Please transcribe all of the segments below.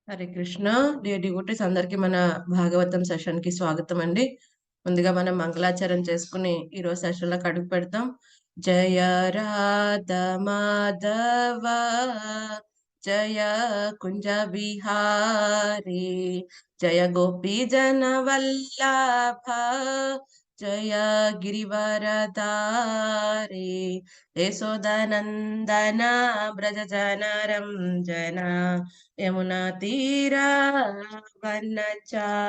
Hare Krishna. Dear devotees అందరికీ మన Bhagavatam session కి స్వాగతం అండి. ముందుగా మనం మంగళాచరణ చేసుకుని ఈరోజు సెషన్ లోకి అడుగు పెడతాం. జయ రాధ మాధవ జయ కుంజ విహారీ జయ గోపీ జన వల్లభ జయ గిరివరదారి యశోదానందన బ్రజ జన యమునా తీరా వనచారి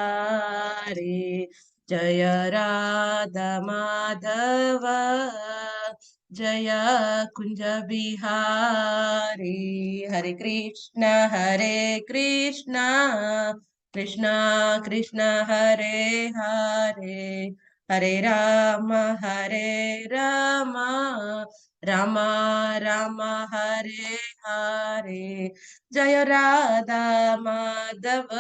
జయ రాధ మాధవ జయ కుంజ బిహారీ హరే కృష్ణ కృష్ణ కృష్ణ కృష్ణ హరే హరే హరే రామ రామ రామ రామ హరే హరే జయ రాధా మాధవ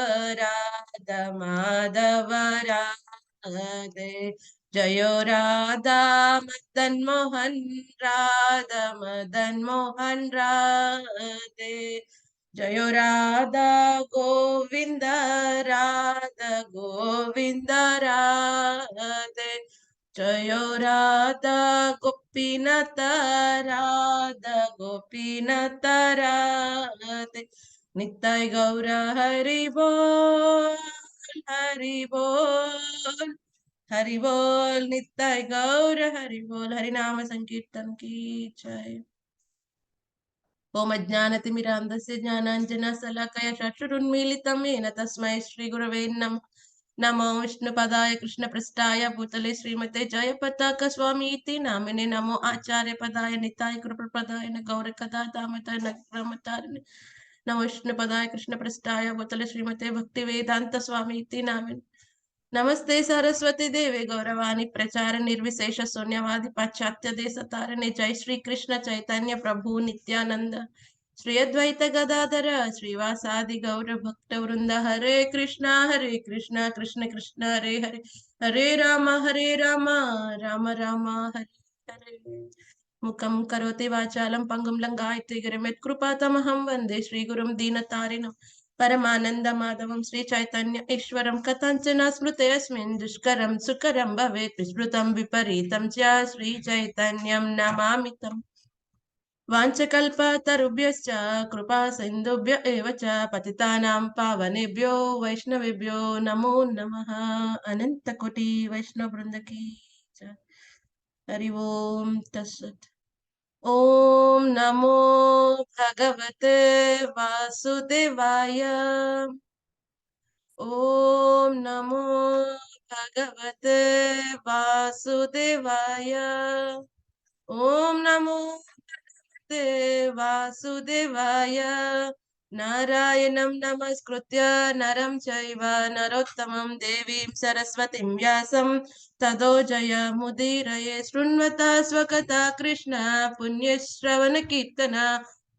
రాధే జయ రాధా మదన్ మోహన్ రాధే జయ రాధా గోవింద గోవింద రాధే జయ రాధా గోపీనాథ గోపీనాథ రాధే నిత్య గౌర హరి బోల్ హరి బోల్ నిత్య గౌర హరి బోల్ హరినామ సంకీర్తన్ की जय। ओम अज्ञानतिमिरान्धस्य ज्ञानाञ्जनशलाकया चक्षुरुन्मीलितं येन तस्मै श्रीगुरवे नमः। नमो विष्णुपदाय कृष्णपृष्ठाय भूतले श्रीमते जयपताका स्वामी इति नामिने नमो आचार्यपदाय निताय कृपप्रदाय गौरकदा दामोदर नग्रमतारिणे नमो विष्णुपदाय कृष्णपृष्ठाय भूतले श्रीमते भक्तिवेदांत स्वामी इति नामिने नमस्ते सरस्वती देवे गौरवाणी प्रचार निर्विशेष शून्यवादी पाश्चात्य देश तारणे जय श्री कृष्ण चैतन्य प्रभु नित्यानंद श्री अद्वैत गदाधर श्रीवासादि गौर भक्त वृंद हरे कृष्णा कृष्ण कृष्ण हरे हरे हरे राम राम राम हरे हरे मुखं करोति वाचालं पंगुं लंघयते गिरिं यत्कृपातमहं वन्दे श्रीगुरुं दीनतारिणं परमानंद माधवं श्री चैतन्य ईश्वरं कथंचन स्मृतेऽस्मिन् दुष्करं सुकरं भवेत् विस्मृतं विपरीतं च श्री चैतन्यं नमामि तम् वाञ्छकल्पतरुभ्यश्च कृपा सिन्धुभ्य एव च पतितानां पावनेभ्यो वैष्णवेभ्यो नमो नमः। अनन्तकोटि वैष्णव वृंद की जय। हरि ओम तत्सत्। ओम नमो भगवते वासुदेवाय ओम नमो भगवते वासुदेवाय ओम नमो भगवते वासुदेवाय नारायणं नमस्कृत्य नरं चैव नरोत्तमं देवीं सरस्वतीं व्यासं ततो जयमुदीरये शृण्वता स्वकथा कृष्ण पुण्यश्रवण कीर्तन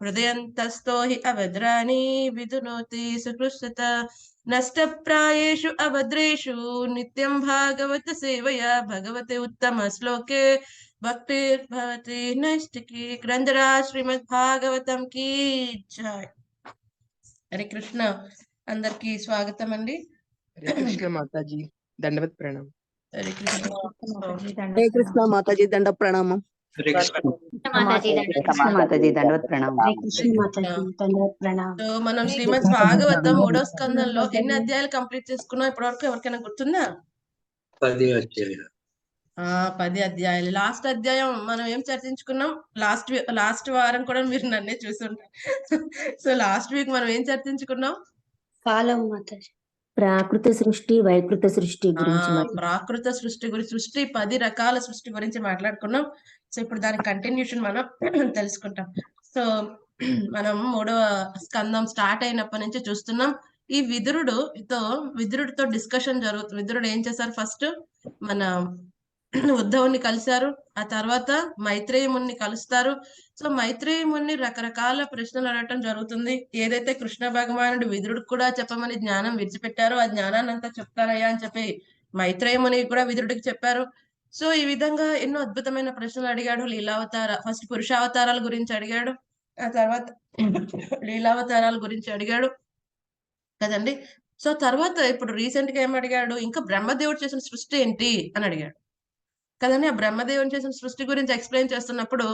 हृदयन्तस्थो हि अभद्राणि विदुनोति सुकृष्टत नष्टप्रायेषु अभद्रेषु नित्यं भागवत सेवया भगवते उत्तम श्लोके भक्तिर्भवति नैष्टिकी ग्रंथराज श्रीमद् भागवతం की जय। हरे कृष्ण అందరికి స్వాగతం అండి। हरे कृष्ण माताजी दंडवत प्रणाम। हरे कृष्ण हरे कृष्ण माताजी दंड प्रणाम। हरे कृष्ण माताजी दंडवत प्रणाम। हरे कृष्ण। సో మనం శ్రీమద్ భాగవతం 3వ స్కందంలో ఎన్ని అధ్యాయాలు కంప్లీట్ చేసుకున్నాం ఇప్పటివరకు ఎవరికైనా గుర్తుందా? 10 అధ్యాయాలు 10 అధ్యాయాలు। లాస్ట్ అధ్యాయం మనం ఏం చర్చించుకున్నాం? లాస్ట్ వారం కూడా మీరు నన్నే చూసుంటారు। సో లాస్ట్ వీక్ మనం ఏం చర్చించుకున్నాం? కాలం మాతాజీ ప్రాకృత సృష్టి వైకృత సృష్టి గురించి ప్రాకృత సృష్టి గురించి 10 రకాల సృష్టి గురించి మాట్లాడుకున్నాం। సో ఇప్పుడు దాని కంటిన్యూషన్ మనం తెలుసుకుంటాం। సో మనం 3వ స్కందం స్టార్ట్ అయినప్పటి నుంచి చూస్తున్నాం ఈ విదురుడితో డిస్కషన్ జరుగుతుంది। విదురుడు ఏం చేశారు? ఫస్ట్ మన ఉద్ధవుని కలిశారు, ఆ తర్వాత మైత్రేయ ముని కలుస్తారు। సో మైత్రేయ ముని రకరకాల ప్రశ్నలు అడగటం జరుగుతుంది। ఏదైతే కృష్ణ భగవానుడు విదురుడికి కూడా చెప్పమని జ్ఞానం విడిచిపెట్టారో ఆ జ్ఞానాన్ని అంతా చెప్తారయ్యా అని చెప్పి మైత్రేయ ముని కూడా విదురుడికి చెప్పారు। సో ఈ విధంగా ఎన్నో అద్భుతమైన ప్రశ్నలు అడిగాడు। ఫస్ట్ పురుషావతారాల గురించి అడిగాడు, ఆ తర్వాత లీలావతారాల గురించి అడిగాడు, కదండి. సో తర్వాత ఇప్పుడు రీసెంట్ గా ఏం అడిగాడు, ఇంకా బ్రహ్మదేవుడు చేసిన సృష్టి ఏంటి అని అడిగాడు కదండి. ఆ బ్రహ్మదేవుని చేసిన సృష్టి గురించి ఎక్స్ప్లెయిన్ చేస్తున్నప్పుడు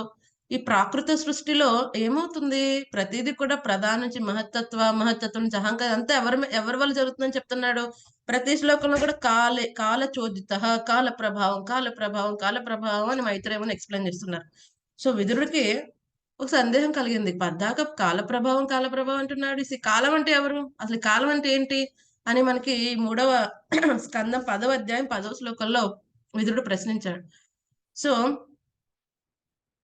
ఈ ప్రాకృత సృష్టిలో ఏమవుతుంది, ప్రతిదీ కూడా ప్రధాన నుంచి మహత్తత్వం నుంచి అహంకారం అంతా ఎవరి వల్ల జరుగుతుందని చెప్తున్నాడు. ప్రతి శ్లోకంలో కూడా కాల చోదిత, కాల ప్రభావం అని మైత్రేయముని ఎక్స్ప్లెయిన్ చేస్తున్నారు. సో విదురుడికి ఒక సందేహం కలిగింది. పద్దాక కాల ప్రభావం అంటున్నాడు. ఈ కాలం అంటే ఎవరు, అసలు ఈ కాలం అంటే ఏంటి అని మనకి 3వ స్కందం 10వ అధ్యాయం 10వ శ్లోకంలో విదురుడు ప్రశ్నించాడు. సో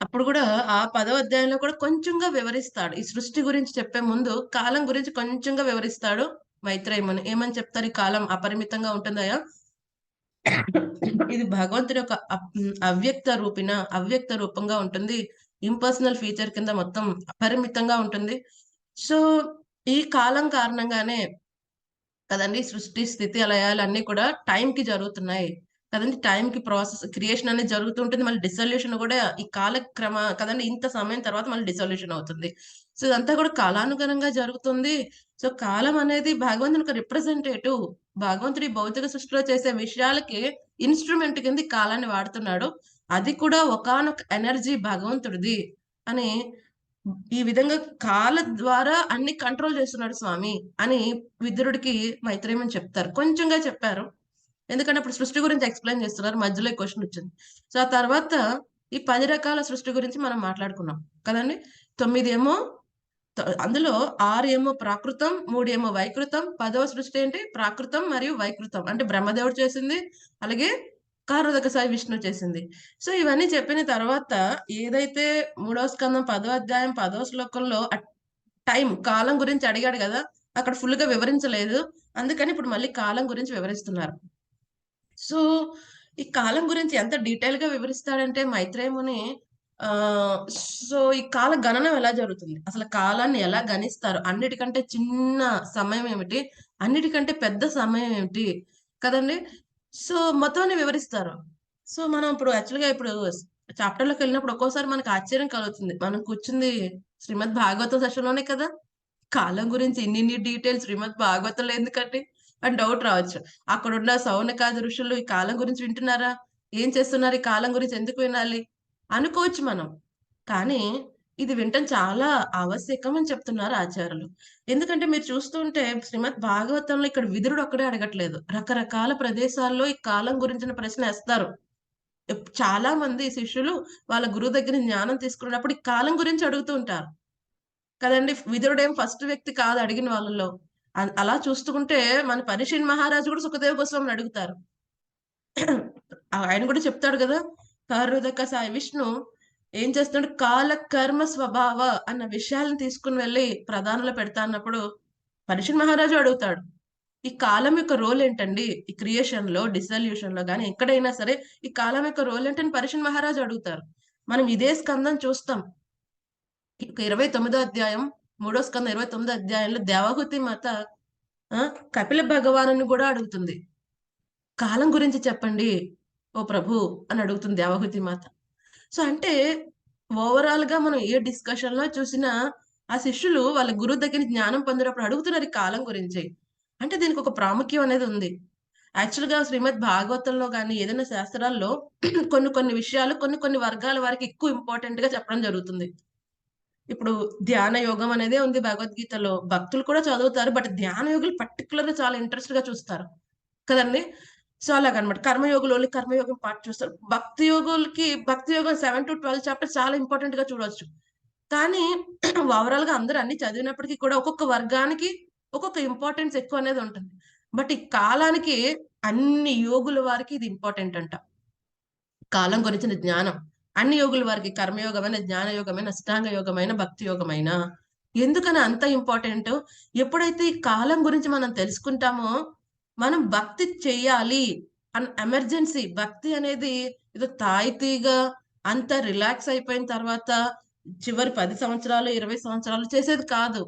అప్పుడు కూడా ఆ 10వ అధ్యాయంలో కూడా కొంచెంగా వివరిస్తాడు. ఈ సృష్టి గురించి చెప్పే ముందు కాలం గురించి కొంచెంగా వివరిస్తాడు మైత్రేయముని. ఏమని చెప్తారు, ఈ కాలం అపరిమితంగా ఉంటుందయా, ఇది భగవంతుడి యొక్క అవ్యక్త రూపంగా ఉంటుంది, ఇంపర్సనల్ ఫీచర్ కింద మొత్తం అపరిమితంగా ఉంటుంది. సో ఈ కాలం కారణంగానే కదండి సృష్టి స్థితి లయాలు అన్ని కూడా టైం కి జరుగుతున్నాయి కదండి. టైం కి ప్రాసెస్ క్రియేషన్ అనేది జరుగుతూ ఉంటుంది, మళ్ళీ డిసల్యూషన్ కూడా ఈ కాలక్రమ కదండి. ఇంత సమయం తర్వాత మళ్ళీ డిసల్యూషన్ అవుతుంది. సో ఇదంతా కూడా కాలానుగుణంగా జరుగుతుంది. సో కాలం అనేది భగవంతుని యొక్క రిప్రజెంటేటివ్. భగవంతుడి భౌతిక సృష్టిలో చేసే విషయాలకి ఇన్స్ట్రుమెంట్ కింద ఈ కాలాన్ని వాడుతున్నాడు. అది కూడా ఒకానొక ఎనర్జీ భగవంతుడిది అని ఈ విధంగా కాల ద్వారా అన్ని కంట్రోల్ చేస్తున్నాడు స్వామి అని విదురుడికి మైత్రేయమని చెప్తారు. కొంచెంగా చెప్పారు, ఎందుకంటే అప్పుడు సృష్టి గురించి ఎక్స్ప్లెయిన్ చేస్తున్నారు. మధ్యలో ఈ క్వశ్చన్ వచ్చింది. సో ఆ తర్వాత ఈ 10 రకాల సృష్టి గురించి మనం మాట్లాడుకున్నాం కదండి. 9 ఏమో అందులో 6 ఏమో ప్రాకృతం, 3 ఏమో వైకృతం. 10వ సృష్టి ఏంటి, ప్రాకృతం మరియు వైకృతం. అంటే బ్రహ్మదేవుడు చేసింది, అలాగే కారుదక సాయి విష్ణు చేసింది. సో ఇవన్నీ చెప్పిన తర్వాత ఏదైతే 3వ స్కందం 10వ అధ్యాయం 10వ శ్లోకంలో కాలం గురించి అడిగాడు కదా, అక్కడ ఫుల్ గా వివరించలేదు. అందుకని ఇప్పుడు మళ్ళీ కాలం గురించి వివరిస్తున్నారు. సో ఈ కాలం గురించి ఎంత డీటెయిల్ గా వివరిస్తాడంటే మైత్రేయముని, సో ఈ కాల గణనం ఎలా జరుగుతుంది, అసలు కాలాన్ని ఎలా గణిస్తారు, అన్నిటికంటే చిన్న సమయం ఏమిటి, అన్నిటికంటే పెద్ద సమయం ఏమిటి కదండి. సో మొత్తాన్ని వివరిస్తారు. సో మనం ఇప్పుడు యాక్చువల్గా ఇప్పుడు చాప్టర్ లోకి వెళ్ళినప్పుడు ఒక్కోసారి మనకు ఆశ్చర్యం కలుగుతుంది. మనం కూర్చుంది శ్రీమద్ భాగవతం సెషన్ లోనే కదా, కాలం గురించి ఇన్ని డీటెయిల్స్ శ్రీమద్ భాగవతంలో ఎందుకంటే అని డౌట్ రావచ్చు. అక్కడ ఉన్న సౌనకాది ఋషులు ఈ కాలం గురించి వింటున్నారా, ఏం చేస్తున్నారు, ఈ కాలం గురించి ఎందుకు వినాలి అనుకోవచ్చు మనం. కానీ ఇది వినటం చాలా ఆవశ్యకం అని చెప్తున్నారు ఆచార్యులు. ఎందుకంటే మీరు చూస్తుంటే శ్రీమద్ భాగవతంలో ఇక్కడ విదురుడు ఒక్కడే అడగట్లేదు, రకరకాల ప్రదేశాల్లో ఈ కాలం గురించిన ప్రశ్న వేస్తారు. చాలా మంది శిష్యులు వాళ్ళ గురువు దగ్గర జ్ఞానం తీసుకున్నప్పుడు ఈ కాలం గురించి అడుగుతూ ఉంటారు కదండి. విదురుడేం ఫస్ట్ వ్యక్తి కాదు అడిగిన వాళ్ళలో. అలా చూస్తుంటే మన పరీక్షణ్ మహారాజు కూడా సుఖదేవ గోస్వామిని అడుగుతారు. ఆయన కూడా చెప్తాడు కదా, కారుదక సాయి విష్ణు ఏం చేస్తున్నాడు, కాల కర్మ స్వభావ అన్న విషయాలను తీసుకుని వెళ్ళి ప్రధానంలో పెడతా అన్నప్పుడు పరీక్షణ్ మహారాజు అడుగుతాడు, ఈ కాలం యొక్క రోల్ ఏంటండి, ఈ క్రియేషన్ లో డిసల్యూషన్ లో కానీ ఎక్కడైనా సరే ఈ కాలం యొక్క రోల్ ఏంటని పరీక్షణ్ మహారాజు అడుగుతారు. మనం ఇదే స్కందం చూస్తాం. 29వ అధ్యాయం 3వ స్కందం 29వ అధ్యాయంలో దేవహూతి మాత కపిల భగవాను కూడా అడుగుతుంది, కాలం గురించి చెప్పండి ఓ ప్రభు అని అడుగుతుంది దేవహూతి మాత. సో అంటే ఓవరాల్ గా మనం ఏ డిస్కషన్ లో చూసినా ఆ శిష్యులు వాళ్ళ గురువు దగ్గర జ్ఞానం పొందినప్పుడు అడుగుతున్నారు ఈ కాలం గురించి. అంటే దీనికి ఒక ప్రాముఖ్యం అనేది ఉంది. యాక్చువల్ గా శ్రీమద్ భాగవతంలో కానీ ఏదైనా శాస్త్రాల్లో కొన్ని విషయాలు కొన్ని వర్గాల వారికి ఎక్కువ ఇంపార్టెంట్ గా చెప్పడం జరుగుతుంది. ఇప్పుడు ధ్యాన యోగం అనేదే ఉంది భగవద్గీతలో, భక్తులు కూడా చదువుతారు, బట్ ధ్యాన యోగులు పర్టికులర్ గా చాలా ఇంట్రెస్ట్ గా చూస్తారు కదండి. సో అలాగనమాట. కర్మయోగులు ఓన్లీ కర్మయోగం పార్ట్ చూస్తారు. భక్తి యోగం 7 to 12 చాప్టర్ చాలా ఇంపార్టెంట్ గా చూడవచ్చు. కానీ ఓవరాల్ గా అందరూ అన్ని చదివినప్పటికీ కూడా ఒక్కొక్క వర్గానికి ఒక్కొక్క ఇంపార్టెన్స్ ఎక్కువ అనేది ఉంటుంది. బట్ ఈ కాలానికి అన్ని యోగుల వారికి ఇది ఇంపార్టెంట్ అంట, కాలం గురించిన జ్ఞానం. అన్ని యోగుల వారికి కర్మయోగమైన, జ్ఞాన యోగమైన, అష్టాంగ యోగమైన, భక్తి యోగమైన. ఎందుకని అంత ఇంపార్టెంట్, ఎప్పుడైతే ఈ కాలం గురించి మనం తెలుసుకుంటామో మనం భక్తి చెయ్యాలి అని ఎమర్జెన్సీ. భక్తి అనేది ఏదో తాయితీగా అంత రిలాక్స్ అయిపోయిన తర్వాత చివరి 10 సంవత్సరాలు 20 సంవత్సరాలు చేసేది కాదు.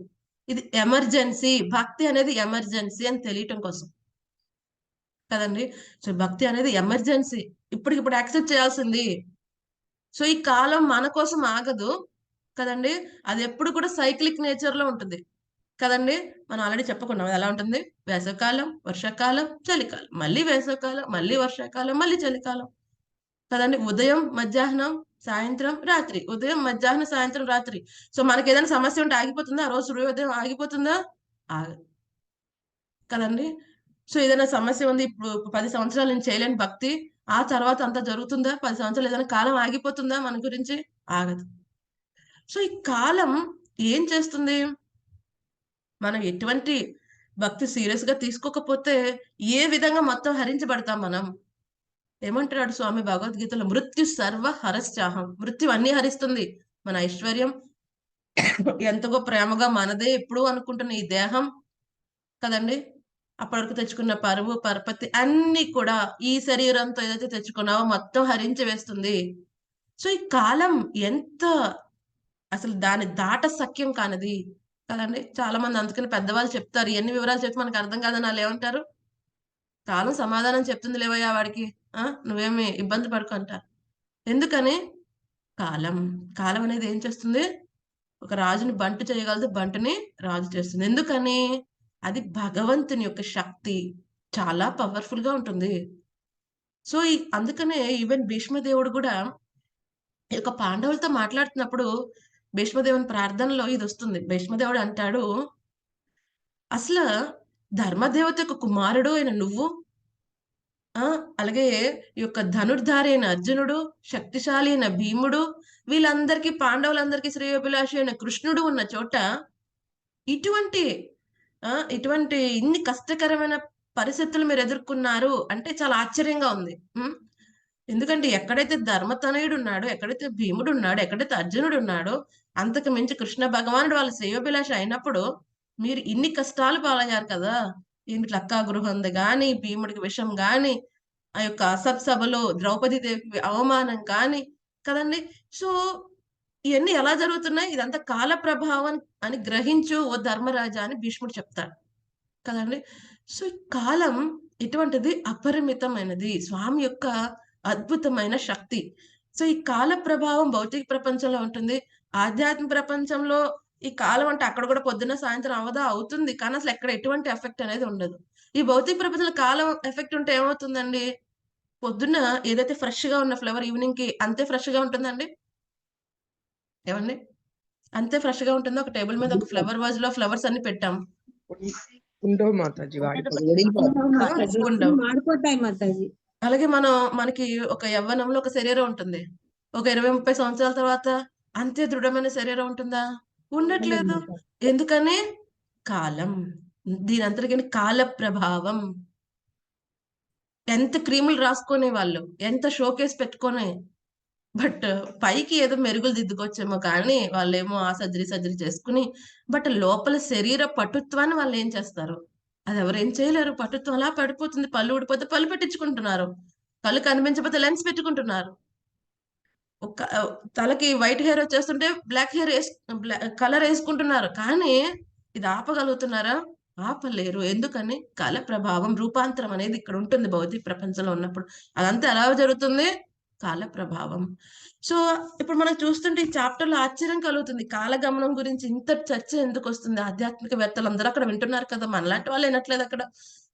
ఇది ఎమర్జెన్సీ. భక్తి అనేది ఎమర్జెన్సీ అని తెలియటం కోసం కదండి. సో భక్తి అనేది ఎమర్జెన్సీ, ఇప్పటికిప్పుడు యాక్సెప్ట్ చేయాల్సింది. సో ఈ కాలం మన కోసం ఆగదు కదండి, అది ఎప్పుడు కూడా సైక్లిక్ నేచర్ లో ఉంటుంది కదండి. మనం ఆల్రెడీ చెప్పుకున్నాం అది ఎలా ఉంటుంది. వేసవికాలం, వర్షాకాలం, చలికాలం, మళ్ళీ వేసవికాలం, మళ్ళీ వర్షాకాలం, మళ్ళీ చలికాలం కదండి. ఉదయం, మధ్యాహ్నం, సాయంత్రం, రాత్రి. ఉదయం, మధ్యాహ్నం, సాయంత్రం, రాత్రి. సో మనకేదైనా సమస్య ఉంటే ఆగిపోతుందా? ఆ రోజు సూర్యోదయం ఆగిపోతుందా? ఆగదు. కదండి. సో ఏదైనా సమస్య ఉంది. ఇప్పుడు 10 సంవత్సరాలు నేను చేయలేని భక్తి. ఆ తర్వాత అంతా జరుగుతుందా? 10 సంవత్సరాలు ఏదైనా కాలం ఆగిపోతుందా మన గురించి? ఆగదు. సో ఈ కాలం ఏం చేస్తుంది? మనం ఎటువంటి భక్తి సీరియస్‌గా తీసుకోకపోతే ఏ విధంగా మొత్తం హరించబడతాం మనం. ఏమంటున్నాడు స్వామి భగవద్గీతలో? మృత్యు సర్వ హరశ్చాహం. మృత్యు అన్నీ హరిస్తుంది. మన ఐశ్వర్యం, ఎంతగో ప్రేమగా మనదే ఎప్పుడూ అనుకుంటున్న ఈ దేహం కదండీ. అప్పటివరకు తెచ్చుకున్న పరువు, పరపతి అన్నీ కూడా ఈ శరీరంతో ఏదైతే తెచ్చుకున్నావో మొత్తం హరించి వేస్తుంది. సో ఈ కాలం ఎంత అసలు దాని దాట సఖ్యం కానిది కదండీ. చాలా మంది అందుకని పెద్దవాళ్ళు చెప్తారు. ఎన్ని వివరాలు చెప్తే మనకు అర్థం కాదని ఆళ్ళేమంటారు? కాలం సమాధానం చెప్తుంది లేవయ్యా వాడికి. నువ్వేమి ఇబ్బంది పడకు అంటారు. ఎందుకని? కాలం. కాలం అనేది ఏం చేస్తుంది? ఒక రాజుని బంటు చేయగలదు. బంటుని రాజు చేస్తుంది. ఎందుకని? అది భగవంతుని యొక్క శక్తి. చాలా పవర్‌ఫుల్‌గా ఉంటుంది. సో అందుకనే ఈవెన్ భీష్మదేవుడు గూడా ఈ యొక్క పాండవులతో మాట్లాడుతున్నప్పుడు భీష్మదేవుని ప్రార్థనలో ఇదొస్తుంది. భీష్మదేవుడు అంటాడు, "అసల ధర్మదేవత యొక్క కుమారుడు అయిన నువ్వు అలాగే ఈ యొక్క ధనుర్ధారి అయిన అర్జునుడు, శక్తిశాలి అయిన భీముడు, వీళ్ళందరికీ పాండవులందరికీ శ్రేయోభిలాషి అయిన కృష్ణుడు ఉన్న చోట ఇటువంటి ఇటువంటి ఇన్ని కష్టకరమైన పరిస్థితులు మీరు ఎదుర్కొన్నారు అంటే చాలా ఆశ్చర్యంగా ఉంది. ఎందుకంటే ఎక్కడైతే ధర్మతనయుడు ఉన్నాడో, ఎక్కడైతే భీముడు ఉన్నాడో, ఎక్కడైతే అర్జునుడు ఉన్నాడో, అంతకు మించి కృష్ణ భగవానుడు వాళ్ళ శ్రేయోభిలాష అయినప్పుడు మీరు ఇన్ని కష్టాలు పాలయ్యారు కదా! ఈమె లక్కాగృహంది గాని, భీముడికి విషం గాని, ఆ యొక్క అసత్సభలో ద్రౌపదీదేవికి అవమానం కానీ కదండీ. సో ఇయన్నీ ఎలా జరుగుతున్నాయి? ఇదంతా కాల ప్రభావం అని గ్రహించు ఓ ధర్మరాజా అని భీష్ముడు చెప్తాడు. కదండీ. సో ఈ కాలం ఎటువంటిది? అపరిమితమైనది. స్వామి యొక్క అద్భుతమైన శక్తి. సో ఈ కాల ప్రభావం భౌతిక ప్రపంచంలో ఉంటుంది. ఆధ్యాత్మిక ప్రపంచంలో ఈ కాలం అంటే అక్కడ కూడా పొద్దున్న, సాయంత్రం అవ్వదా? అవుతుంది. కానీ అసలు ఎక్కడ ఎటువంటి ఎఫెక్ట్ అనేది ఉండదు. ఈ భౌతిక ప్రపంచంలో కాలం ఎఫెక్ట్ ఉంటే ఏమవుతుందండి? పొద్దున్న ఏదైతే ఫ్రెష్‌గా ఉన్న ఫ్లవర్ ఈవినింగ్‌కి అంతే ఫ్రెష్‌గా ఉంటుందండి? ఏవండి? అంతే ఫ్రెష్‌గా ఉంటుందా? ఒక టేబుల్ మీద ఒక ఫ్లవర్ వాజ్‌లో ఫ్లవర్స్ అన్ని పెట్టాం. ఉండవు మాతాజీ వాడిపోతాయి. ఉండవు. మాడిపోతాయి మాతాజీ. అలాగే మనకి ఒక యవ్వనంలో ఒక శరీరం ఉంటుంది. ఒక 20, 30 సంవత్సరాల తర్వాత అంతే దృఢమైన శరీరం ఉంటుందా? ఉండట్లేదు. ఎందుకని? కాలం. దీనంతటికని కాల ప్రభావం. ఎంత క్రీములు రాసుకునేవాళ్ళు. ఎంత షోకేస్ పెట్టుకొని బట్ పైకి ఏదో మెరుగులు దిద్దుకోవచ్చేమో కానీ వాళ్ళేమో ఆ సర్జరీ చేసుకుని బట్ లోపల శరీర పటుత్వాన్ని వాళ్ళేం చేస్తారు? అదెవరేం చేయలేరు. పటుత్వం అలా పడిపోతుంది. పళ్ళు ఊడిపోతే పళ్ళు పెట్టించుకుంటున్నారు. కళ్ళు కనిపించకపోతే లెన్స్ పెట్టుకుంటున్నారు. తలకి వైట్ హెయిర్ వచ్చేస్తుంటే బ్లాక్ హెయిర్ కలర్ యేసుకుంటున్నారు. కానీ ఇది ఆపగలుగుతున్నారా? ఆపలేరు. ఎందుకని? కాల ప్రభావం, రూపాంతరం అనేది ఇక్కడ ఉంటుంది భౌతిక ప్రపంచంలో ఉన్నప్పుడు. అదంతా ఎలా జరుగుతుంది? కాల ప్రభావం. సో ఇప్పుడు మనం చూస్తుంటే ఈ చాప్టర్‌లో ఆశ్చర్యం కలుగుతుంది. కాలగమనం గురించి ఇంత చర్చ ఎందుకొస్తుంది? ఆధ్యాత్మికవేత్తలందరూ అక్కడ వింటున్నారు కదా! మనలాంటి వాళ్ళు వినట్లేదు అక్కడ.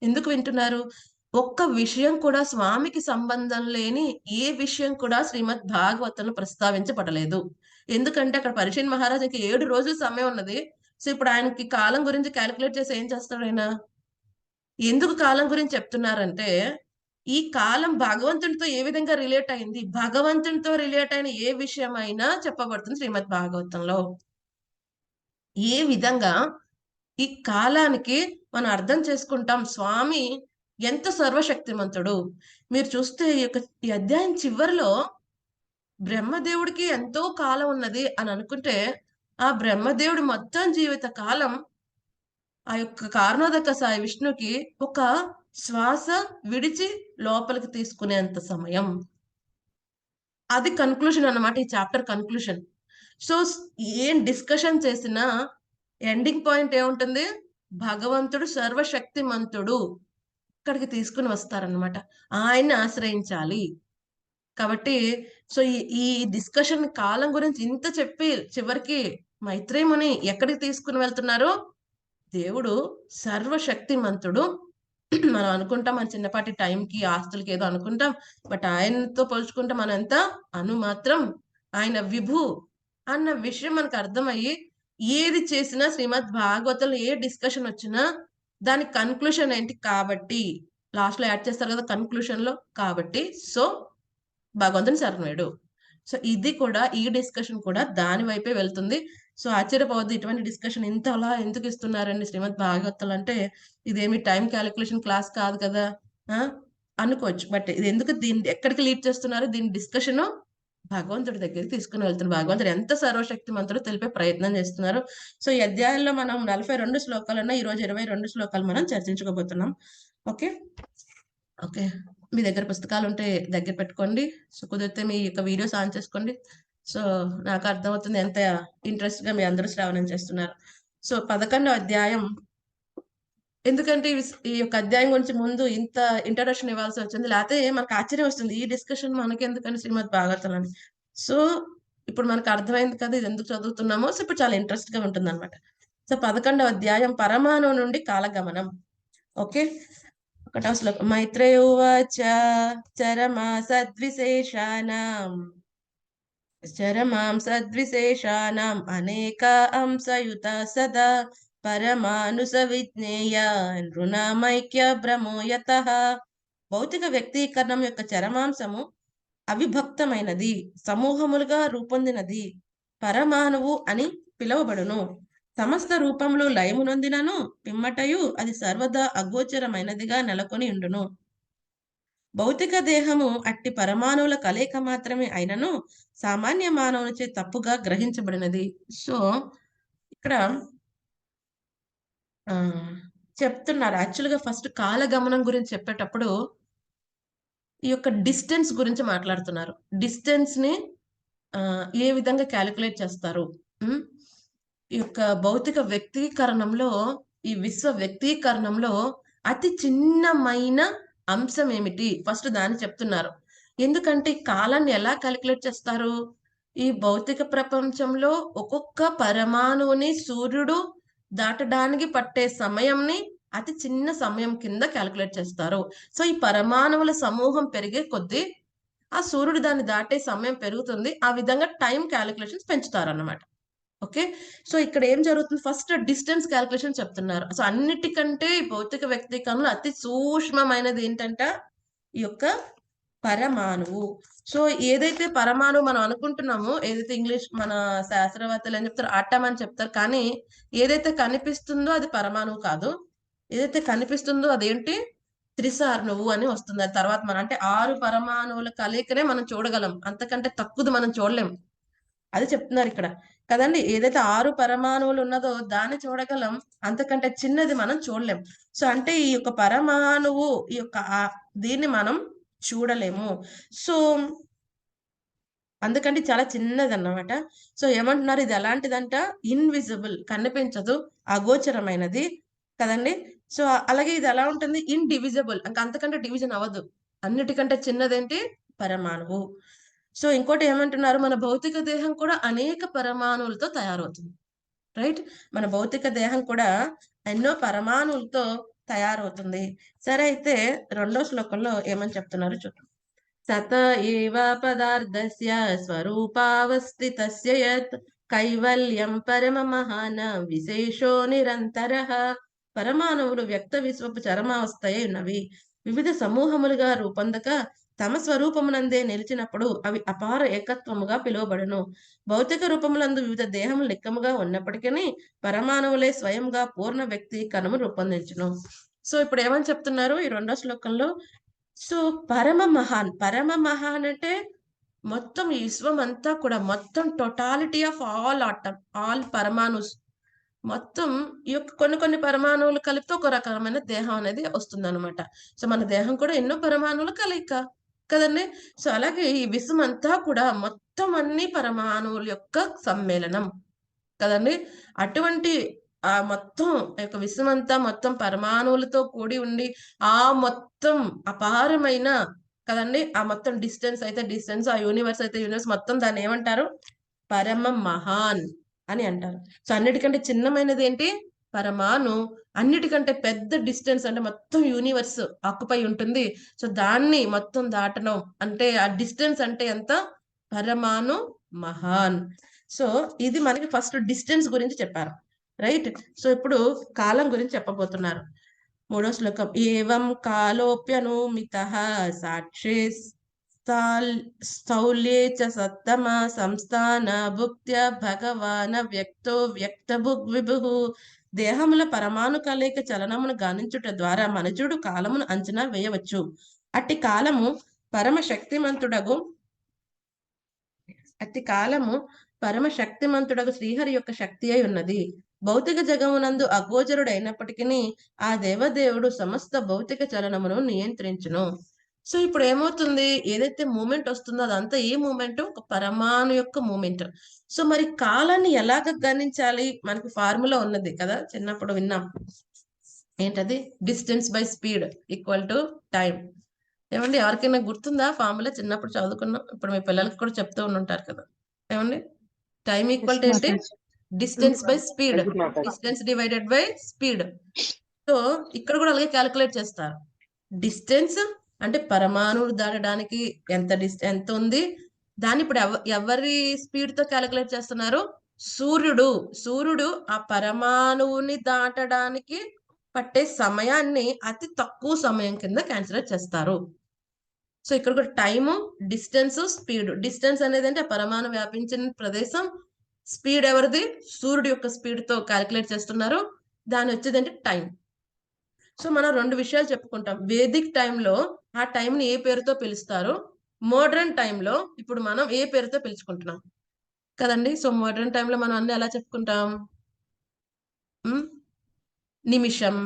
ఎందుకు వింటున్నారు? ఒక్క విషయం కూడా స్వామికి సంబంధం లేని ఏ విషయం కూడా శ్రీమద్ భాగవతంలో ప్రస్తావించబడలేదు. ఎందుకంటే అక్కడ పరీక్షిత్ మహారాజుకి 7 రోజులు సమయం ఉన్నది. సో ఇప్పుడు ఆయనకి కాలం గురించి కాలిక్యులేట్ చేసి ఏం చేస్తాడాయన? ఎందుకు కాలం గురించి చెప్తున్నారంటే, ఈ కాలం భగవంతునితో ఏ విధంగా రిలేట్ అయింది? భగవంతునితో రిలేట్ అయిన ఏ విషయమైనా చెప్పబడుతుంది శ్రీమద్ భాగవతంలో. ఏ విధంగా ఈ కాలానికి మనం అర్థం చేసుకుంటాం స్వామి ఎంత సర్వశక్తిమంతుడు. మీరు చూస్తే ఈ అధ్యాయం చివరిలో బ్రహ్మదేవుడికి ఎంతో కాలం ఉన్నది అని అనుకుంటే, ఆ బ్రహ్మదేవుడి మొత్తం జీవిత కాలం ఆ యొక్క కారణోదక సాయి విష్ణుకి ఒక శ్వాస విడిచి లోపలికి తీసుకునేంత సమయం. అది కన్క్లూజన్ అన్నమాట. ఈ చాప్టర్ కన్క్లూజన్. సో ఏం డిస్కషన్ చేసినా ఎండింగ్ పాయింట్ ఏముంటుంది? భగవంతుడు సర్వశక్తిమంతుడు. ఇక్కడికి తీసుకొని వస్తారన్నమాట. ఆయన్ని ఆశ్రయించాలి. కాబట్టి సో ఈ డిస్కషన్ కాలం గురించి ఇంత చెప్పి చివరికి మైత్రేయ ముని ఎక్కడికి తీసుకొని వెళ్తున్నారు? దేవుడు సర్వశక్తిమంతుడు. మనం అనుకుంటాం మన చిన్నపాటి టైంకి ఆస్తులకి ఏదో అనుకుంటాం, బట్ ఆయనతో పోల్చుకుంటే మనం ఎంత మాత్రం. ఆయన విభు అన్న విషయం మనకు అర్థమయ్యి ఏది చేసినా శ్రీమద్ భాగవతంలో ఏ డిస్కషన్ వచ్చినా దాని కన్క్లూషన్ ఏంటి కాబట్టి లాస్ట్ లో యాడ్ చేస్తారు కదా కన్క్లూషన్ లో, కాబట్టి సో భగవంతుని శరణుడు. సో ఇది కూడా ఈ డిస్కషన్ కూడా దాని వైపే వెళ్తుంది. సో ఆశ్చర్యపోవద్దు, ఇటువంటి డిస్కషన్ ఇంతలా ఎందుకు ఇస్తున్నారండి శ్రీమద్ భాగవతాలు అంటే ఇదేమి టైం క్యాలిక్యులేషన్ క్లాస్ కాదు కదా అనుకోవచ్చు. బట్ ఇది ఎందుకు దీన్ని ఎక్కడికి లీడ్ చేస్తున్నారు, దీని డిస్కషన్ భగవంతుడి దగ్గరికి తీసుకుని వెళ్తున్నారు. భగవంతుడు ఎంత సర్వశక్తిమంతుడో తెలిపే ప్రయత్నం చేస్తున్నారు. సో ఈ అధ్యాయంలో మనం 42 శ్లోకాలు ఉన్నాయి. ఈ రోజు 22 శ్లోకాలు మనం చర్చించుకోబోతున్నాం. ఓకే ఓకే మీ దగ్గర పుస్తకాలు ఉంటే దగ్గర పెట్టుకోండి. సో కుదిరితే మీ యొక్క వీడియోస్ ఆన్ చేసుకోండి. సో నాకు అర్థమవుతుంది ఎంత ఇంట్రెస్ట్ గా మీ అందరూ శ్రావణం చేస్తున్నారు. సో 11వ అధ్యాయం, ఎందుకంటే ఈ యొక్క అధ్యాయం గురించి ముందు ఇంత ఇంట్రడక్షన్ ఇవ్వాల్సి వచ్చింది, లేకపోతే మనకు ఆశ్చర్యం వస్తుంది ఈ డిస్కషన్ మనకి ఎందుకని శ్రీమద్ భాగవతం అని. సో ఇప్పుడు మనకు అర్థమైంది కదా ఇది ఎందుకు చదువుతున్నామో. సో ఇప్పుడు చాలా ఇంట్రెస్ట్ గా ఉంటుంది అనమాట. సో 11వ అధ్యాయం పరమాణువు నుండి కాలగమనం. ఓకే 1వ శ్లోకం. మైత్రేయ ఉవాచ చరమా సద్విశేషానాం అనేక అంశయుత సదా పరమానుస విజ్ఞేయ నృణమైక్య భ్రమోయతః. భౌతిక వ్యక్తీకరణం యొక్క చరమాంశము అవిభక్తమైనది, సమూహములుగా రూపొందినది, పరమాణువు అని పిలువబడును. సమస్త రూపములు లయము నొందినను పిమ్మటయు అది సర్వదా అగోచరమైనదిగా నెలకొని ఉండును. భౌతిక దేహము అట్టి పరమాణువుల కలయిక మాత్రమే అయినను సామాన్య మానవునిచే తప్పుగా గ్రహించబడినది. సో ఇక్కడ చెప్తున్నారు యాక్చువల్గా ఫస్ట్ కాలగమనం గురించి చెప్పేటప్పుడు ఈ యొక్క డిస్టెన్స్ గురించి మాట్లాడుతున్నారు. డిస్టెన్స్ ని ఏ విధంగా క్యాలిక్యులేట్ చేస్తారు, ఈ యొక్క భౌతిక వ్యక్తీకరణంలో ఈ విశ్వ వ్యక్తీకరణంలో అతి చిన్నమైన అంశం ఏమిటి ఫస్ట్ దాన్ని చెప్తున్నారు. ఎందుకంటే ఈ కాలాన్ని ఎలా క్యాలిక్యులేట్ చేస్తారు, ఈ భౌతిక ప్రపంచంలో ఒక్కొక్క పరమాణువుని సూర్యుడు దాటడానికి పట్టే సమయంని అతి చిన్న సమయం కింద క్యాలిక్యులేట్ చేస్తారు. సో ఈ పరమాణువుల సమూహం పెరిగే కొద్దీ ఆ సూర్యుడు దాన్ని దాటే సమయం పెరుగుతుంది. ఆ విధంగా టైం క్యాలిక్యులేషన్స్ పెంచుతారు అన్నమాట. ఓకే సో ఇక్కడ ఏం జరుగుతుంది, ఫస్ట్ డిస్టెన్స్ క్యాలిక్యులేషన్ చెప్తున్నారు. సో అన్నిటికంటే భౌతిక వ్యక్తీకరణలో అతి సూక్ష్మమైనది ఏంటంట ఈ యొక్క పరమాణువు. సో ఏదైతే పరమాణువు మనం అనుకుంటున్నామో, ఏదైతే ఇంగ్లీష్ మన శాస్త్రవేత్తలు ఏం చెప్తారు ఆటం అని చెప్తారు, కానీ ఏదైతే కనిపిస్తుందో అది పరమాణువు కాదు. ఏదైతే కనిపిస్తుందో అదేంటి త్రిసార్ణువు అని వస్తుంది. అది తర్వాత మనం అంటే 6 పరమాణువుల కలయికనే మనం చూడగలం, అంతకంటే తక్కువది మనం చూడలేం. అది చెప్తున్నారు ఇక్కడ కదండి. ఏదైతే 6 పరమాణువులు ఉన్నదో దాన్ని చూడగలం, అంతకంటే చిన్నది మనం చూడలేం. సో అంటే ఈ యొక్క పరమాణువు ఈ యొక్క దీన్ని మనం చూడలేము. సో అందుకంటే చాలా చిన్నది అన్నమాట. సో ఏమంటున్నారు, ఇది ఎలాంటిదంట, ఇన్విజిబుల్, కనిపించదు, అగోచరమైనది కదండి. సో అలాగే ఇది ఎలా ఉంటుంది, ఇండివిజిబుల్, అంతకంటే డివిజన్ అవ్వదు. అన్నిటికంటే చిన్నదేంటి పరమాణువు. సో ఇంకోటి ఏమంటున్నారు, మన భౌతిక దేహం కూడా అనేక పరమాణువులతో తయారవుతుంది. రైట్, మన భౌతిక దేహం కూడా ఎన్నో పరమాణువులతో తయారవుతుంది. సరే అయితే 2వ శ్లోకంలో ఏమని చెప్తున్నారు చూద్దాం. సత ఏవ పదార్థస్య స్వరూపావస్థితస్య యత్ కైవల్యం పరమమహాన విశేషో నిరంతరః. పరమాణువులు వ్యక్త విశ్వపు చరమావస్థయే ఉన్నవి. వివిధ సమూహములుగా రూపొందక తమ స్వరూపమునందే నిలిచినప్పుడు అవి అపార ఏకత్వముగా పిలువబడును. భౌతిక రూపములందు వివిధ దేహములు నిక్కముగా ఉన్నప్పటికీ పరమాణువులే స్వయంగా పూర్ణ వ్యక్తీకరణము రూపొందించును. సో ఇప్పుడు ఏమని చెప్తున్నారు ఈ 2వ శ్లోకంలో, సో పరమ మహాన్ అంటే మొత్తం ఈ విశ్వం అంతా కూడా మొత్తం టోటాలిటీ ఆఫ్ ఆల్ పరమాణుస్, మొత్తం ఈ యొక్క కొన్ని పరమాణువులు కలిపితే ఒక రకమైన దేహం అనేది వస్తుంది అనమాట. సో మన దేహం కూడా ఎన్నో పరమాణువులు కలయిక కదండి. సో అలాగే ఈ విశ్వం అంతా కూడా మొత్తం అన్ని పరమాణువుల యొక్క సమ్మేళనం కదండి. అటువంటి ఆ మొత్తం యొక్క విశ్వం అంతా మొత్తం పరమాణువులతో కూడి ఉండి ఆ మొత్తం అపారమైన కదండి, ఆ మొత్తం డిస్టెన్స్ అయితే డిస్టెన్స్, ఆ యూనివర్స్ అయితే యూనివర్స్, మొత్తం దాన్ని ఏమంటారు, పరమ మహాన్ అని అంటారు. సో అన్నిటికంటే చిన్నమైనది ఏంటి పరమాణు అన్నిటికంటే పెద్ద డిస్టెన్స్, అంటే మొత్తం యూనివర్స్ ఆక్యుపై ఉంటుంది. సో దాన్ని మొత్తం దాటడం అంటే ఆ డిస్టెన్స్ అంటే ఎంత? పరమాణు మహాన్. సో ఇది మనకి ఫస్ట్ డిస్టెన్స్ గురించి చెప్పారు, రైట్? సో ఇప్పుడు కాలం గురించి చెప్పబోతున్నారు. 3వ శ్లోకం. ఏవం కాలోప్యనుమితః సాక్షే స్థౌల్యే చ సత్తమ సంస్థాన భుక్త్య భగవాన వ్యక్తో వ్యక్తభుగ్ విభుః. దేహముల పరమాణు కలయిక చలనమును గానించుట ద్వారా మనుజుడు కాలమును అంచనా వేయవచ్చు. అట్టి కాలము పరమశక్తిమంతుడగు శ్రీహరి యొక్క శక్తి అయి ఉన్నది. భౌతిక జగమునందు అగోచరుడైనప్పటికీ ఆ దేవదేవుడు సమస్త భౌతిక చలనమును నియంత్రించును. సో ఇప్పుడు ఏమవుతుంది? ఏదైతే మూమెంట్ వస్తుందో అదంతా ఏ మూమెంట్? ఒక పరమాణు యొక్క మూమెంట్. సో మరి కాలాన్ని ఎలాగ గణించాలి? మనకి ఫార్ములా ఉన్నది కదా, చిన్నప్పుడు విన్నాం. ఏంటది? Distance by speed equal to time. ఏమండి, ఎవరికైనా గుర్తుందా ఫార్ములా? చిన్నప్పుడు చదువుకున్నాం, ఇప్పుడు మీ పిల్లలకి కూడా చెప్తూ ఉంటారు కదా. ఏమండి, టైం ఈక్వల్ టు ఏంటి? Distance by speed, distance divided by speed. So ఇక్కడ కూడా అలాగే క్యాలిక్యులేట్ చేస్తారు. డిస్టెన్స్ అంటే పరమాణువు దాటడానికి ఎంత ఉంది, దాన్ని ఇప్పుడు ఎవరి స్పీడ్ తో క్యాలిక్యులేట్ చేస్తున్నారు? సూర్యుడు ఆ పరమాణువుని దాటడానికి పట్టే సమయాన్ని అతి తక్కువ సమయం కింద కన్సిడర్ చేస్తారు. సో ఇక్కడ కూడా టైము, డిస్టెన్స్, స్పీడ్. డిస్టెన్స్ అనేది అంటే ఆ పరమాణు వ్యాపించిన ప్రదేశం. స్పీడ్ ఎవరిది? సూర్యుడు యొక్క స్పీడ్ తో క్యాలిక్యులేట్ చేస్తున్నారు. దాని వచ్చేది అంటే టైం. సో మనం 2 విషయాలు చెప్పుకుంటాం. వేదిక్ టైంలో ఆ టైంని ఏ పేరుతో పిలుస్తారు, మోడర్న్ టైంలో ఇప్పుడు మనం ఏ పేరుతో పిలుచుకుంటున్నాం కదండి. సో మోడర్న్ టైంలో మనం అన్ని ఎలా చెప్పుకుంటాం? నిమిషం,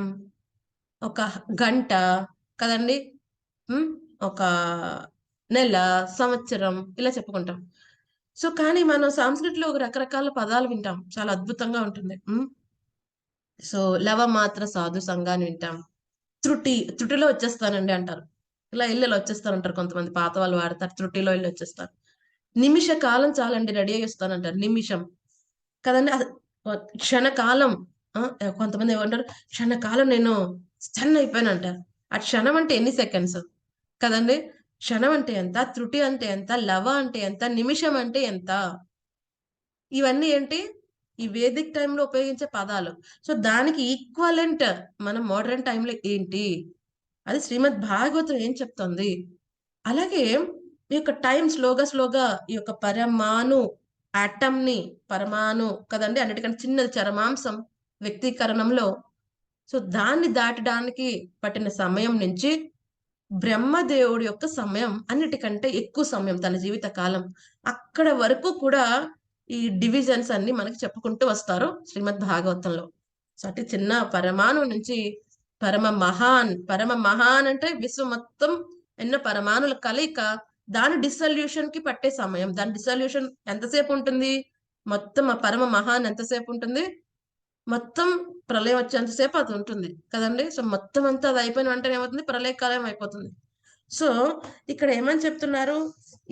ఒక గంట కదండి, ఒక నెల, సంవత్సరం, ఇలా చెప్పుకుంటాం. సో కానీ మనం సంస్కృతిలో ఒక రకరకాల పదాలు వింటాం, చాలా అద్భుతంగా ఉంటుంది. సో లవమాత్ర సాధు సంఘాన్ని వింటాం. త్రుటిలో వచ్చేస్తానండి అంటారు. ఇలా ఇళ్ళలో వచ్చేస్తారంటారు కొంతమంది, పాత వాళ్ళు వాడతారు. త్రుటిలో ఇల్లు వచ్చేస్తారు. నిమిష కాలం చాలండి రెడీ అయ్యి వస్తానంటారు. నిమిషం కదండి. క్షణకాలం, కొంతమంది ఏమంటారు? క్షణకాలం నేను స్టన్ అయిపోయాను అంటారు. ఆ క్షణం అంటే ఎన్ని సెకండ్స్ కదండి. క్షణం అంటే ఎంత, త్రుటి అంటే ఎంత, లవ అంటే ఎంత, నిమిషం అంటే ఎంత, ఇవన్నీ ఏంటి? ఈ వేదిక్ టైంలో ఉపయోగించే పదాలు. సో దానికి ఈక్వలెంట్ మన మోడర్న్ టైంలో ఏంటి? అది శ్రీమద్ భాగవతం ఏం చెప్తుంది? అలాగే ఈ యొక్క టైం స్లోగా ఈ యొక్క పరమాణు ఆటమ్ ని, పరమాణు కదండి, అన్నిటికంటే చిన్నది చరమాంశం వ్యక్తీకరణంలో. సో దాన్ని దాటడానికి పట్టిన సమయం నుంచి బ్రహ్మదేవుడి యొక్క సమయం అన్నిటికంటే ఎక్కువ సమయం, తన జీవిత కాలం. అక్కడ వరకు కూడా ఈ డివిజన్స్ అన్ని మనకి చెప్పుకుంటూ వస్తారు శ్రీమద్ భాగవతంలో. సో అటు చిన్న పరమాణు నుంచి పరమ మహాన్ అంటే విశ్వం మొత్తం ఎన్నో పరమాణుల కలయిక. దాని డిసల్యూషన్ కి పట్టే సమయం, దాని డిసల్యూషన్ ఎంతసేపు ఉంటుంది? మొత్తం ఆ పరమ మహాన్ ఎంతసేపు ఉంటుంది? మొత్తం ప్రళయం వచ్చేంతసేపు అది ఉంటుంది కదండి. సో మొత్తం అంతా అది అయిపోయిన వెంటనే ఏమవుతుంది? ప్రళయకాలం అయిపోతుంది. సో ఇక్కడ ఏమని చెప్తున్నారు?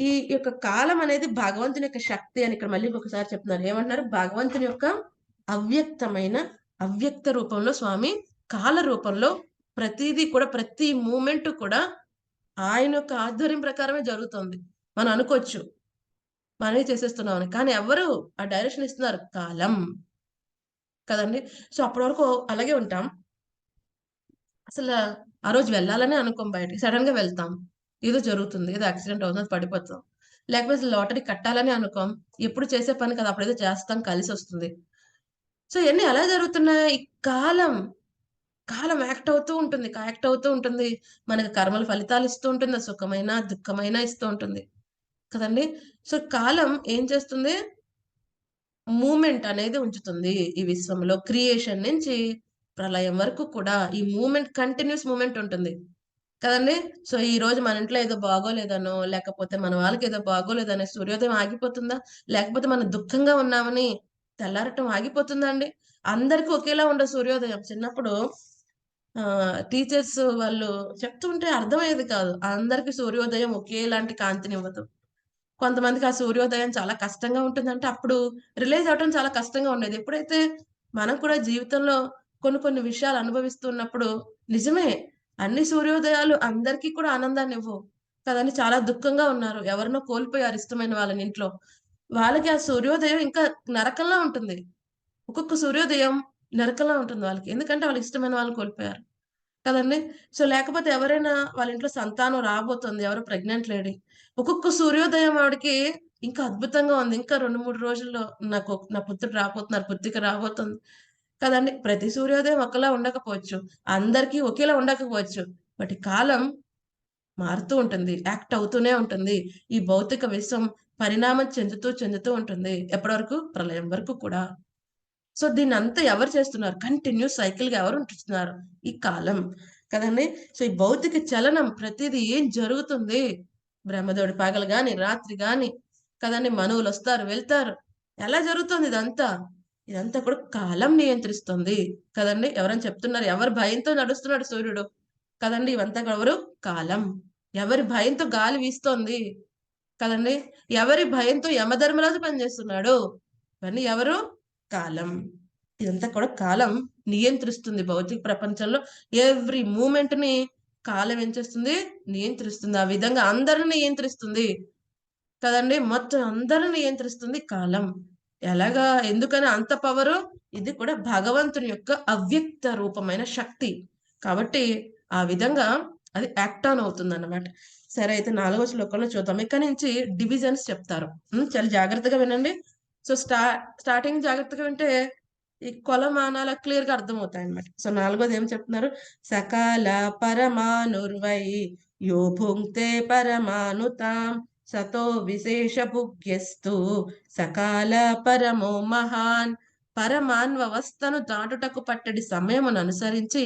ఈ యొక్క కాలం అనేది భగవంతుని యొక్క శక్తి అని ఇక్కడ మళ్ళీ ఒకసారి చెప్తున్నారు. ఏమంటున్నారు? భగవంతుని యొక్క అవ్యక్త రూపంలో స్వామి కాల రూపంలో ప్రతిదీ కూడా, ప్రతి మూమెంట్ కూడా ఆయన యొక్క ఆధ్వర్యం ప్రకారమే జరుగుతుంది. మనం అనుకోవచ్చు మనమే చేసేస్తున్నామని, కానీ ఎవరు ఆ డైరెక్షన్ ఇస్తున్నారు? కాలం కదండి. సో అప్పటి వరకు అలాగే ఉంటాం. అసలు ఆ రోజు వెళ్ళాలని అనుకోం, బయటికి సడన్ గా వెళ్తాం, ఏదో జరుగుతుంది, ఏదో యాక్సిడెంట్ అవుతుంది, పడిపోతాం. లేకపోతే లాటరీ కట్టాలని అనుకోం, ఎప్పుడు చేసే పని కదా, అప్పుడేదో చేస్తాం, కలిసి వస్తుంది. సో ఇవన్నీ ఎలా జరుగుతున్నాయి? కాలం యాక్ట్ అవుతూ ఉంటుంది. మనకి కర్మల ఫలితాలు ఇస్తూ ఉంటుంది, సుఖమైన దుఃఖమైన ఇస్తూ ఉంటుంది కదండి. సో కాలం ఏం చేస్తుంది? మూమెంట్ అనేది ఉంచుతుంది ఈ విశ్వంలో. క్రియేషన్ నుంచి ప్రళయం వరకు కూడా ఈ మూమెంట్, కంటిన్యూస్ మూమెంట్ ఉంటుంది కదండి. సో ఈ రోజు మన ఇంట్లో ఏదో బాగోలేదనో, లేకపోతే మన వాళ్ళకి ఏదో బాగోలేదనే సూర్యోదయం ఆగిపోతుందా? లేకపోతే మనం దుఃఖంగా ఉన్నామని తెల్లారటం ఆగిపోతుందా అండి? అందరికీ ఒకేలా ఉండదు సూర్యోదయం. చిన్నప్పుడు టీచర్స్ వాళ్ళు చెప్తుంటే అర్థమయ్యేది కాదు. అందరికి సూర్యోదయం ఒకేలాంటి కాంతినివ్వదు. కొంతమందికి ఆ సూర్యోదయం చాలా కష్టంగా ఉంటుందంటే అప్పుడు రిలైజ్ అవటం చాలా కష్టంగా ఉండేది. ఎప్పుడైతే మనం కూడా జీవితంలో కొన్ని విషయాలు అనుభవిస్తున్నప్పుడు నిజమే అన్ని సూర్యోదయాలు అందరికీ కూడా ఆనందాన్ని ఇవ్వవు కదండి. చాలా దుఃఖంగా ఉన్నారు, ఎవరినో కోల్పోయారు ఇష్టమైన వాళ్ళని ఇంట్లో. వాళ్ళకి ఆ సూర్యోదయం ఇంకా నరకంలా ఉంటుంది. ఒక్కొక్క సూర్యోదయం నరకంలా ఉంటుంది వాళ్ళకి. ఎందుకంటే వాళ్ళకి ఇష్టమైన వాళ్ళని కోల్పోయారు కదండి. సో లేకపోతే ఎవరైనా వాళ్ళ ఇంట్లో సంతానం రాబోతుంది, ఎవరో ప్రెగ్నెంట్ లేడీ, ఒక్కొక్క సూర్యోదయం ఆవిడకి ఇంకా అద్భుతంగా ఉంది. ఇంకా 2-3 రోజుల్లో నా పుత్రుడు రాబోతున్నారు, పుత్రిక రాబోతుంది కదండి. ప్రతి సూర్యోదయం ఒకలా ఉండకపోవచ్చు, అందరికీ ఒకేలా ఉండకపోవచ్చు. బట్ కాలం మారుతూ ఉంటుంది, యాక్ట్ అవుతూనే ఉంటుంది. ఈ భౌతిక విశ్వం పరిణామం చెందుతూ ఉంటుంది. ఎప్పటి వరకు? ప్రళయం వరకు కూడా. సో దీన్నంతా ఎవరు చేస్తున్నారు? కంటిన్యూస్ సైకిల్‌గా ఎవరు ఉంటున్నారు? ఈ కాలం కదండి. సో ఈ భౌతిక చలనం ప్రతిదీ ఏం జరుగుతుంది? బ్రహ్మదేవుడి పగలు గాని, రాత్రి గాని కదండి. మనువులొస్తారు, వెళ్తారు. ఎలా జరుగుతుంది ఇదంతా? ఇదంతా కూడా కాలం నియంత్రిస్తుంది కదండి. ఎవరైనా చెప్తున్నారు, ఎవరి భయంతో నడుస్తున్నాడు సూర్యుడు కదండి. ఇవంతా ఎవరు? కాలం. ఎవరి భయంతో గాలి వీస్తోంది కదండి. ఎవరి భయంతో యమధర్మరాజు పనిచేస్తున్నాడు? ఇవన్నీ ఎవరు? కాలం. ఇదంతా కూడా కాలం నియంత్రిస్తుంది భౌతిక ప్రపంచంలో. ఎవ్రీ మూమెంట్ ని కాలం ఏం చేస్తుంది? నియంత్రిస్తుంది. ఆ విధంగా అందరిని నియంత్రిస్తుంది కదండి. మొత్తం అందరిని నియంత్రిస్తుంది కాలం. ఎలాగా? ఎందుకని అంత పవరు? ఇది కూడా భగవంతుని యొక్క అవ్యక్త రూపమైన శక్తి కాబట్టి ఆ విధంగా అది యాక్ట్ ఆన్ అవుతుంది అన్నమాట. సరే, అయితే 4వ శ్లోకంలో చూద్దాం. ఇక్కడ నుంచి డివిజన్స్ చెప్తారు. చాలా జాగ్రత్తగా వినండి. సో స్టార్టింగ్ జాగ్రత్తగా వింటే ఈ కొలమానాల క్లియర్ గా అర్థమవుతాయి అన్నమాట. సో 4వది ఏం చెప్తున్నారు? సకాల పరమానుర్వై యో భుంక్తే పరమానుతాం సతో విశేష భుగ్యస్తు సకాల పరమో మహాన్. పరమాన్వవస్థను దాటుటకు పట్టడి సమయమును అనుసరించి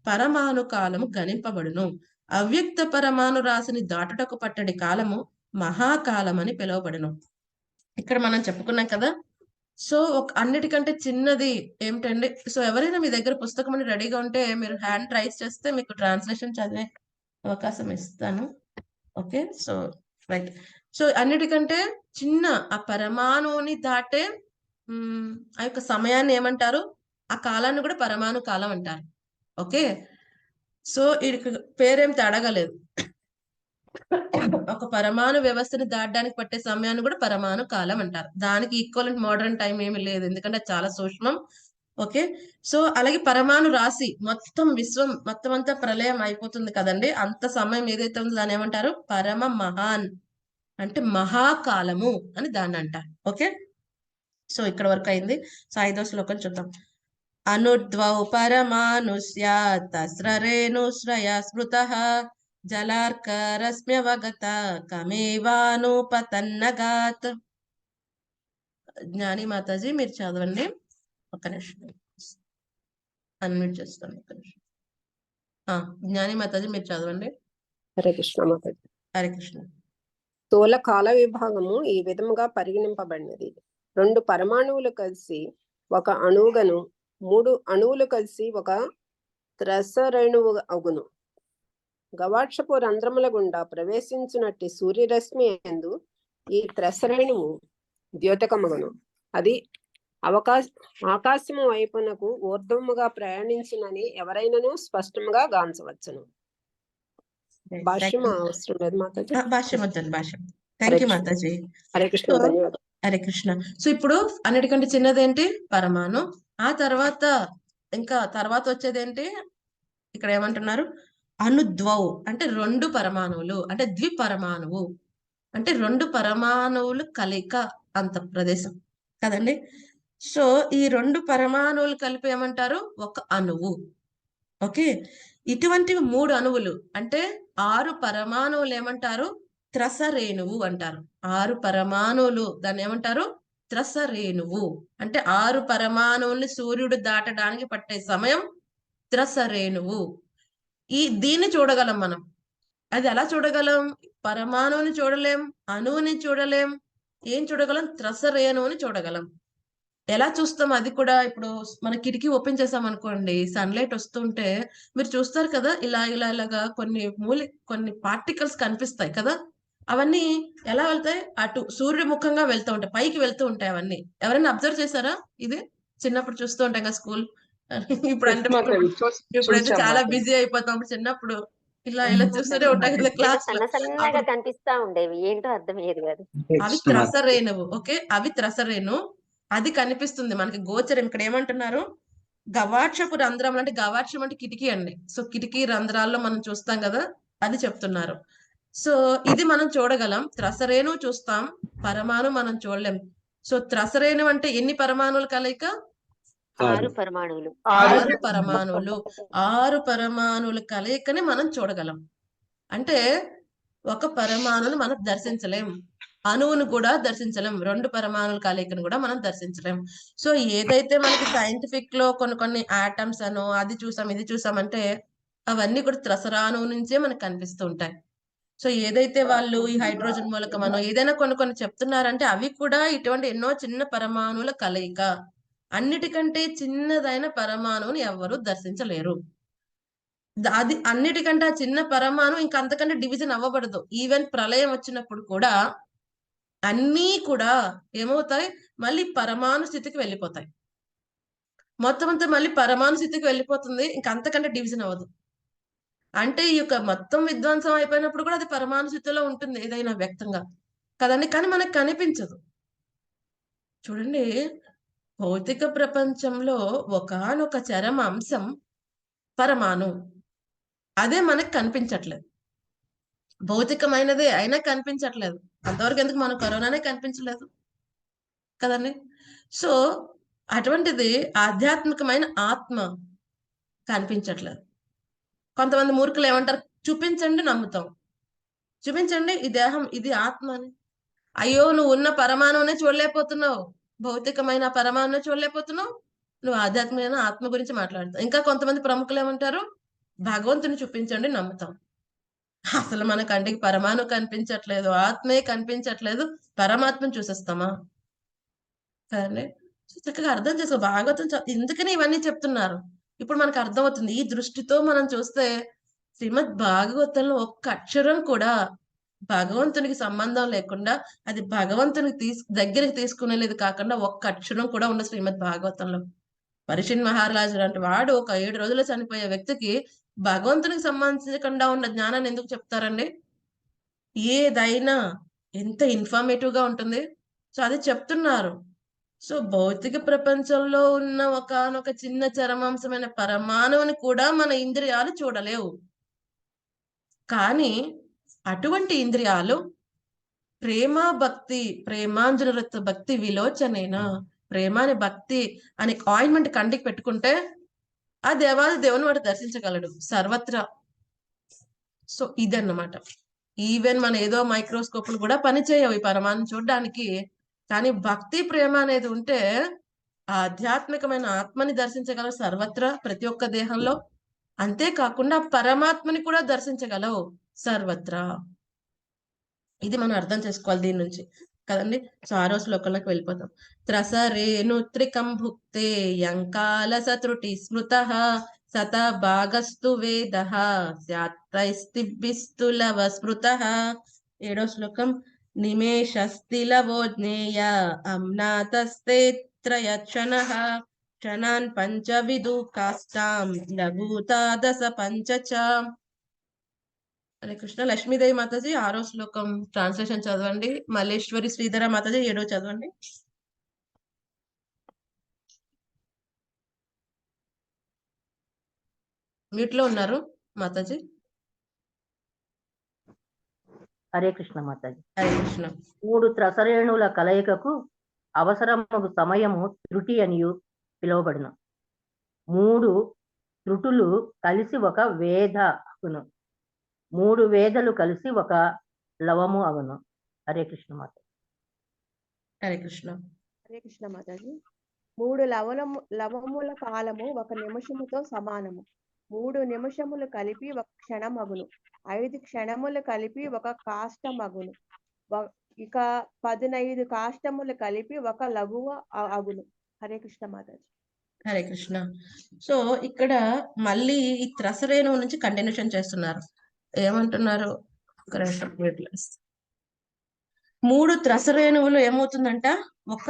పరమాను కాలము గణింపబడును. అవ్యక్త పరమాను రాశిని దాటుటకు పట్టడి కాలము మహాకాలమని పిలువబడును. ఇక్కడ మనం చెప్పుకున్నాం కదా. సో అన్నిటికంటే చిన్నది ఏమిటండి? సో ఎవరైనా మీ దగ్గర పుస్తకం రెడీగా ఉంటే మీరు హ్యాండ్ రైజ్ చేస్తే మీకు ట్రాన్స్లేషన్ చదివే అవకాశం ఇస్తాను. Okay, so right. సో అన్నిటికంటే చిన్న ఆ పరమాణువుని దాటే ఆ యొక్క సమయాన్ని ఏమంటారు? ఆ కాలాన్ని కూడా పరమాణు కాలం అంటారు. ఓకే, సో ఇది పేరేం తేడాగా లేదు. ఒక పరమాణు వ్యవస్థని దాటడానికి పట్టే సమయాన్ని కూడా పరమాణు కాలం అంటారు. దానికి ఈక్వలెంట్ మోడర్న్ టైం ఏమి లేదు, ఎందుకంటే చాలా సూక్ష్మం. ఓకే, సో అలాగే పరమాణు రాశి మొత్తం విశ్వం మొత్తం అంతా ప్రళయం అయిపోతుంది కదండి. అంత సమయం ఏదైతే ఉందో దాన్ని ఏమంటారు? పరమ మహాన్ అంటే మహాకాలము అని దాన్ని అంటారు. ఓకే, సో ఇక్కడ వరకు అయింది. సో 5వ శ్లోకం చూద్దాం. అనుద్వౌ పరమాను స్యాత్ తస్రరేణు శ్రయ స్మృతః జలార్కరస్మ్యవగత కమేవానుపతన్నగాత్. జ్ఞాని మాతాజీ మీరు చదవండి. ఒక్క నిమిషం అన్మ్యూట్ చేస్తాను. ఒక్క నిమిషం. జ్ఞాని మాతాజీ మీరు చదవండి. హరే కృష్ణ మాతాజీ. హరే కృష్ణ. స్థూల కాల విభాగము ఈ విధముగా పరిగణింపబడినది. 2 పరమాణువులు కలిసి ఒక అణువుగను, 3 అణువులు కలిసి ఒక త్రసరేణువు అగును. గవాక్షపు రంధ్రముల గుండా ప్రవేశించినట్టి సూర్యరశ్మి యందు ఈ త్రసరేణువు ద్యోతకమగును. అది ఆకాశము వైపునకు ఊర్ధ్వముగా ప్రయాణించినని ఎవరైనాను స్పష్టంగా గాంచవచ్చును. భాష్యం అవసరం లేదు మాతాజీ. భాష్యం వద్దండి, భాష్యం. Thank you Mataji. హరే కృష్ణ, ధన్యవాదాలు. హరే కృష్ణ. సో ఇప్పుడు అన్నిటికంటే చిన్నదేంటి? పరమాణు. ఆ తర్వాత ఇంకా తర్వాత వచ్చేదేంటి? ఇక్కడ ఏమంటున్నారు? అనుద్వౌ అంటే 2 పరమాణువులు, అంటే ద్విపరమాణువు అంటే 2 పరమాణువులు కలయిక అంత ప్రదేశం కదండి. సో ఈ 2 పరమాణువులు కలిపి ఏమంటారు? ఒక అణువు. ఓకే, ఇటువంటివి 3 అణువులు అంటే 6 పరమాణువులు ఏమంటారు? త్రసరేణువు అంటారు. 6 పరమాణువులు దాన్ని ఏమంటారు? త్రసరేణువు అంటే 6 పరమాణువుల్ని సూర్యుడు దాటడానికి పట్టే సమయం త్రసరేణువు. దీన్ని చూడగలం మనం. అది ఎలా చూడగలం? పరమాణువుని చూడలేం, అణువుని చూడలేం. ఏం చూడగలం? త్రసరేణువుని చూడగలం. ఎలా చూస్తాం? అది కూడా ఇప్పుడు మన కిటికీ ఓపెన్ చేసాం అనుకోండి, సన్లైట్ వస్తుంటే మీరు చూస్తారు కదా, ఇలాగా కొన్ని పార్టికల్స్ కనిపిస్తాయి కదా. అవన్నీ ఎలా వెళ్తాయి? అటు సూర్యుడి ముఖంగా వెళ్తూ ఉంటాయి, పైకి వెళ్తూ ఉంటాయి. అవన్నీ ఎవరైనా అబ్జర్వ్ చేశారా? ఇది చిన్నప్పుడు చూస్తూ ఉంటాం కదా స్కూల్. ఇప్పుడు అంటే మాతాజీ ఇప్పుడైతే చూసాం చాలా మాతాజీ. బిజీ అయిపోతాం. చిన్నప్పుడు ఇలా చూస్తూనే ఉంటాం కదా ఏదో క్లాస్ లో. సన్న సన్నగా అప్పుడు కనిపిస్తా ఉండేవి, ఏంటో అర్థమయ్యేది కాదు. అవి కృష్ణ మాత త్రసరేణువు. ఓకే, అవి త్రసరేణు. అది కనిపిస్తుంది మనకి గోచరం. ఇక్కడ ఏమంటున్నారు, గవాక్షపు రంధ్రం అంటే, గవాక్షం అంటే కిటికీ అండి. సో కిటికీ రంధ్రాల్లో మనం చూస్తాం కదా, అది చెప్తున్నారు. సో ఇది మనం చూడగలం. త్రసరేణు చూస్తాం, పరమాణు మనం చూడలేం. సో త్రసరేణు అంటే ఎన్ని పరమాణువుల కలయిక? 6 పరమాణువులు. 6 పరమాణువులు. 6 పరమాణువుల కలయికని మనం చూడగలం. అంటే ఒక పరమాణుని మనం దర్శించలేం, అణువును కూడా దర్శించలేం, 2 పరమాణుల కలయికను కూడా మనం దర్శించలేం. సో ఏదైతే మనకి సైంటిఫిక్ లో కొన్ని ఆటమ్స్ అనో అది చూసాం ఇది చూసామంటే అవన్నీ కూడా త్రసరాణువు నుంచే మనకు కనిపిస్తూ ఉంటాయి. సో ఏదైతే వాళ్ళు ఈ హైడ్రోజన్ మూలకం అనో ఏదైనా కొన్ని చెప్తున్నారంటే అవి కూడా ఇటువంటి ఎన్నో చిన్న పరమాణువుల కలయిక. అన్నిటికంటే చిన్నదైన పరమాణువుని ఎవరు దర్శించలేరు. అది అన్నిటికంటే ఆ చిన్న పరమాణు ఇంకా అంతకంటే డివిజన్ అవ్వబడదు. ఈవెన్ ప్రళయం వచ్చినప్పుడు కూడా అన్నీ కూడా ఏమవుతాయి, మళ్ళీ పరమాణు స్థితికి వెళ్ళిపోతాయి. మొత్తం అంతా మళ్ళీ పరమాణు స్థితికి వెళ్ళిపోతుంది, ఇంకా అంతకంటే డివిజన్ అవ్వదు. అంటే ఈ యొక్క మొత్తం విధ్వంసం అయిపోయినప్పుడు కూడా అది పరమాణు స్థితిలో ఉంటుంది ఏదైనా వ్యక్తంగా కదండి, కానీ మనకు కనిపించదు. చూడండి, భౌతిక ప్రపంచంలో ఒకానొక చరమ అంశం పరమాణు, అదే మనకు కనిపించట్లేదు. భౌతికమైనదే అయినా కనిపించట్లేదు. అంతవరకు ఎందుకు, మనం కరోనానే కనిపించలేదు కదండి. సో అటువంటిది ఆధ్యాత్మికమైన ఆత్మ కనిపించట్లేదు. కొంతమంది మూర్ఖులు ఏమంటారు, చూపించండి నమ్ముతాం. చూపించండి ఈ దేహం, ఇది ఆత్మ అని. అయ్యో, నువ్వు ఉన్న పరమాణువునే చూడలేకపోతున్నావు, భౌతికమైన పరమాణునే చూడలేకపోతున్నావు, నువ్వు ఆధ్యాత్మికమైన ఆత్మ గురించి మాట్లాడతావు. ఇంకా కొంతమంది ప్రముఖులు ఏమంటారు, భగవంతుని చూపించండి నమ్ముతాం. అసలు మన కంటికి పరమాణు కనిపించట్లేదు, ఆత్మే కనిపించట్లేదు, పరమాత్మను చూసేస్తామా కదండి. చక్కగా అర్థం చేసుకో, భాగవతం ఎందుకని ఇవన్నీ చెప్తున్నారు. ఇప్పుడు మనకు అర్థమవుతుంది. ఈ దృష్టితో మనం చూస్తే శ్రీమద్ భాగవతంలో ఒక్క అక్షరం కూడా భగవంతునికి సంబంధం లేకుండా, అది భగవంతునికి దగ్గరికి తీసుకునేది కాకుండా ఒక్క అక్షరం కూడా ఉండదు శ్రీమద్ భాగవతంలో. పరీక్షిత్ మహారాజు లాంటి వాడు ఒక 7 రోజులు చనిపోయే వ్యక్తికి భగవంతునికి సంబంధించకుండా ఉన్న జ్ఞానాన్ని ఎందుకు చెప్తారండి? ఏదైనా ఎంత ఇన్ఫర్మేటివ్ గా ఉంటుంది. సో అది చెప్తున్నారు. సో భౌతిక ప్రపంచంలో ఉన్న ఒకానొక చిన్న చరమాంశమైన పరమాణువుని కూడా మన ఇంద్రియాలు చూడలేవు. కానీ అటువంటి ఇంద్రియాలు ప్రేమ భక్తి, ప్రేమాంజనరత్వ భక్తి విలోచనేనా, ప్రేమ అనే భక్తి అనే ఆయింట్మెంట్ కంటికి పెట్టుకుంటే ఆ దేవాది దేవుని వాడు దర్శించగలడు సర్వత్రా. సో ఇదన్నమాట. ఈవెన్ మన ఏదో మైక్రోస్కోప్లు కూడా పనిచేయవు ఈ పరమాణు చూడడానికి. కానీ భక్తి ప్రేమ అనేది ఉంటే ఆధ్యాత్మికమైన ఆత్మని దర్శించగలవు సర్వత్రా, ప్రతి ఒక్క దేహంలో. అంతేకాకుండా పరమాత్మని కూడా దర్శించగలవు సర్వత్రా. ఇది మనం అర్థం చేసుకోవాలి దీని నుంచి కదండి. సో 6వ శ్లోకంలోకి వెళ్ళిపోతాం. త్రసరేణు త్రికం భుక్తే యంకాల సత్రుటి స్మృత సత భాగస్తు వేద స్యాత్రైస్తిభిస్తులవ స్మృత. 7వ శ్లోకం. నిమేషస్తిలవో జ్ఞేయ అమ్నాతస్తే త్రయక్షణః క్షణాన్ పంచవిదు కాష్టాం లఘూతా దశ పంచచ. హరే కృష్ణ. లక్ష్మీదేవి మాతాజీ 6వ శ్లోకం ట్రాన్స్లేషన్ చదవండి. మల్లేశ్వరి శ్రీధర మాతాజీ 7వ చదవండి. మ్యూట్ లో ఉన్నారు మాతాజీ. హరే కృష్ణ మాతాజీ. హరే కృష్ణ. 3 త్రసరేణుల కలయికకు అవసరము సమయము త్రుటి అనియు పిలువబడును. 3 త్రుటులు కలిసి ఒక వేద అగును, 3 వేదలు కలిసి ఒక లవము అగును. హరే కృష్ణ మాత. హరే కృష్ణ. హరే కృష్ణ మాతాజీ. 3 లవముల కాలము 1 నిమిషముతో సమానము. 3 నిమిషములు కలిపి 1 క్షణం అగును. 5 క్షణములు కలిపి 1 కాష్టం అగును. ఇక 15 కాష్టములు కలిపి 1 లఘువ అగును. హరే కృష్ణ మాతాజీ. హరే కృష్ణ. సో ఇక్కడ మళ్ళీ ఈ త్రసరేణువు నుంచి కంటిన్యూషన్ చేస్తున్నారు. ఏమంటున్నారు, 3 త్రసరేణువులు ఏమవుతుందంట, ఒక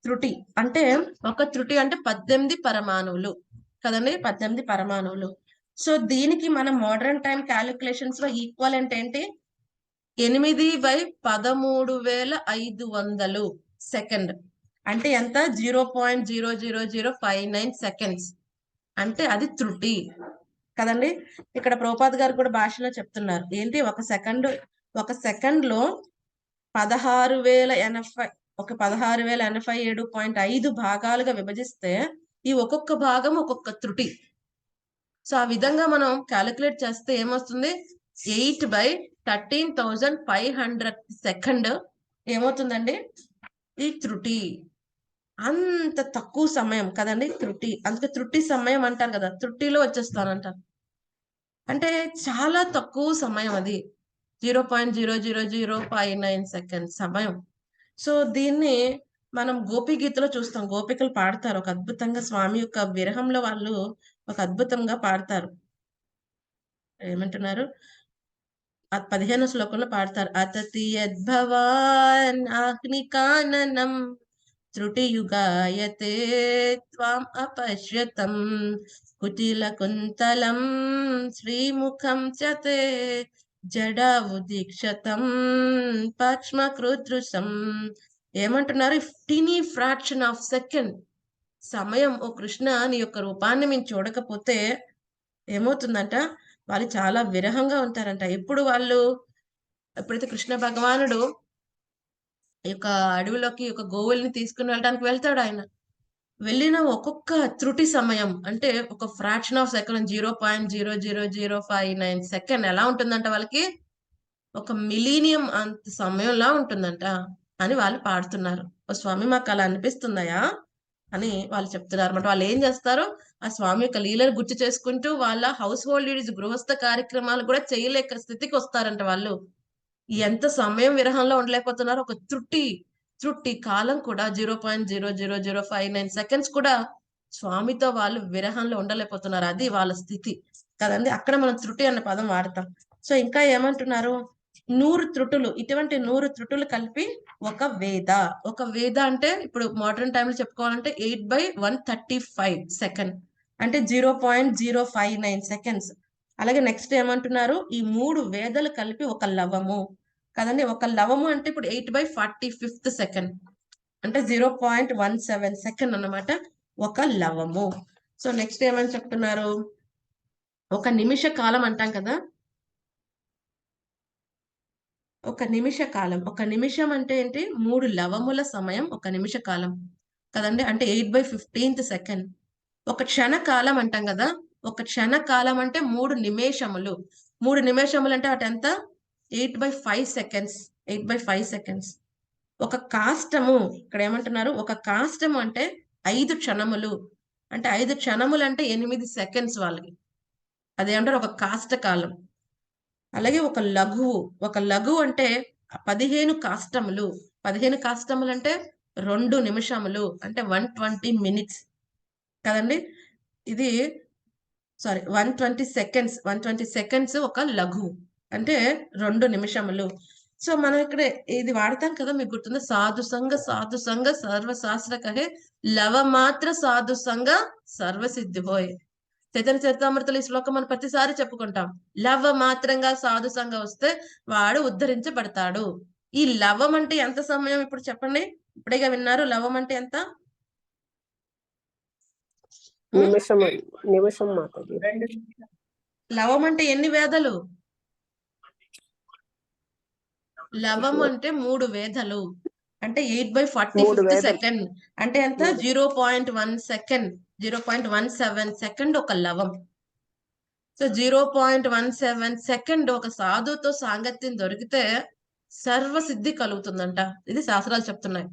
త్రుటి అంటే ఒక త్రుటి అంటే 18 పరమాణువులు కదండి, 18 పరమాణువులు. సో దీనికి మనం మోడర్న్ టైం క్యాలిక్యులేషన్స్ లో ఈక్వలెంట్ ఏంటి? 8/13,500 సెకండ్ అంటే ఎంత? 0.00059 సెకండ్స్ అంటే అది త్రుటి కదండి. ఇక్కడ ప్రభుపాద్ గారు కూడా భాషలో చెప్తున్నారు ఏంటి, ఒక సెకండ్ లో 16,087.5 భాగాలుగా విభజిస్తే ఈ ఒక్కొక్క భాగం ఒక్కొక్క త్రుటి. సో ఆ విధంగా మనం క్యాలిక్యులేట్ చేస్తే ఏమొస్తుంది? 8/13,500 సెకండ్ ఏమవుతుందండి? ఈ త్రుటి. అంత తక్కువ సమయం కదండి త్రుటి. అందుకే త్రుటి సమయం అంటారు కదా, త్రుటిలో వచ్చేస్తానంటారు. అంటే చాలా తక్కువ సమయం అది, 0.00059 సెకండ్ సమయం. సో దీన్ని మనం గోపి గీతలో చూస్తాం, గోపికలు పాడతారు ఒక అద్భుతంగా, స్వామి యొక్క విరహంలో వాళ్ళు ఒక అద్భుతంగా పాడతారు. ఏమంటున్నారు? 15వ శ్లోకంలో పాడతారు, అతతి యద్భవాన్ ఆహ్నికాననం త్రుటియుగాయతే త్వాం అపశ్యతం కుటిల కుంతలం శ్రీముఖం చతే జడావు దీక్షతం పక్ష్మకృదృశం. ఏమంటున్నారు? 15 ఫ్రాక్షన్ ఆఫ్ సెకండ్ సమయం ఓ కృష్ణ నీ యొక్క రూపాన్ని మేము చూడకపోతే ఏమవుతుందంట? వాళ్ళు చాలా విరహంగా ఉంటారంట. ఎప్పుడైతే కృష్ణ భగవానుడు ఈ యొక్క అడవిలోకి ఒక గోవుల్ని తీసుకుని వెళ్ళడానికి వెళ్తాడు, ఆయన వెళ్ళిన ఒక్కొక్క త్రుటి సమయం అంటే ఒక ఫ్రాక్షన్ ఆఫ్ సెకండ్ 0.00059 సెకండ్ ఎలా ఉంటుందంట? వాళ్ళకి ఒక మిలీనియం అంత సమయంలా ఉంటుందంట అని వాళ్ళు పాడుతున్నారు. ఓ స్వామి మాకు అలా అనిపిస్తుందయా అని వాళ్ళు చెప్తున్నారు అన్నమాట. వాళ్ళు ఏం చేస్తారు? ఆ స్వామి యొక్క లీలను గుర్తు చేసుకుంటూ వాళ్ళ హౌస్ హోల్డ్ గృహస్థ కార్యక్రమాలు కూడా చేయలేక స్థితికి వస్తారంట వాళ్ళు. ఎంత సమయం విరహంలో ఉండలేకపోతున్నారు? ఒక త్రుటి కాలం కూడా 0.00059 సెకండ్స్ కూడా స్వామితో వాళ్ళు విరహంలో ఉండలేకపోతున్నారు. అది వాళ్ళ స్థితి కదండి. అక్కడ మనం త్రుటి అన్న పదం వాడతాం. సో ఇంకా ఏమంటున్నారు? 100 త్రుటులు, ఇటువంటి 100 త్రుటులు కలిపి ఒక వేద అంటే ఇప్పుడు మోడర్న్ టైంలో చెప్పుకోవాలంటే 8/135 సెకండ్ అంటే 0.059 సెకండ్స్. అలాగే నెక్స్ట్ ఏమంటున్నారు? ఈ 3 వేదలు కలిపి ఒక లవము కదండి. ఒక లవము అంటే ఇప్పుడు 8/45 సెకండ్ అంటే 0.17 సెకండ్ అన్నమాట ఒక లవము. సో నెక్స్ట్ ఏమని చెప్తున్నారు? ఒక నిమిష కాలం అంటాం కదా, ఒక నిమిషం అంటే ఏంటి? 3 లవముల సమయం ఒక నిమిష కాలం కదండి, అంటే 8/15 సెకండ్. ఒక క్షణ కాలం అంటాం కదా, ఒక క్షణ కాలం అంటే 3 నిమిషములు. 3 నిమిషములు అంటే అటు ఎంత? 8/5 సెకండ్స్. 8/5 సెకండ్స్. ఒక కాష్టము, ఇక్కడ ఏమంటున్నారు? ఒక కాష్టము అంటే 5 క్షణములు. అంటే 5 క్షణములు అంటే 8 సెకండ్స్ వాళ్ళకి. అదేమంటారు? ఒక కాష్ట కాలం. అలాగే ఒక లఘువు అంటే 15 కాష్టములు. 15 కాష్టములు అంటే 2 నిమిషములు అంటే 120 మినిట్స్ కదండి. ఇది 120 సెకండ్స్. 120 సెకండ్స్ ఒక లఘువు అంటే 2 నిమిషములు. సో మనం ఇక్కడ ఇది వాడతాం కదా, మీకు గుర్తుందా? సాధు సంగ సర్వశాస్త్ర కహే లవ మాత్ర సాధు సంగ సర్వసిద్ధి హోయ్. చైతన్య చరితామృతలో ఈ శ్లోకం మనం ప్రతిసారి చెప్పుకుంటాం. లవ మాత్రంగా సాధు సంఘ వస్తే వాడు ఉద్ధరించబడతాడు. ఈ లవం అంటే ఎంత సమయం? ఇప్పుడు చెప్పండి, ఇప్పుడేగా విన్నారు. లవం అంటే ఎంత? నిమిషం మాతాజీ. లవం అంటే ఎన్ని వేదలు? లవం అంటే 3 వేదలు అంటే 8/45 సెకండ్ అంటే ఎంత? 0.1 సెకండ్. 0.17 సెకండ్ ఒక లవం. సో 0.17 సెకండ్ ఒక సాధుతో సాంగత్యం దొరికితే సర్వసిద్ధి కలుగుతుందంట. ఇది శాస్త్రాలు చెప్తున్నాయి.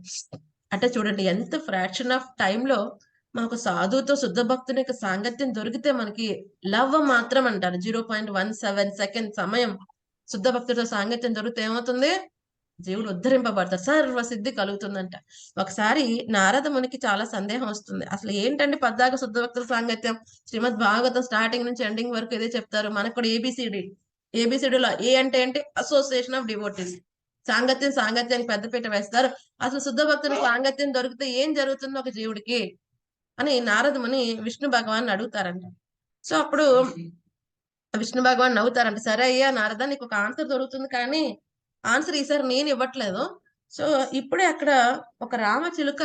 అంటే చూడండి ఎంత ఫ్రాక్షన్ ఆఫ్ టైంలో మనకు సాధుతో శుద్ధ భక్తుని యొక్క సాంగత్యం దొరికితే మనకి లవ్ మాత్రం అంటారు. 0.17 సెకండ్ సమయం శుద్ధ భక్తుడితో సాంగత్యం దొరికితే ఏమవుతుంది? జీవుడు ఉద్ధరింపబడతారు, సర్వసిద్ధి కలుగుతుందంట. ఒకసారి నారద మునికి చాలా సందేహం వస్తుంది, అసలు ఏంటంటే పద్దాక శుద్ధ భక్తుల సాంగత్యం, శ్రీమద్ భాగవతం స్టార్టింగ్ నుంచి ఎండింగ్ వరకు ఇదే చెప్తారు. మనకు కూడా ఏబిసిడిలో ఏ అంటే ఏంటి? Association of devotees. సాంగత్యం సాంగత్యానికి పెద్దపీట వేస్తారు. అసలు శుద్ధ భక్తుని సాంగత్యం దొరికితే ఏం జరుగుతుందో ఒక జీవుడికి అని నారదముని విష్ణు భగవాన్ అడుగుతారంట. సో అప్పుడు విష్ణు భగవాన్ నవ్వుతారంట, సరే అయ్యా నారద నీకు ఒక ఆన్సర్ దొరుకుతుంది, కానీ ఆన్సర్ ఈసారి నేను ఇవ్వట్లేదు. సో ఇప్పుడే అక్కడ ఒక రామచిలుక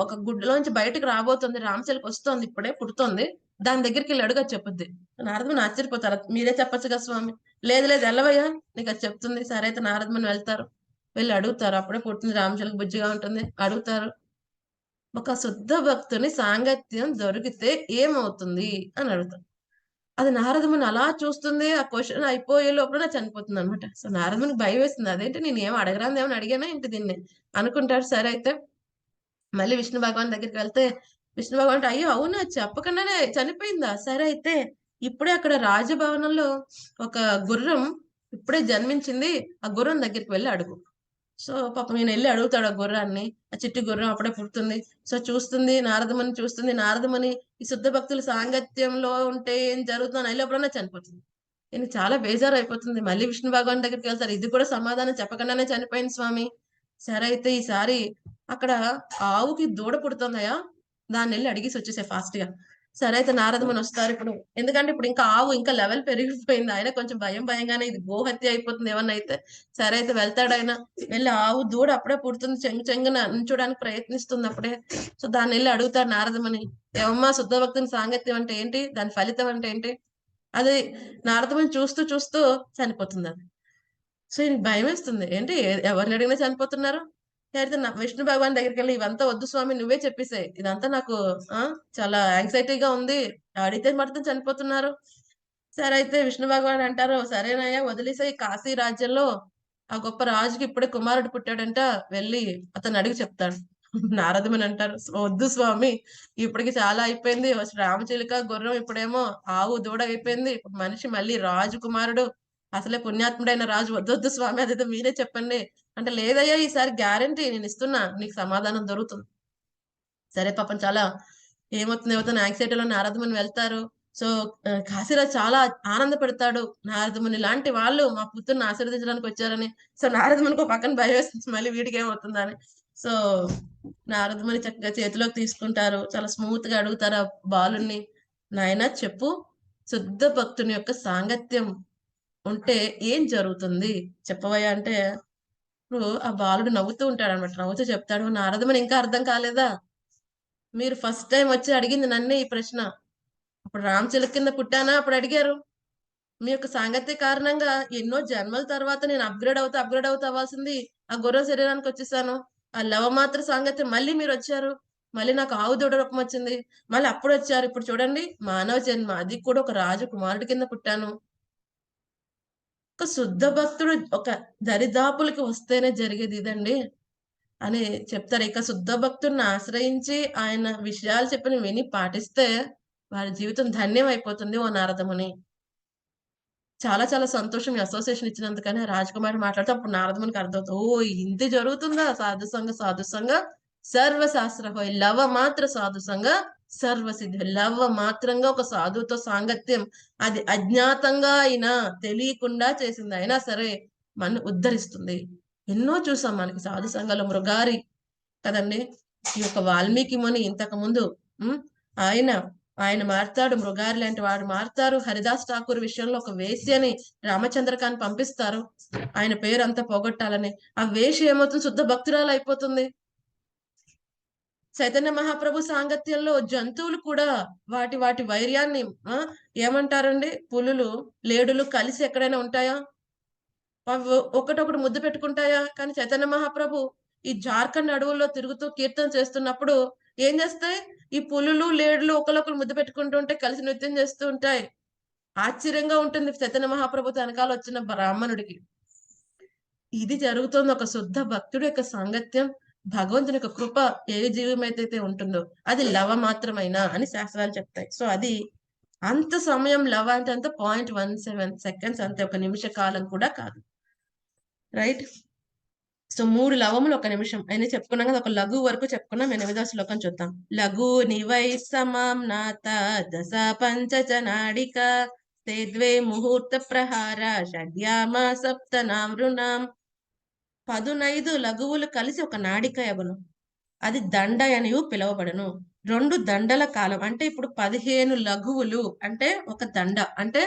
ఒక గుడ్లోంచి బయటకు రాబోతుంది. రామచిలుక వస్తోంది, ఇప్పుడే పుడుతోంది. దాని దగ్గరికి వెళ్ళి అడుగు చెప్పుద్ది. నారదముని ఆశ్చర్యపోతారు, మీరే చెప్పచ్చు కదా స్వామి. లేదు లేదు వెళ్ళవయ్యా, నీకు అది చెప్తుంది. సరే అయితే నారదముని వెళ్తారు, వెళ్ళి అడుగుతారు. అప్పుడే పుట్టింది రామచిలుక, బుజ్జిగా ఉంటుంది. అడుగుతారు, ఒక శుద్ధ భక్తుని సాంగత్యం దొరికితే ఏమవుతుంది అని అడుగుతారు. అది నారదముని అలా చూస్తుంది. ఆ క్వశ్చన్ అయిపోయే లోపల చనిపోతుంది అనమాట. సో నారదమునికి భయం వేస్తుంది, అదేంటి నేను ఏం అడగరాంది ఏమని అడిగానా ఏంటి దీన్ని అనుకుంటాడు. సరే అయితే మళ్ళీ విష్ణు భగవాన్ దగ్గరికి వెళ్తే విష్ణు భగవాన్ అయ్యో అవునా, చెప్పకుండానే చనిపోయిందా? సరే అయితే ఇప్పుడే అక్కడ రాజభవనంలో ఒక గుర్రం ఇప్పుడే జన్మించింది, ఆ గుర్రం దగ్గరికి వెళ్ళి అడుగు. సో పాపం నేను వెళ్ళి అడుగుతాడు ఆ గుర్రాన్ని. ఆ చిట్టి గుర్రం అప్పుడే పుడుతుంది. సో చూస్తుంది, నారదముని చూస్తుంది. నారదముని ఈ శుద్ధ భక్తుల సాంగత్యంలో ఉంటే ఏం జరుగుతుందని ఎప్పుడన్నా చనిపోతుంది. నేను చాలా బేజారు అయిపోతుంది. మళ్ళీ విష్ణు భగవాన్ దగ్గరికి వెళ్తారు, ఇది కూడా సమాధానం చెప్పకుండానే చనిపోయింది స్వామి. సరే అయితే ఈసారి అక్కడ ఆవుకి దూడ పుడుతుందయా, దాన్ని వెళ్ళి అడిగేసి వచ్చేసే ఫాస్ట్ గా. సరే అయితే నారదముని వస్తారు ఇప్పుడు, ఎందుకంటే ఇప్పుడు ఇంకా ఆవు ఇంకా లెవెల్ పెరిగిపోయింది. ఆయన కొంచెం భయంగానే ఇది గోహత్య అయిపోతుంది ఏమన్నా అయితే. సరే అయితే వెళ్తాడు ఆయన, వెళ్ళి ఆవు దూడ అప్పుడే పుడుతుంది, చెంగున నుంచోడానికి ప్రయత్నిస్తుంది అప్పుడే. సో దాన్ని వెళ్ళి అడుగుతాడు నారదముని, ఏమమ్మా శుద్ధ భక్తుని సాంగత్యం అంటే ఏంటి, దాని ఫలితం అంటే ఏంటి? అది నారదముని చూస్తూ చూస్తూ చనిపోతుంది అది. సో ఈయనకి భయం వేస్తుంది, ఏంటి ఎవరిని అడిగినా చనిపోతున్నారు. అయితే విష్ణు భగవాన్ దగ్గరికి వెళ్ళి ఇవంతా వద్దు స్వామి, నువ్వే చెప్పేసే, ఇదంతా నాకు చాలా యాంగ్జైటీగా ఉంది, అడిగితే మాత్రం చనిపోతున్నారు. సరే అయితే విష్ణు భగవాన్ అంటారు, సరేనయ్యా వదిలేసాయి, కాశీ రాజ్యంలో ఆ గొప్ప రాజుకి ఇప్పుడే కుమారుడు పుట్టాడంట, వెళ్ళి అతను అడిగి చెప్తాడు. నారదముని అంటారు, వద్దు స్వామి, ఇప్పటికి చాలా అయిపోయింది. రామచిలుక గుర్రం, ఇప్పుడేమో ఆవు దూడ అయిపోయింది, ఇప్పుడు మనిషి మళ్ళీ రాజు కుమారుడు, అసలే పుణ్యాత్ముడైన రాజు, వద్దొద్దు స్వామి, అదేదో మీరే చెప్పండి అంటే, లేదయ్యా ఈసారి గ్యారంటీ నేను ఇస్తున్నా, నీకు సమాధానం దొరుకుతుంది. సరే పాపం చాలా ఏమవుతుంది యాంగ్జైటీలో నారదముని వెళ్తారు. సో కాశీరాజు చాలా ఆనందపడతాడు, నారదముని లాంటి వాళ్ళు మా పుత్రుని ఆశీర్వదించడానికి వచ్చారని. సో నారదమునికి ఒక పక్కన భయం వేస్తుంది, మళ్ళీ వీడికి ఏమవుతుందని. సో నారదముని చక్కగా చేతిలోకి తీసుకుంటారు, చాలా స్మూత్ గా అడుగుతారు ఆ బాలుని, నాయన చెప్పు, శుద్ధ భక్తుని యొక్క సాంగత్యం ఉంటే ఏం జరుగుతుంది చెప్పవయ్యా అంటే, ఇప్పుడు ఆ బాలుడు నవ్వుతూ ఉంటాడు అనమాట. నవ్వుతూ చెప్తాడు, నారదముని ఇంకా అర్థం కాలేదా, మీరు ఫస్ట్ టైం వచ్చి అడిగింది నన్నే ఈ ప్రశ్న. అప్పుడు రామచిలుక కింద పుట్టానా, అప్పుడు అడిగారు. మీ యొక్క సాంగత్య కారణంగా ఎన్నో జన్మల తర్వాత నేను అప్గ్రేడ్ అవుతూ అవ్వాల్సింది ఆ గుర్ర శరీరానికి వచ్చేసాను. ఆ లవమాత్ర సాంగత్యం మళ్ళీ మీరు వచ్చారు, మళ్ళీ నాకు ఆవు దూడ రూపం వచ్చింది, మళ్ళీ అప్పుడు వచ్చారు, ఇప్పుడు చూడండి మానవ జన్మ, అది కూడా ఒక రాజు కుమారుడి కింద పుట్టాను. ఒక శుద్ధ భక్తుడు ఒక దరిదాపులకి వస్తేనే జరిగేది ఇదండి అని చెప్తారు. ఇక శుద్ధ భక్తుడిని ఆశ్రయించి ఆయన విషయాలు చెప్పిన విని పాటిస్తే వారి జీవితం ధన్యం అయిపోతుంది. ఓ నారదముని, చాలా చాలా సంతోషం ఈ అసోసియేషన్ ఇచ్చినందుకని రాజకుమారి మాట్లాడితే అప్పుడు నారదమునికి అర్థమవుతుంది, ఓ ఇంత జరుగుతుందా, సాధుసంగ సర్వశాస్త్ర హోయ్, లవ మాత్ర సాధుసంగ సర్వసిద్ధి. లవ మాత్రంగా ఒక సాధువుతో సాంగత్యం, అది అజ్ఞాతంగా అయినా తెలియకుండా చేసింది అయినా సరే మన ఉద్ధరిస్తుంది. ఎన్నో చూసాం మనకి సాధు సంఘాలు, మృగారి కదండి, ఈ యొక్క వాల్మీకి ముని ఇంతకు ముందు ఆయన మారుతాడు, మృగారి లాంటి వాడు మారుతారు. హరిదాస్ ఠాకూర్ విషయంలో ఒక వేశ్యని రామచంద్రకాన్ని పంపిస్తారు, ఆయన పేరు అంతా పోగొట్టాలని. ఆ వేశ్య ఏమవుతుంది, శుద్ధ భక్తురాలు అయిపోతుంది. చైతన్య మహాప్రభు సాంగత్యంలో జంతువులు కూడా వాటి వైర్యాన్ని ఏమంటారండి, పులులు లేడులు కలిసి ఎక్కడైనా ఉంటాయా, ఒకటొకటి ముద్దు పెట్టుకుంటాయా? కానీ చైతన్య మహాప్రభు ఈ జార్ఖండ్ అడవుల్లో తిరుగుతూ కీర్తన చేస్తున్నప్పుడు ఏం చేస్తాయి, ఈ పులులు లేడులు ఒకరొకరు ముద్దు పెట్టుకుంటూ ఉంటే కలిసి నృత్యం చేస్తూ ఉంటాయి. ఆశ్చర్యంగా ఉంటుంది చైతన్య మహాప్రభు వెనకాల వచ్చిన బ్రాహ్మణుడికి. ఇది జరుగుతుంది ఒక శుద్ధ భక్తుడి యొక్క సాంగత్యం, భగవంతుని యొక్క కృప ఏ జీవమైతే ఉంటుందో అది లవ మాత్రమైనా అని శాస్త్రాలు చెప్తాయి. సో అది అంత సమయం లవ అంటే అంత 0.17 సెకండ్స్ అంతే, ఒక నిమిష కాలం కూడా కాదు, రైట్. సో 3 లవములు 1 నిమిషం అయినా చెప్పుకున్నాం కదా, ఒక లఘు వరకు చెప్పుకున్నాం. 8వ శ్లోకం చూద్దాం. లఘు నివై సమాం నాత దశ పంచ నాడిక ते द्वे ముహూర్త ప్రహార షడ్యామ సప్తనామృణాం 15 లఘువులు కలిసి ఒక నాడిక యగును, అది దండ అనియు పిలువబడును. 2 దండల కాలం అంటే ఇప్పుడు 15 లఘువులు అంటే ఒక దండ అంటే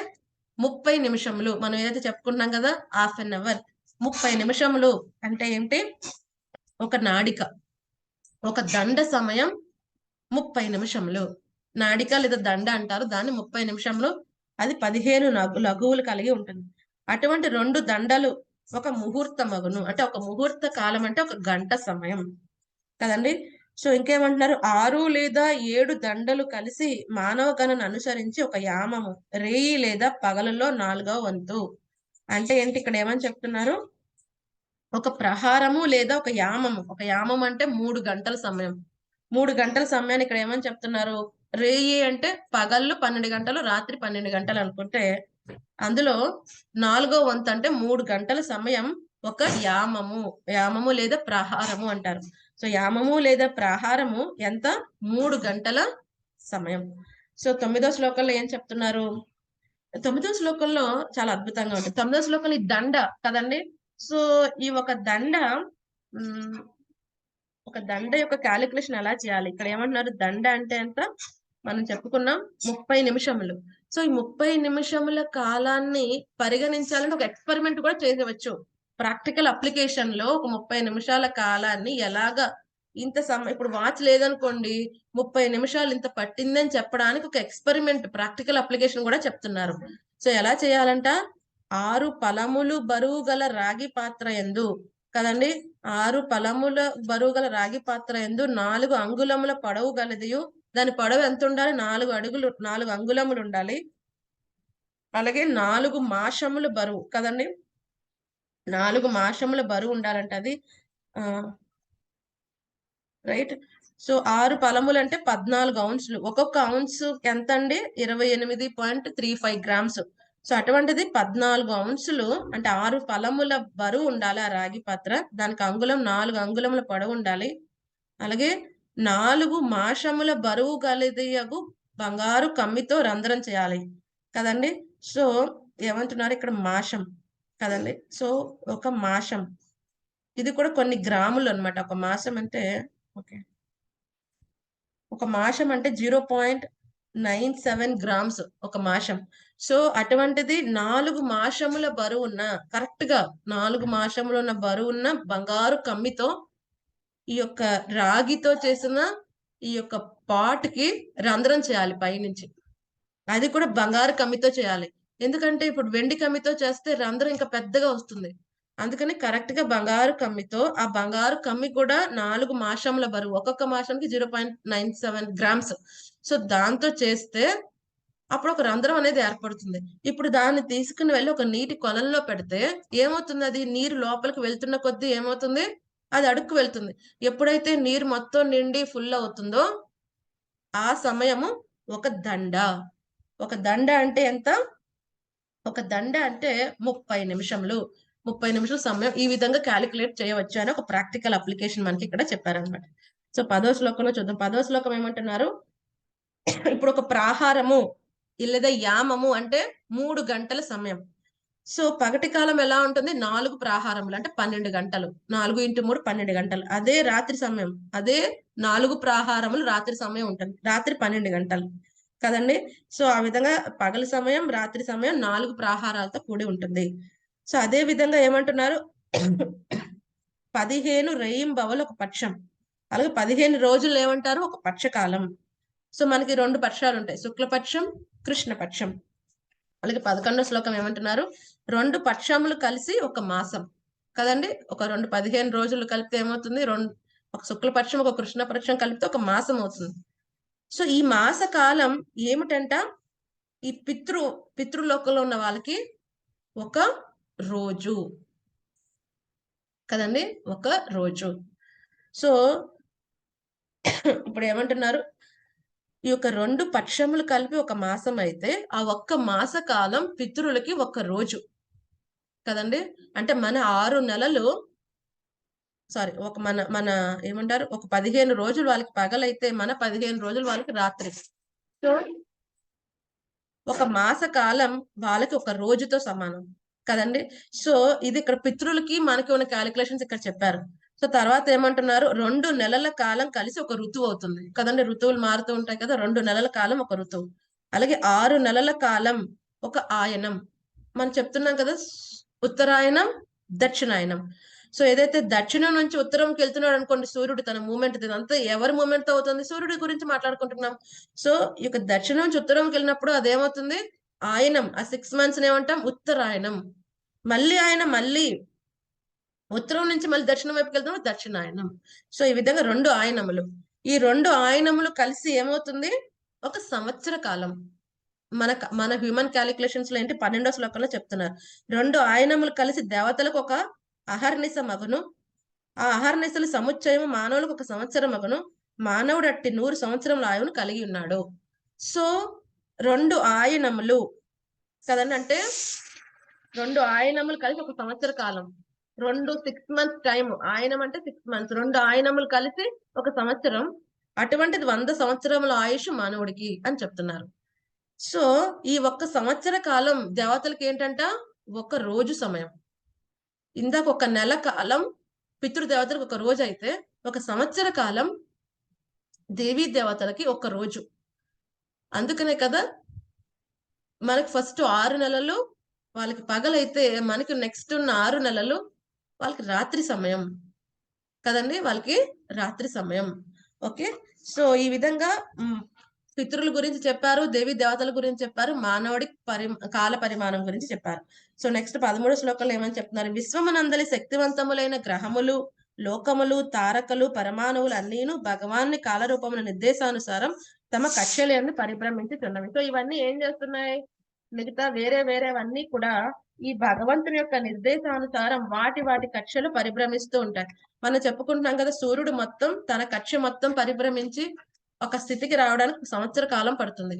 30 నిమిషములు. మనం ఏదైతే చెప్పుకుంటున్నాం కదా హాఫ్ అన్ అవర్, 30 నిమిషములు అంటే ఏంటి? ఒక నాడిక, ఒక దండ సమయం 30 నిమిషములు. నాడిక లేదా దండ అంటారు దాన్ని. 30 నిమిషములు, అది 15 లఘువులు కలిగి ఉంటుంది. అటువంటి 2 దండలు ఒక ముహూర్తమగును, అంటే ఒక ముహూర్త కాలం అంటే ఒక గంట సమయం కదండి. సో ఇంకేమంటున్నారు? 6 లేదా 7 దండలు కలిసి మానవ గణను అనుసరించి ఒక యామము, రేయి లేదా పగలలో 4వ వంతు. అంటే ఏంటి? ఇక్కడ ఏమని చెప్తున్నారు? ఒక ప్రహారము లేదా ఒక యామము. ఒక యామం అంటే 3 గంటల సమయం. 3 గంటల సమయాన్ని ఇక్కడ ఏమని చెప్తున్నారు? రేయి అంటే పగళ్ళు 12 గంటలు, రాత్రి 12 గంటలు అనుకుంటే, అందులో 4వ వంతు అంటే 3 గంటల సమయం ఒక యామము. యామము లేదా ప్రహారము అంటారు. సో యామము లేదా ప్రహారము ఎంత? 3 గంటల సమయం. సో 9వ శ్లోకంలో ఏం చెప్తున్నారు? 9వ శ్లోకంలో చాలా అద్భుతంగా ఉంటుంది. 9వ శ్లోకంలో ఈ దండ కదండి. సో ఈ ఒక దండ ఒక దండ యొక్క క్యాలిక్యులేషన్ ఎలా చేయాలి? ఇక్కడ ఏమంటున్నారు? దండ అంటే ఎంత మనం చెప్పుకున్నాం, 30 నిమిషములు. సో ఈ 30 నిమిషముల కాలాన్ని పరిగణించాలంటే ఒక ఎక్స్పెరిమెంట్ కూడా చేయవచ్చు. ప్రాక్టికల్ అప్లికేషన్ లో ఒక 30 నిమిషాల కాలాన్ని ఎలాగా, ఇంత ఇప్పుడు వాచ్ లేదనుకోండి, 30 నిమిషాలు ఇంత పట్టిందని చెప్పడానికి ఒక ఎక్స్పెరిమెంట్, ప్రాక్టికల్ అప్లికేషన్ కూడా చెప్తున్నారు. సో ఎలా చేయాలంట? 6 పలములు బరువు గల రాగి పాత్ర యందు కదండి, 6 పలముల బరువు గల రాగి పాత్ర యందు 4 అంగుళముల పొడవు గలదియు, దాని పొడవు ఎంత ఉండాలి? 4 అంగుళములు ఉండాలి. అలాగే 4 మాషముల బరువు కదండి, 4 మాషముల బరువు ఉండాలంట అది. రైట్. సో 6 పలములు అంటే 14 ఔన్సులు. ఒక్కొక్క ఔన్స్ ఎంత అండి? 28.35 గ్రామ్స్. సో అటువంటిది 14 ఔన్సులు అంటే 6 పలముల బరువు ఉండాలి ఆ రాగి పాత్ర. దానికి అంగుళం 4 అంగుళముల పొడవు ఉండాలి. అలాగే 4 మాషముల బరువు గలదియగు బంగారు కమ్మితో రంధ్రం చేయాలి కదండి. సో ఏమంటున్నారు ఇక్కడ? మాషం కదండి. సో ఒక మాషం ఇది కూడా కొన్ని గ్రాములు అన్నమాట. ఒక మాసం అంటే ఓకే, ఒక మాషం అంటే 0.97 గ్రామ్స్ ఒక మాషం. సో అటువంటిది 4 మాషముల బరువు ఉన్న, కరెక్ట్ గా 4 మాషములు ఉన్న బరువు ఉన్న బంగారు కమ్మితో ఈ యొక్క రాగితో చేసిన ఈ యొక్క పాట్ కి రంధ్రం చేయాలి పైనుంచి. అది కూడా బంగారు కమ్మితో చేయాలి. ఎందుకంటే ఇప్పుడు వెండి కమ్మితో చేస్తే రంధ్రం ఇంకా పెద్దగా వస్తుంది. అందుకని కరెక్ట్ గా బంగారు కమ్మితో, ఆ బంగారు కమ్మి కూడా 4 మాషముల బరువు, ఒక్కొక్క మాషంకి 0.97 గ్రామ్స్. సో దాంతో చేస్తే అప్పుడు ఒక రంధ్రం అనేది ఏర్పడుతుంది. ఇప్పుడు దాన్ని తీసుకుని వెళ్ళి ఒక నీటి కొలంలో పెడితే ఏమవుతుంది? అది నీరు లోపలికి వెళ్తున్న కొద్దీ ఏమవుతుంది? అది అడుక్కు వెళ్తుంది. ఎప్పుడైతే నీరు మొత్తం నిండి ఫుల్ అవుతుందో ఆ సమయము ఒక దండ. ఒక దండ అంటే ఎంత? ఒక దండ అంటే 30 నిమిషములు. 30 నిమిషాల సమయం ఈ విధంగా క్యాలిక్యులేట్ చేయవచ్చు అని ఒక ప్రాక్టికల్ అప్లికేషన్ మనకి ఇక్కడ చెప్పారనమాట. సో 10వ శ్లోకంలో చూద్దాం. 10వ శ్లోకం ఏమంటున్నారు? ఇప్పుడు ఒక ప్రాహారము లేదా యామము అంటే 3 గంటల సమయం. సో పగటి కాలం ఎలా ఉంటుంది? 4 ప్రాహారములు అంటే 12 గంటలు. 4 × 3 12 గంటలు. అదే రాత్రి సమయం, అదే 4 ప్రాహారములు రాత్రి సమయం ఉంటుంది. రాత్రి 12 గంటలు కదండి. సో ఆ విధంగా పగల సమయం, రాత్రి సమయం 4 ప్రాహారాలతో కూడి ఉంటుంది. సో అదే విధంగా ఏమంటున్నారు? 15 రేయింబవలు ఒక పక్షం. అలాగే 15 రోజులు ఏమంటారు? ఒక పక్షకాలం. సో మనకి 2 పక్షాలు ఉంటాయి, శుక్లపక్షం, కృష్ణపక్షం. అలాగే 11వ శ్లోకం ఏమంటున్నారు? 2 పక్షములు కలిసి ఒక మాసం కదండి. ఒక 15 రోజులు కలిపితే ఏమవుతుంది? ఒక శుక్లపక్షం ఒక కృష్ణపక్షం కలిపితే ఒక మాసం అవుతుంది. సో ఈ మాస కాలం ఏమిటంట? ఈ పితృలోకంలో ఉన్న వాళ్ళకి ఒక రోజు కదండి, ఒక రోజు. సో ఇప్పుడు ఏమంటున్నారు? ఈ యొక్క 2 పక్షములు కలిపి ఒక మాసం అయితే ఆ ఒక్క మాస కాలం పితరులకి ఒక రోజు కదండి. అంటే మన 6 నెలలు ఒక మన ఏమంటారు? ఒక 15 రోజులు వాళ్ళకి పగలైతే మన 15 రోజులు వాళ్ళకి రాత్రి. సో ఒక మాస కాలం వాళ్ళకి ఒక రోజుతో సమానం కదండి. సో ఇది ఇక్కడ పితృలకి మనకి ఉన్న క్యాలిక్యులేషన్స్ ఇక్కడ చెప్పారు. సో తర్వాత ఏమంటున్నారు, 2 నెలల కాలం కలిసి ఒక ఋతువు అవుతుంది కదండి. ఋతువులు మారుతూ ఉంటాయి కదా, 2 నెలల కాలం ఒక ఋతువు. అలాగే 6 నెలల కాలం ఒక ఆయనం. మనం చెప్తున్నాం కదా, ఉత్తరాయణం దక్షిణాయనం. సో ఏదైతే దక్షిణం నుంచి ఉత్తరంకి వెళ్తున్నాడు అనుకోండి సూర్యుడు, తన మూమెంట్ ఇదంతా ఎవరి మూమెంట్ తో అవుతుంది, సూర్యుడి గురించి మాట్లాడుకుంటున్నాం. సో ఈ యొక్క దక్షిణం నుంచి ఉత్తరంకి వెళ్ళినప్పుడు అదేమవుతుంది, ఆయనం. ఆ 6 months ఏమంటాం, ఉత్తరాయణం. మళ్ళీ ఆయన మళ్ళీ ఉత్తరం నుంచి మళ్ళీ దక్షిణం వైపుకి వెళ్తున్నాం, దక్షిణాయనం. సో ఈ విధంగా 2 ఆయనములు. ఈ 2 ఆయనములు కలిసి ఏమవుతుంది, ఒక సంవత్సర కాలం. మన హ్యూమన్ క్యాలిక్యులేషన్స్ లో ఏంటి, 12వ శ్లోకంలో చెప్తున్నారు. 2 ఆయనములు కలిసి దేవతలకు ఒక అహర్నిశ మగును, ఆ అహర్నిశలు సముచ్చయము మానవులకు ఒక సంవత్సరం మగును, మానవుడు అట్టి 100 సంవత్సరముల ఆయువును కలిగి ఉన్నాడు. సో 2 ఆయనములు కదండి, అంటే 2 ఆయనములు కలిసి ఒక సంవత్సర కాలం. 6 months టైం, ఆయనం అంటే 6 months, 2 ఆయనములు కలిసి ఒక సంవత్సరం. అటువంటిది 100 సంవత్సరముల ఆయుష్ మానవుడికి అని చెప్తున్నారు. సో ఈ ఒక్క సంవత్సర కాలం దేవతలకి ఏంటంట, ఒక రోజు సమయం. ఇందాక ఒక నెల కాలం పితృదేవతలకు ఒక రోజు అయితే, ఒక సంవత్సర కాలం దేవీ దేవతలకి ఒక రోజు. అందుకనే కదా మనకి ఫస్ట్ 6 నెలలు వాళ్ళకి పగలైతే, మనకి నెక్స్ట్ ఉన్న 6 నెలలు వాళ్ళకి రాత్రి సమయం కదండి, వాళ్ళకి రాత్రి సమయం. ఓకే, సో ఈ విధంగా పితృల గురించి చెప్పారు, దేవి దేవతల గురించి చెప్పారు, మానవుడి కాల పరిమాణం గురించి చెప్పారు. సో నెక్స్ట్ 13వ శ్లోకంలో ఏమని చెప్తున్నారు, విశ్వమనందలి శక్తివంతములైన గ్రహములు, లోకములు, తారకలు, పరమాణువులు అన్నీను భగవాన్ని కాలరూపముల నిర్దేశానుసారం తమ కక్షలందు పరిభ్రమించుతున్నవి. సో ఇవన్నీ ఏం చేస్తున్నాయి, మిగతా వేరేవన్నీ కూడా ఈ భగవంతుని యొక్క నిర్దేశానుసారం వాటి కక్షలు పరిభ్రమిస్తూ ఉంటాయి. మనం చెప్పుకుంటున్నాం కదా, సూర్యుడు మొత్తం తన కక్ష మొత్తం పరిభ్రమించి ఒక స్థితికి రావడానికి సంవత్సర కాలం పడుతుంది.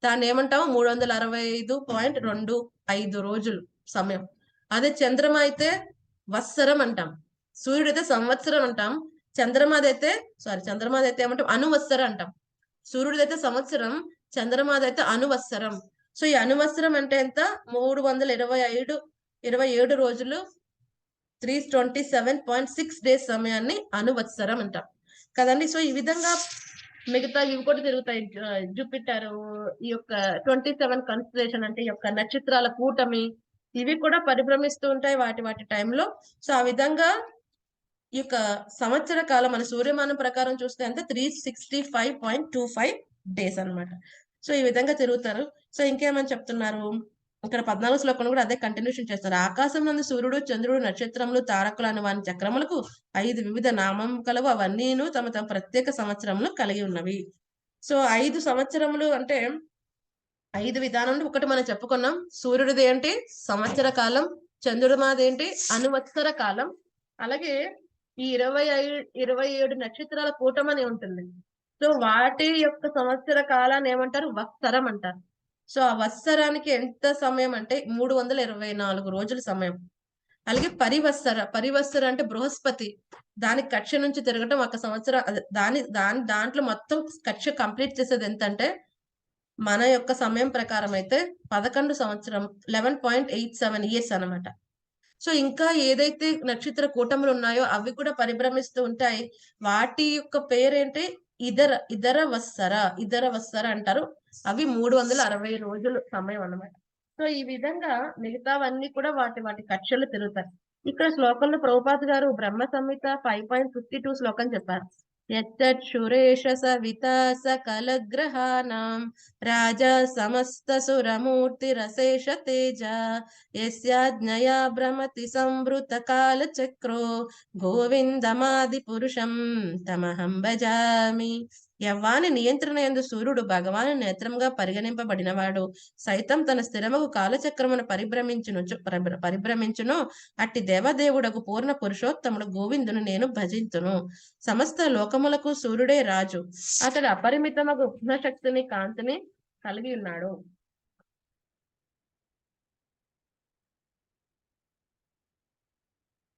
దాన్ని ఏమంటాము, 365.25 రోజులు సమయం. అదే చంద్రమ అయితే వత్సరం అంటాం, సూర్యుడు అయితే సంవత్సరం అంటాం, చంద్రమాదైతే ఏమంటాం, అనువత్సరం అంటాం. సూర్యుడిదైతే సంవత్సరం, చంద్రమాదైతే అనువత్సరం. సో ఈ అనువత్సరం అంటే ఎంత, 327 రోజులు, 327.6 డేస్ సమయాన్ని అనువత్సరం అంటాం కదండి. సో ఈ విధంగా మిగతా ఇవి కూడా తిరుగుతాయి. జూపిటర్, ఈ యొక్క 27 కన్స్టలేషన్ అంటే ఈ యొక్క నక్షత్రాల కూటమి, ఇవి కూడా పరిభ్రమిస్తూ ఉంటాయి వాటి టైంలో. సో ఆ విధంగా ఈ యొక్క సంవత్సర కాలం మన సూర్యమానం ప్రకారం చూస్తే అంటే 365.25 డేస్ అన్నమాట. సో ఈ విధంగా తిరుగుతారు. సో ఇంకేమని చెప్తున్నారు, ఇక్కడ 14వ శ్లోకంలో కూడా అదే కంటిన్యూషన్ చేస్తారు. ఆకాశం నందు సూర్యుడు, చంద్రుడు, నక్షత్రములు, తారకులు అనే వాని చక్రములకు 5 వివిధ నామం కలవు, అవన్నీను తమ ప్రత్యేక సంవత్సరములు కలిగి ఉన్నవి. సో 5 సంవత్సరములు అంటే 5 విధానంలో ఒకటి మనం చెప్పుకున్నాం. సూర్యుడిది ఏంటి, సంవత్సర కాలం, చంద్రుడి మాదేంటి, అనువత్సర కాలం. అలాగే ఈ 27 నక్షత్రాల కూటమని ఉంటుంది. సో వాటి యొక్క సంవత్సర కాలాన్ని ఏమంటారు, వత్సరం అంటారు. సో ఆ వత్సరానికి ఎంత సమయం అంటే 324 రోజుల సమయం. అలాగే పరివత్సర అంటే బృహస్పతి, దాని కక్ష నుంచి తిరగటం ఒక సంవత్సరం. దాంట్లో మొత్తం కక్ష కంప్లీట్ చేసేది ఎంత అంటే, మన యొక్క సమయం ప్రకారం అయితే 11 సంవత్సరం, 11.87 years అనమాట. సో ఇంకా ఏదైతే నక్షత్ర కూటములు ఉన్నాయో అవి కూడా పరిభ్రమిస్తూ ఉంటాయి. వాటి యొక్క పేరేంటి, ఇతర వత్సర అంటారు. అవి 360 రోజులు సమయం అన్నమాట. సో ఈ విధంగా మిగతావన్నీ కూడా వాటి కక్షలు తిరుగుతాయి. ఇక్కడ శ్లోకంలో ప్రభుపాద్ గారు బ్రహ్మ సంహిత 5.52 శ్లోకం చెప్పారు. యచ్చురేష సవిత సకల గ్రహానాం రాజా సమస్త సురమూర్తి రసేష తేజ యస్యాజ్ఞయా భ్రమతి సంవృత కాల చక్రో గోవిందమాది పురుషం తమహం భజామి. యవ్వాని నియంత్రణ యందు సూర్యుడు భగవాను నేత్రంగా పరిగణింపబడినవాడు సైతం తన స్థిరముకు కాలచక్రమును పరిభ్రమించును. అట్టి దేవదేవుడకు పూర్ణ పురుషోత్తముడు గోవిందును నేను భజింతును. సమస్త లోకములకు సూర్యుడే రాజు, అతడు అపరిమితమగు ఉష్ణశక్తిని కాంతిని కలిగి ఉన్నాడు.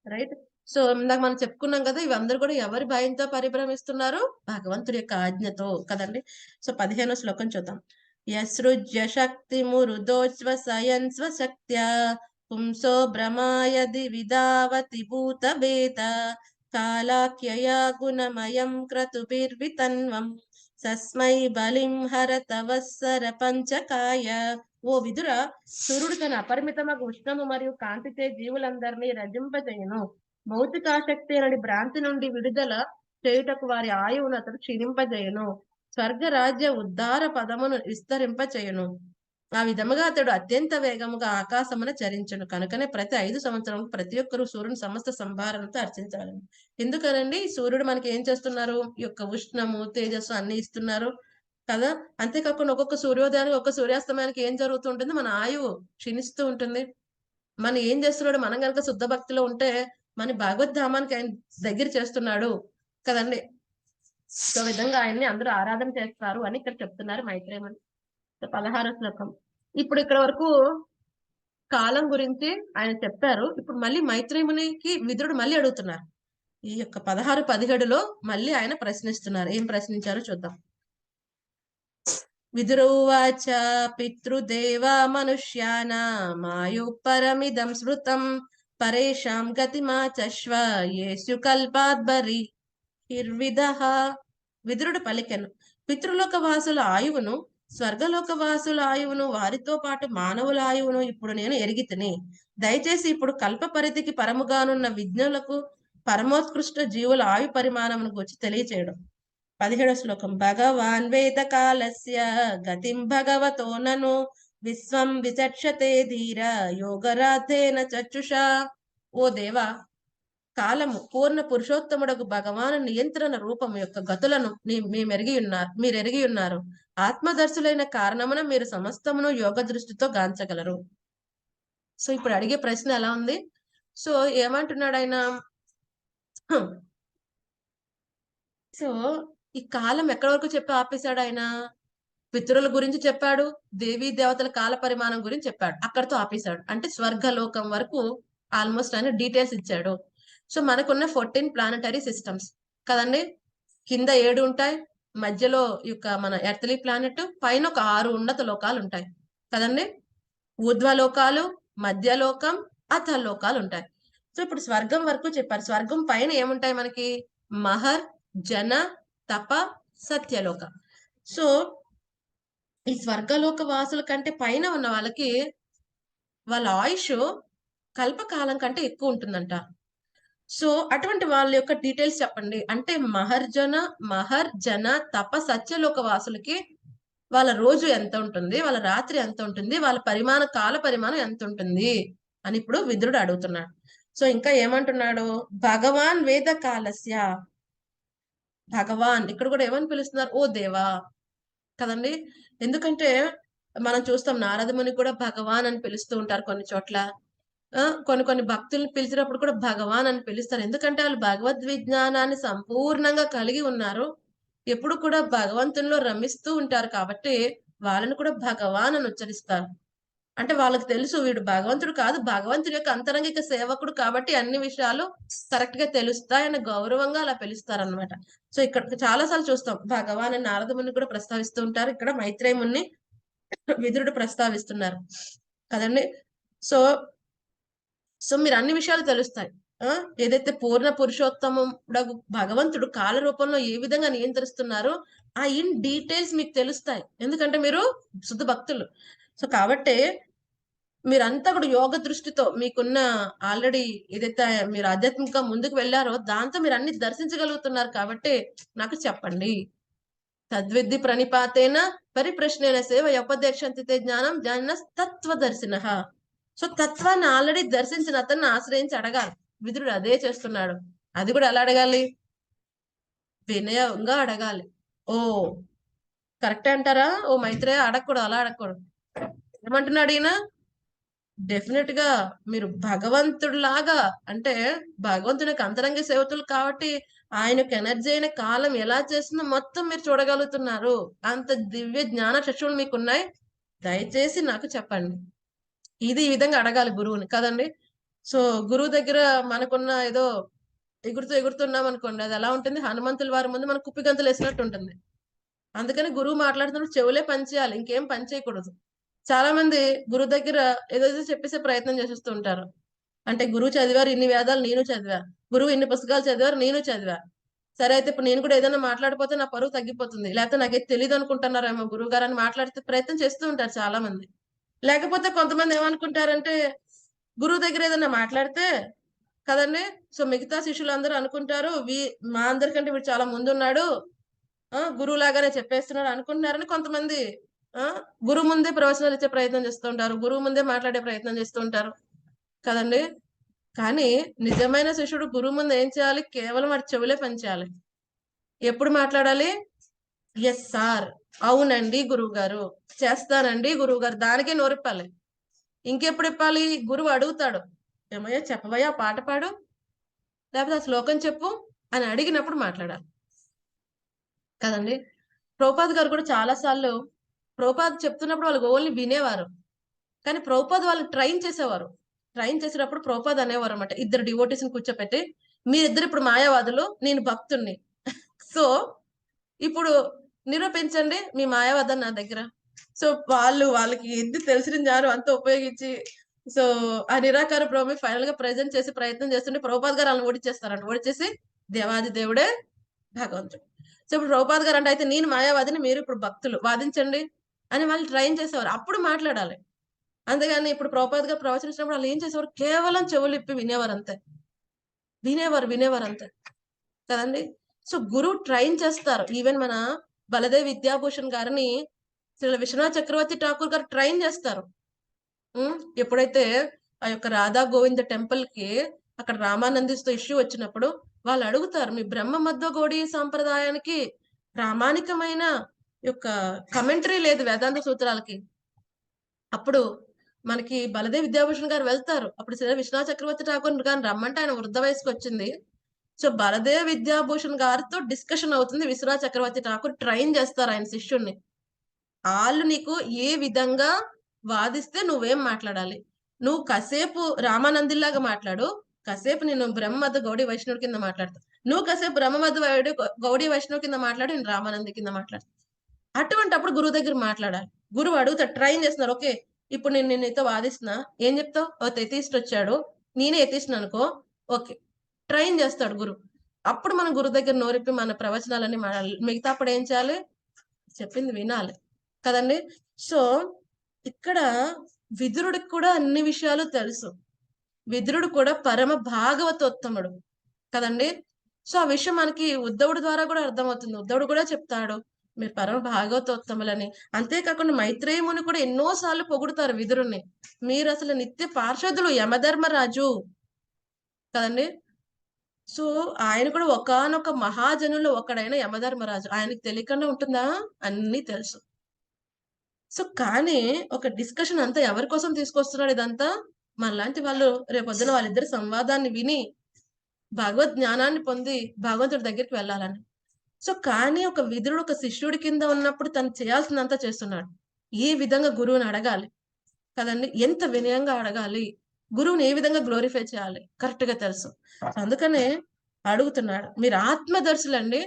రైట్. సో ఇందాక మనం చెప్పుకున్నాం కదా, ఇవందరూ కూడా ఎవరి భయంతో పరిభ్రమిస్తున్నారు, భగవంతుడి యొక్క ఆజ్ఞతో కదండి. సో 15వ శ్లోకం చూద్దాం. యసృజ్య శక్తిమురుదోచ్వసయన్ స్వశక్త్యా పుంసో భ్రమాయది విదావతి భూతభేద కాలాఖ్యయా గుణమయం క్రతుభిర్వితన్వం సస్మై బలిం హరత వత్సర పంచకాయ. ఓ విదుర, సూర్యుడు తన అపరిమితమగు ఉష్ణము మరియు కాంతిచే జీవులందరినీ రజింపజేయును. భౌతికాసక్తి అని భ్రాంతి నుండి విడుదల చేయుటకు వారి ఆయువును అతడు క్షీణింపజేయును. స్వర్గరాజ్య ఉద్ధార పదమును విస్తరింపచేయును. ఆ విధముగా అతడు అత్యంత వేగముగా ఆకాశమున చరించును. కనుకనే ప్రతి 5 సంవత్సరములకు ప్రతి ఒక్కరు సూర్యుని సమస్త సంభారణతో అర్చించాలని. ఎందుకనండి సూర్యుడు మనకి ఏం చేస్తున్నారు? ఈ యొక్క ఉష్ణము, తేజస్సు అన్ని ఇస్తున్నారు కదా. అంతేకాకుండా ఒక్కొక్క సూర్యోదయానికి, ఒక్క సూర్యాస్తమయానికి ఏం జరుగుతూ ఉంటుంది? మన ఆయువు క్షీణిస్తూ ఉంటుంది. మనం ఏం చేస్తున్నాడు? మనం కనుక శుద్ధ భక్తిలో ఉంటే మన భగవద్ధామానికి ఆయన దగ్గర చేస్తున్నాడు కదండి. సో విధంగా ఆయన్ని అందరూ ఆరాధన చేస్తారు అని ఇక్కడ చెప్తున్నారు మైత్రేయముని. 16వ శ్లోకం. ఇప్పుడు ఇక్కడ వరకు కాలం గురించి ఆయన చెప్పారు. ఇప్పుడు మళ్ళీ మైత్రేయమునికి విదురుడు మళ్ళీ అడుగుతున్నారు. ఈ యొక్క 16, 17లో మళ్ళీ ఆయన ప్రశ్నిస్తున్నారు. ఏం ప్రశ్నించారో చూద్దాం. విదురోవాచ పితృదేవా మనుష్యానామాయు పరమిదం స్మృతం పరేషాం గతిమాచశ్వ యేసు కల్పాద్బరి హిర్విదః. విదురుడు పలికెను, పితృలోక వాసుల ఆయువును, స్వర్గలోక వాసుల ఆయువును, వారితో పాటు మానవుల ఆయువును ఇప్పుడు నేను ఎరిగితిని. దయచేసి ఇప్పుడు కల్ప పరిధికి పరముగానున్న విజ్ఞులకు పరమోత్కృష్ట జీవుల ఆయు పరిమాణమును గురించి తెలియచేయడం. 17వ శ్లోకం. భగవాన్ వేద కాలస్య గతిం భగవతో నను విశ్వం విచక్షతే ధీర యోగరాధేన చక్షుషా. ఓ దేవా, కాలము పూర్ణ పురుషోత్తముడకు భగవాను నియంత్రణ రూపం యొక్క గతులను మీరు ఎరిగి ఉన్నారు. ఆత్మదర్శులైన కారణమున మీరు సమస్తమును యోగ దృష్టితో గాంచగలరు. సో ఇప్పుడు అడిగే ప్రశ్న ఎలా ఉంది? సో ఏమంటున్నాడు ఆయన? సో ఈ కాలం ఎక్కడి వరకు చెప్పి ఆపేశాడు ఆయన? పితరుల గురించి చెప్పాడు, దేవీ దేవతల కాల పరిమాణం గురించి చెప్పాడు, అక్కడితో ఆపేశాడు. అంటే స్వర్గలోకం వరకు ఆల్మోస్ట్ ఆయన డీటెయిల్స్ ఇచ్చాడు. సో మనకున్న 14 ప్లానటరీ సిస్టమ్స్ కదండి. కింద 7 ఉంటాయి, మధ్యలో మన ఎర్త్లీ ప్లానెట్, పైన ఒక 6 ఉన్నత లోకాలు ఉంటాయి కదండి. ఊర్ధ్వలోకాలు, మధ్యలోకం, అధలోకాలు ఉంటాయి. సో ఇప్పుడు స్వర్గం వరకు చెప్పారు. స్వర్గం పైన ఏముంటాయి మనకి? మహర్, జన, తప, సత్యలోక. సో ఈ స్వర్గలోక వాసుల కంటే పైన ఉన్న వాళ్ళకి వాళ్ళ ఆయుష్ కల్పకాలం కంటే ఎక్కువ ఉంటుందంట. సో అటువంటి వాళ్ళ యొక్క డీటెయిల్స్ చెప్పండి అంటే మహర్, జన, తప, సత్యలోక వాసులకి వాళ్ళ రోజు ఎంత ఉంటుంది, వాళ్ళ రాత్రి ఎంత ఉంటుంది, వాళ్ళ కాల పరిమాణం ఎంత ఉంటుంది అని ఇప్పుడు విదురుడు అడుగుతున్నాడు. సో ఇంకా ఏమంటున్నాడు? భగవాన్ వేద కాలస్య. భగవాన్ ఇక్కడ కూడా ఏమని పిలుస్తున్నారు? ఓ దేవా కదండి. ఎందుకంటే మనం చూస్తాం నారద ముని కూడా భగవాన్ అని పిలుస్తూ ఉంటారు కొన్ని చోట్ల. కొన్ని భక్తుల్ని పిలిచినప్పుడు కూడా భగవాన్ అని పిలుస్తారు. ఎందుకంటే వాళ్ళు భగవద్ విజ్ఞానాన్ని సంపూర్ణంగా కలిగి ఉన్నారు, ఎప్పుడు కూడా భగవంతునిలో రమిస్తూ ఉంటారు. కాబట్టి వాళ్ళని కూడా భగవాన్ అని ఉచ్చరిస్తారు. అంటే వాళ్ళకి తెలుసు వీడు భగవంతుడు కాదు, భగవంతుడి యొక్క అంతరంగిక సేవకుడు, కాబట్టి అన్ని విషయాలు కరెక్ట్ గా తెలుస్తాయని గౌరవంగా అలా పిలుస్తారనమాట. సో ఇక్కడ చాలా సార్లు చూస్తాం భగవాన్ అని నారద ముని కూడా ప్రస్తావిస్తూ ఉంటారు. ఇక్కడ మైత్రేయ ముని విదురుడు ప్రస్తావిస్తున్నారు కదండి. సో మీరు అన్ని విషయాలు తెలుస్తాయి. ఏదైతే పూర్ణ పురుషోత్తముడు భగవంతుడు కాల రూపంలో ఏ విధంగా నియంత్రిస్తున్నారో ఆ ఇన్ డీటెయిల్స్ మీకు తెలుస్తాయి. ఎందుకంటే మీరు శుద్ధ భక్తులు. సో కాబట్టి మీరంతా కూడా యోగ దృష్టితో మీకున్న ఆల్రెడీ ఏదైతే మీరు ఆధ్యాత్మికంగా ముందుకు వెళ్ళారో దాంతో మీరు అన్ని దర్శించగలుగుతున్నారు. కాబట్టి నాకు చెప్పండి. తద్విద్ది ప్రణిపాతేన పరిప్రశ్నేన సేవ ఉపదేశంతితే జ్ఞానం జ్ఞాన తత్వదర్శిన. సో తత్వాన్ని ఆల్రెడీ దర్శించిన అతన్ని ఆశ్రయించి అడగాలి. విదురుడు అదే చేస్తున్నాడు. అది కూడా ఎలా అడగాలి? వినయంగా అడగాలి. ఓ కరెక్టే అంటారా? ఓ మైత్రేయ అడగకూడదు, అలా అడగకూడదు. ఏమంటున్నాడు ఈయన? డెఫినెట్ గా మీరు భగవంతుడిలాగా, అంటే భగవంతునికి అంతరంగ సేవకులు కాబట్టి ఆయనకు ఎనర్జీ అయిన కాలం ఎలా చేసిందో మొత్తం మీరు చూడగలుగుతున్నారు. అంత దివ్య జ్ఞాన చక్షువులు మీకున్నాయి. దయచేసి నాకు చెప్పండి. ఇది ఈ విధంగా అడగాలి గురువుని కదండి. సో గురువు దగ్గర మనకున్న ఏదో ఎగురుతున్నాం అనుకోండి, అది ఎలా ఉంటుంది? హనుమంతుల వారి ముందు మనకు కుప్పిగంతులు వేసినట్టు ఉంటుంది. అందుకని గురువు మాట్లాడుతున్నప్పుడు చెవులే పనిచేయాలి, ఇంకేం పని చేయకూడదు. చాలా మంది గురువు దగ్గర ఏదో చెప్పేసే ప్రయత్నం చేసేస్తూ ఉంటారు. అంటే గురువు చదివారు ఇన్ని వేదాలు, నేను చదివా, గురువు ఇన్ని పుస్తకాలు చదివారు, నేను చదివా, సరే అయితే ఇప్పుడు నేను కూడా ఏదైనా మాట్లాడిపోతే నా పరువు తగ్గిపోతుంది, లేకపోతే నాకైతే తెలియదు అనుకుంటున్నారేమో గురువు గారు అని మాట్లాడితే ప్రయత్నం చేస్తూ ఉంటారు చాలా మంది. లేకపోతే కొంతమంది ఏమనుకుంటారంటే గురువు దగ్గర ఏదైనా మాట్లాడితే కదండి, సో మిగతా శిష్యులందరూ అనుకుంటారు మా అందరికంటే వీడు చాలా ముందున్నాడు, గురువు లాగానే చెప్పేస్తున్నాడు అనుకుంటున్నారని కొంతమంది గురువు ముందే ప్రవచనాలు ఇచ్చే ప్రయత్నం చేస్తూ ఉంటారు, గురువు ముందే మాట్లాడే ప్రయత్నం చేస్తూ ఉంటారు కదండి. కానీ నిజమైన శిష్యుడు గురువు ముందు ఏం చేయాలి? కేవలం వాడి చెవులే పనిచేయాలి. ఎప్పుడు మాట్లాడాలి? ఎస్ సార్, అవునండి గురువు గారు, చేస్తానండి గురువు గారు, దానికే నోరిప్పాలి. ఇంకెప్పుడు ఇప్పాలి? గురువు అడుగుతాడు, ఏమయ్యా చెప్పవయ్యా పాట పాడు, లేకపోతే ఆ శ్లోకం చెప్పు అని అడిగినప్పుడు మాట్లాడాలి కదండి. ప్రభుపాద్ గారు కూడా చాలా సార్లు ప్రభుపాద్ చెప్తున్నప్పుడు వాళ్ళకి ఓన్లీ వినేవారు, కానీ ప్రభుపాద్ వాళ్ళని ట్రైన్ చేసేవారు. ట్రైన్ చేసేటప్పుడు ప్రభుపాద్ అనేవారు అన్నమాట, ఇద్దరు డివోటీస్ ని కూర్చోపెట్టి, మీరిద్దరు ఇప్పుడు మాయావాదులు, నేను భక్తుణ్ణి, సో ఇప్పుడు నిరూపించండి మీ మాయావాదం నా దగ్గర. సో వాళ్ళకి ఎన్ని తెలిసిన జ్ఞానం అంతా ఉపయోగించి సో ఆ నిరాకార బ్రహ్మ ఫైనల్ గా ప్రజెంట్ చేసి ప్రయత్నం చేస్తుంటే ప్రభుపాద్ గారు వాళ్ళని ఓడిచేస్తారంట. ఓడిచేసి దేవాది దేవుడే భగవంతుడు. సో ఇప్పుడు ప్రభుపాద్ గారు అంటే అయితే నేను మాయావాదిని, మీరు ఇప్పుడు భక్తులు, వాదించండి అని వాళ్ళు ట్రైన్ చేసేవారు. అప్పుడు మాట్లాడాలి. అంతేగాని ఇప్పుడు ప్రభుపాద్ గారు ప్రవచించినప్పుడు వాళ్ళు ఏం చేసేవారు? కేవలం చెవులు ఇప్పి వినేవారు అంతే, వినేవారు అంతే కదండి. సో గురువు ట్రైన్ చేస్తారు. ఈవెన్ మన బలదేవ్ విద్యాభూషణ్ గారిని శ్రీ విశ్వనాథ్ చక్రవర్తి ఠాకూర్ గారు ట్రైన్ చేస్తారు. ఎప్పుడైతే ఆ యొక్క రాధా గోవింద టెంపుల్ కి అక్కడ రామానందిస్తో ఇష్యూ వచ్చినప్పుడు వాళ్ళు అడుగుతారు, మీ బ్రహ్మ మధ్వ గౌడీ సాంప్రదాయానికి ప్రామాణికమైన యొక్క కమెంటరీ లేదు వేదాంత సూత్రాలకి. అప్పుడు మనకి బలదేవ్ విద్యాభూషణ్ గారు వెళ్తారు. అప్పుడు శ్రీ విశ్వనాథ్ చక్రవర్తి ఠాకూర్ గారిని రమ్మంటే ఆయన వృద్ధ వయసుకు వచ్చింది. సో బలదేవ్ విద్యాభూషణ్ గారితో డిస్కషన్ అవుతుంది. విశ్వనాథ్ చక్రవర్తి ఠాకూర్ ట్రైన్ చేస్తారు ఆయన శిష్యుణ్ణి. వాళ్ళు నీకు ఏ విధంగా వాదిస్తే నువ్వేం మాట్లాడాలి, నువ్వు కాసేపు రామానందిలాగా మాట్లాడు, కాసేపు నేను బ్రహ్మమధ్వ గౌడీ వైష్ణవుడి కింద మాట్లాడతా, నువ్వు కాసేపు బ్రహ్మమధ్వ గౌడీ వైష్ణవు కింద మాట్లాడు, నేను రామానంది కింద మాట్లాడతా. అటువంటి అప్పుడు గురువు దగ్గర మాట్లాడాలి. గురువు అడుగుతా ట్రైన్ చేస్తున్నారు, ఓకే ఇప్పుడు నేను నీతో వాదిస్తున్నా, ఏం చెప్తావు? ఓ ఎథీస్ట్ వచ్చాడు, నేనే ఎథీస్ట్ అనుకో, ఓకే ట్రైన్ చేస్తాడు గురువు. అప్పుడు మనం గురువు దగ్గర నోరిప్పి మన ప్రవచనాలన్నీ మాట్లాడాలి. మిగతా అప్పుడు ఏం చేయాలి? చెప్పింది వినాలి కదండి. సో ఇక్కడ విదురుడికి కూడా అన్ని విషయాలు తెలుసు. విదురుడు కూడా పరమ భాగవతోత్తముడు కదండి. సో ఆ విషయం మనకి ఉద్ధవుడి ద్వారా కూడా అర్థమవుతుంది. ఉద్ధవుడు కూడా చెప్తాడు మీరు పరమ భాగవతోత్తములని. అంతేకాకుండా మైత్రేయ ముని కూడా ఎన్నోసార్లు పొగుడుతారు విదురుణ్ణి, మీరు అసలు నిత్య పార్షదులు, యమధర్మరాజు కదండి. సో ఆయన కూడా ఒకానొక మహాజనుల్లో ఒకడైన యమధర్మరాజు. ఆయనకి తెలియకుండా ఉంటుందా? అన్ని తెలుసు. సో కానీ ఒక డిస్కషన్ అంతా ఎవరి కోసం తీసుకొస్తున్నాడు? ఇదంతా మనలాంటి వాళ్ళు రేపొద్దున వాళ్ళిద్దరి సంవాదాన్ని విని భగవద్ జ్ఞానాన్ని పొంది భగవంతుడి దగ్గరికి వెళ్ళాలని. సో కానీ ఒక విదురుడు ఒక శిష్యుడి కింద ఉన్నప్పుడు తను చేయాల్సినంత చేస్తున్నాడు. ఏ విధంగా గురువుని అడగాలి కదండి, ఎంత వినయంగా అడగాలి, గురువుని ఏ విధంగా గ్లోరిఫై చేయాలి కరెక్ట్ గా తెలుసు. అందుకనే అడుగుతున్నాడు. మీరు ఆత్మదర్శులండి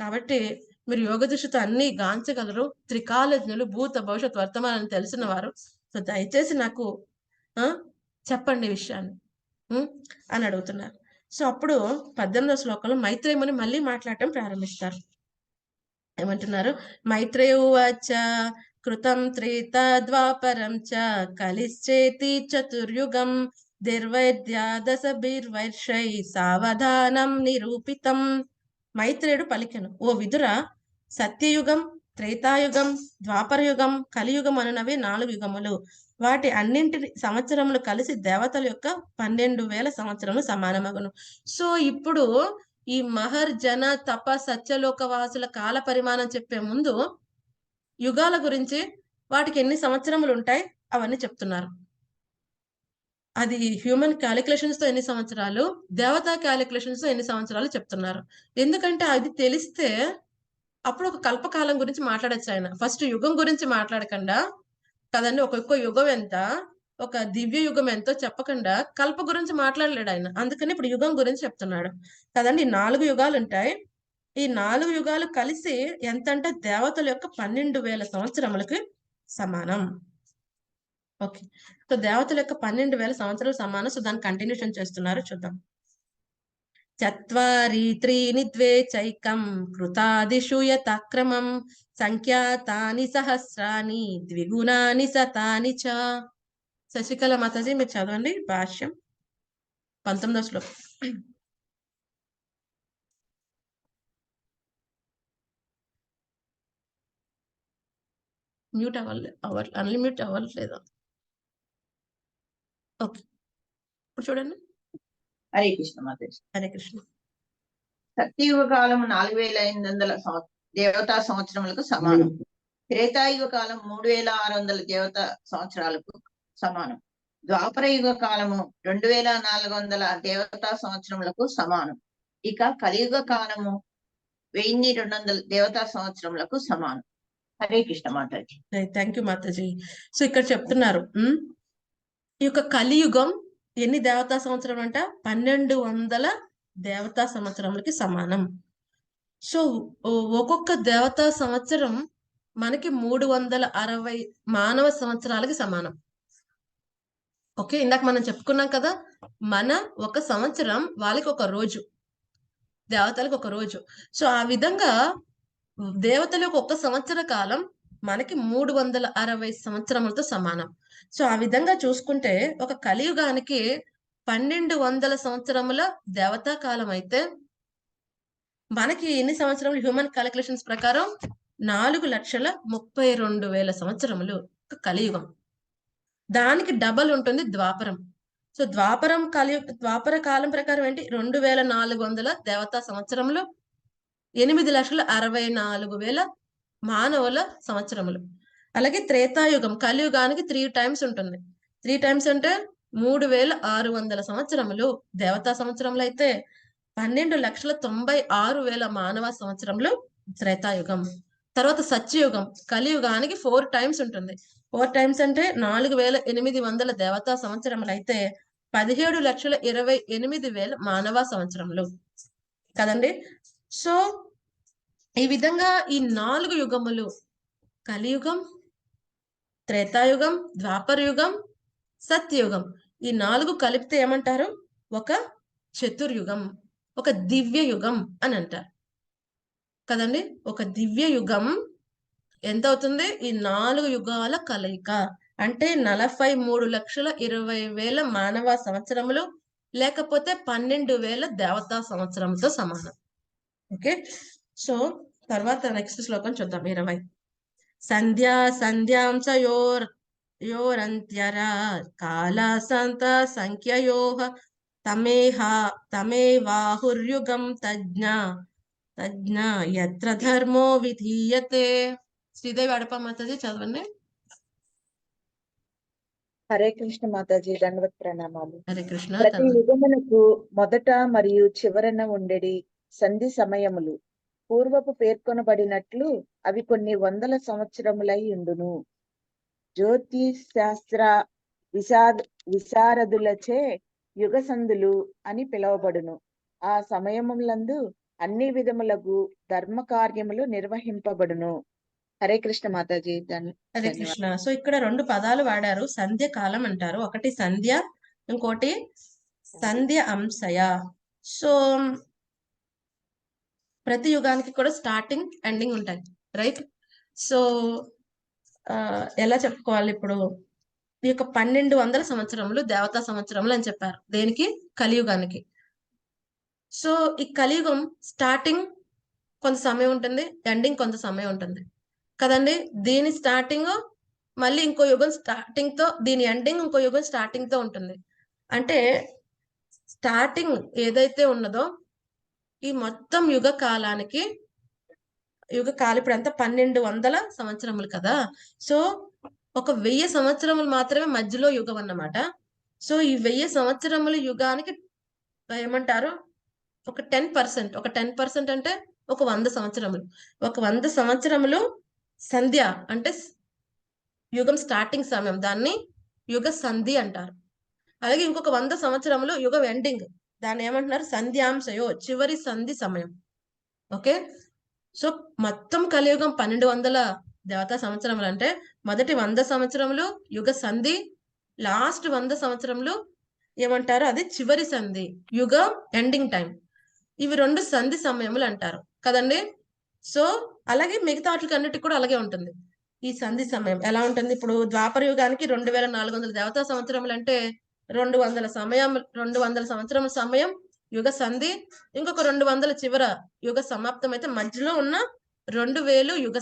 కాబట్టి మీరు యోగ దృష్టితో అన్ని గాంచగలరు, త్రికాలజ్ఞులు, భూత భవిష్యత్ వర్తమానాన్ని తెలిసిన వారు. సో దయచేసి నాకు చెప్పండి విషయాన్ని అని అడుగుతున్నారు. సో అప్పుడు 18వ శ్లోకంలో మైత్రేయ ముని మళ్ళీ మాట్లాడటం ప్రారంభిస్తారు. ఏమంటున్నారు? మైత్రేయ ఉవాచ కృతం త్రేతా ద్వాపరం చ కలిశ్చేతి చతుర్యుగం దిర్వైద్యాదశభిర్వర్షై సావధానం నిరూపితం. మైత్రేయుడు పలికెను, ఓ విదుర, సత్యయుగం, త్రేతాయుగం, ద్వాపరయుగం, కలియుగం అనునవి 4 యుగములు. వాటి అన్నింటి సంవత్సరములు కలిసి దేవతల యొక్క 12,000 సంవత్సరములు సమానమగును. సో ఇప్పుడు ఈ మహర్ జన తప సత్యలోక వాసుల కాల పరిమాణం చెప్పే ముందు యుగాల గురించి, వాటికి ఎన్ని సంవత్సరములు ఉంటాయి అవన్నీ చెప్తున్నారు. అది హ్యూమన్ క్యాలిక్యులేషన్స్ తో ఎన్ని సంవత్సరాలు, దేవతా క్యాలిక్యులేషన్స్ తో ఎన్ని సంవత్సరాలు చెప్తున్నారు. ఎందుకంటే అది తెలిస్తే అప్పుడు ఒక కల్పకాలం గురించి మాట్లాడచ్చు ఆయన. ఫస్ట్ యుగం గురించి మాట్లాడకుండా కదండి, ఒక్కొక్క యుగం ఎంత, ఒక దివ్య యుగం ఎంతో చెప్పకుండా కల్ప గురించి మాట్లాడలేడు ఆయన. అందుకని ఇప్పుడు యుగం గురించి చెప్తున్నాడు కదండి. 4 యుగాలు ఉంటాయి. ఈ 4 యుగాలు కలిసి ఎంతంటే దేవతల యొక్క 12,000 సంవత్సరములకి సమానం. ఓకే, సో దేవతల యొక్క 12,000 సంవత్సరాలు సమానం. సో దాన్ని కంటిన్యూషన్ చేస్తున్నారు, చూద్దాం. చత్వారి త్రీని ద్వే చైకం కృతాదిషు యథాక్రమం సంఖ్యాతాని సహస్రాని ద్విగుణాని శతాని చ. శశికళ మాతాజీ మీరు చదవండి భాష్యం 19వ శ్లోకం. మ్యూట్ అన్లిమ్యూట్ అవ్వట్లేదు. ఓకే, ఇప్పుడు చూడండి. హరే కృష్ణ మాతాజీ. హరే కృష్ణ. సత్యయుగ కాలం 4,500 దేవతా సంవత్సరములకు సమానం. త్రేతాయుగ కాలం 3,600 దేవతా సంవత్సరాలకు సమానం. ద్వాపర యుగ కాలము 2,400 దేవతా సంవత్సరములకు సమానం. ఇక కలియుగ కాలము 1,200 దేవతా సంవత్సరములకు సమానం. Hare Krishna Mataji. Thank you Mataji. So ఇక్కడ చెప్తున్నారు, ఈ యొక్క కలియుగం ఎన్ని దేవతా సంవత్సరం అంట? 1,200 దేవతా సంవత్సరములకి సమానం. సో ఒక్కొక్క దేవతా సంవత్సరం మనకి 360 మానవ సంవత్సరాలకి సమానం. ఓకే, ఇందాక మనం చెప్పుకున్నాం కదా, మన ఒక సంవత్సరం వాళ్ళకి ఒక రోజు, దేవతలకు ఒక రోజు. సో ఆ విధంగా దేవతలకు ఒక సంవత్సర కాలం మనకి 360 సంవత్సరములతో సమానం. సో ఆ విధంగా చూసుకుంటే ఒక కలియుగానికి 1,200 సంవత్సరముల దేవతా కాలం అయితే మనకి ఎన్ని సంవత్సరములు? హ్యూమన్ క్యాలిక్యులేషన్స్ ప్రకారం 4,32,000 సంవత్సరములు కలియుగం. దానికి డబల్ ఉంటుంది ద్వాపరం. సో ద్వాపర కాలం ప్రకారం ఏంటి? 2,400 దేవతా సంవత్సరములు, 8,64,000 మానవుల సంవత్సరములు. అలాగే త్రేతాయుగం కలియుగానికి 3 టైమ్స్ ఉంటుంది. 3 టైమ్స్ అంటే 3,600 సంవత్సరములు దేవతా సంవత్సరములు అయితే 12,96,000 మానవ సంవత్సరములు త్రేతాయుగం. తర్వాత సత్యయుగం కలియుగానికి 4 టైమ్స్ ఉంటుంది. 4 టైమ్స్ అంటే 4,800 దేవతా సంవత్సరములు అయితే 17,28,000 మానవ సంవత్సరములు కదండి. సో ఈ విధంగా ఈ 4 యుగములు, కలియుగం, త్రేతాయుగం, ద్వాపర యుగం, సత్యయుగం, ఈ 4 కలిపితే ఏమంటారు? ఒక చతుర్యుగం, ఒక దివ్య యుగం అని అంటారు కదండి. ఒక దివ్య యుగం ఎంత అవుతుంది? ఈ 4 యుగాల కలయిక అంటే 43,20,000 మానవ సంవత్సరములు, లేకపోతే 12,000 దేవతా సంవత్సరంతో సమానం. ఓకే, సో తర్వాత నెక్స్ట్ శ్లోకం చూద్దాం. 20. సంధ్యాం చ యోరంత్యరా కాల సంత సంఖ్యయోః తమేవాహుర్యుగం తజ్ఞ యత్ర ధర్మో విధీయతే. శ్రీదేవి అడప మాతాజీ చదవండి. హరే కృష్ణ మాతాజీ. దండవత్ ప్రణామాలు. హరే కృష్ణ. ప్రతి యుగమునకు మొదట మరియు చివరన ఉండేది సంధి సమయములు పూర్వపు పేర్కొనబడినట్లు అవి కొన్ని వందల సంవత్సరములై ఉండును. జ్యోతిశాస్త్ర విశారదులచే యుగ సంధులు అని పిలువబడును. ఆ సమయములందు అన్ని విధములకు ధర్మ కార్యములు నిర్వహింపబడును. హరే కృష్ణ మాతాజీ. హరే కృష్ణ. సో ఇక్కడ 2 పదాలు వాడారు. సంధ్య కాలం అంటారు, ఒకటి సంధ్య, ఇంకోటి సంధ్య అంశయ. సో ప్రతి యుగానికి కూడా స్టార్టింగ్ ఎండింగ్ ఉంటాయి, రైట్? సో ఎలా చెప్పుకోవాలి ఇప్పుడు? ఈ యొక్క 1,200 సంవత్సరములు దేవతా సంవత్సరములు అని చెప్పారు. దేనికి? కలియుగానికి. సో ఈ కలియుగం స్టార్టింగ్ కొంత సమయం ఉంటుంది, ఎండింగ్ కొంత సమయం ఉంటుంది కదండి. దీని స్టార్టింగ్ మళ్ళీ ఇంకో యుగం స్టార్టింగ్ తో, దీని ఎండింగ్ ఇంకో యుగం స్టార్టింగ్ తో ఉంటుంది. అంటే స్టార్టింగ్ ఏదైతే ఉన్నదో ఈ మొత్తం యుగ కాలానికి, ఇప్పుడు ఎంత? 1,200 సంవత్సరములు కదా. సో ఒక 1000 సంవత్సరములు మాత్రమే మధ్యలో యుగం అన్నమాట. సో ఈ 1000 సంవత్సరముల యుగానికి ఏమంటారు? ఒక 10%. ఒక 10% అంటే ఒక 100 సంవత్సరములు. ఒక 100 సంవత్సరములు సంధ్య అంటే యుగం స్టార్టింగ్ సమయం, దాన్ని యుగ సంధి అంటారు. అలాగే ఇంకొక 100 సంవత్సరములు యుగం ఎండింగ్, దాన్ని ఏమంటున్నారు? సంధ్యాంశయో, చివరి సంధి సమయం. ఓకే. సో మొత్తం కలియుగం 1200 దేవతా సంవత్సరములు అంటే మొదటి 100 సంవత్సరములు యుగ సంధి, లాస్ట్ 100 సంవత్సరములు ఏమంటారు, అది చివరి సంధి, యుగ ఎండింగ్ టైం. ఇవి 2 సంధి సమయములు అంటారు కదండి. సో అలాగే మిగతా వాటికి అన్నిటికి కూడా అలాగే ఉంటుంది. ఈ సంధి సమయం ఎలా ఉంటుంది, ఇప్పుడు ద్వాపర యుగానికి 2400 దేవతా సంవత్సరములు అంటే 200 సమయం, 200 సంవత్సరముల సమయం యుగ సంధి, ఇంకొక 200 చివర యుగ సమాప్తం అయితే మధ్యలో ఉన్న 2000 యుగ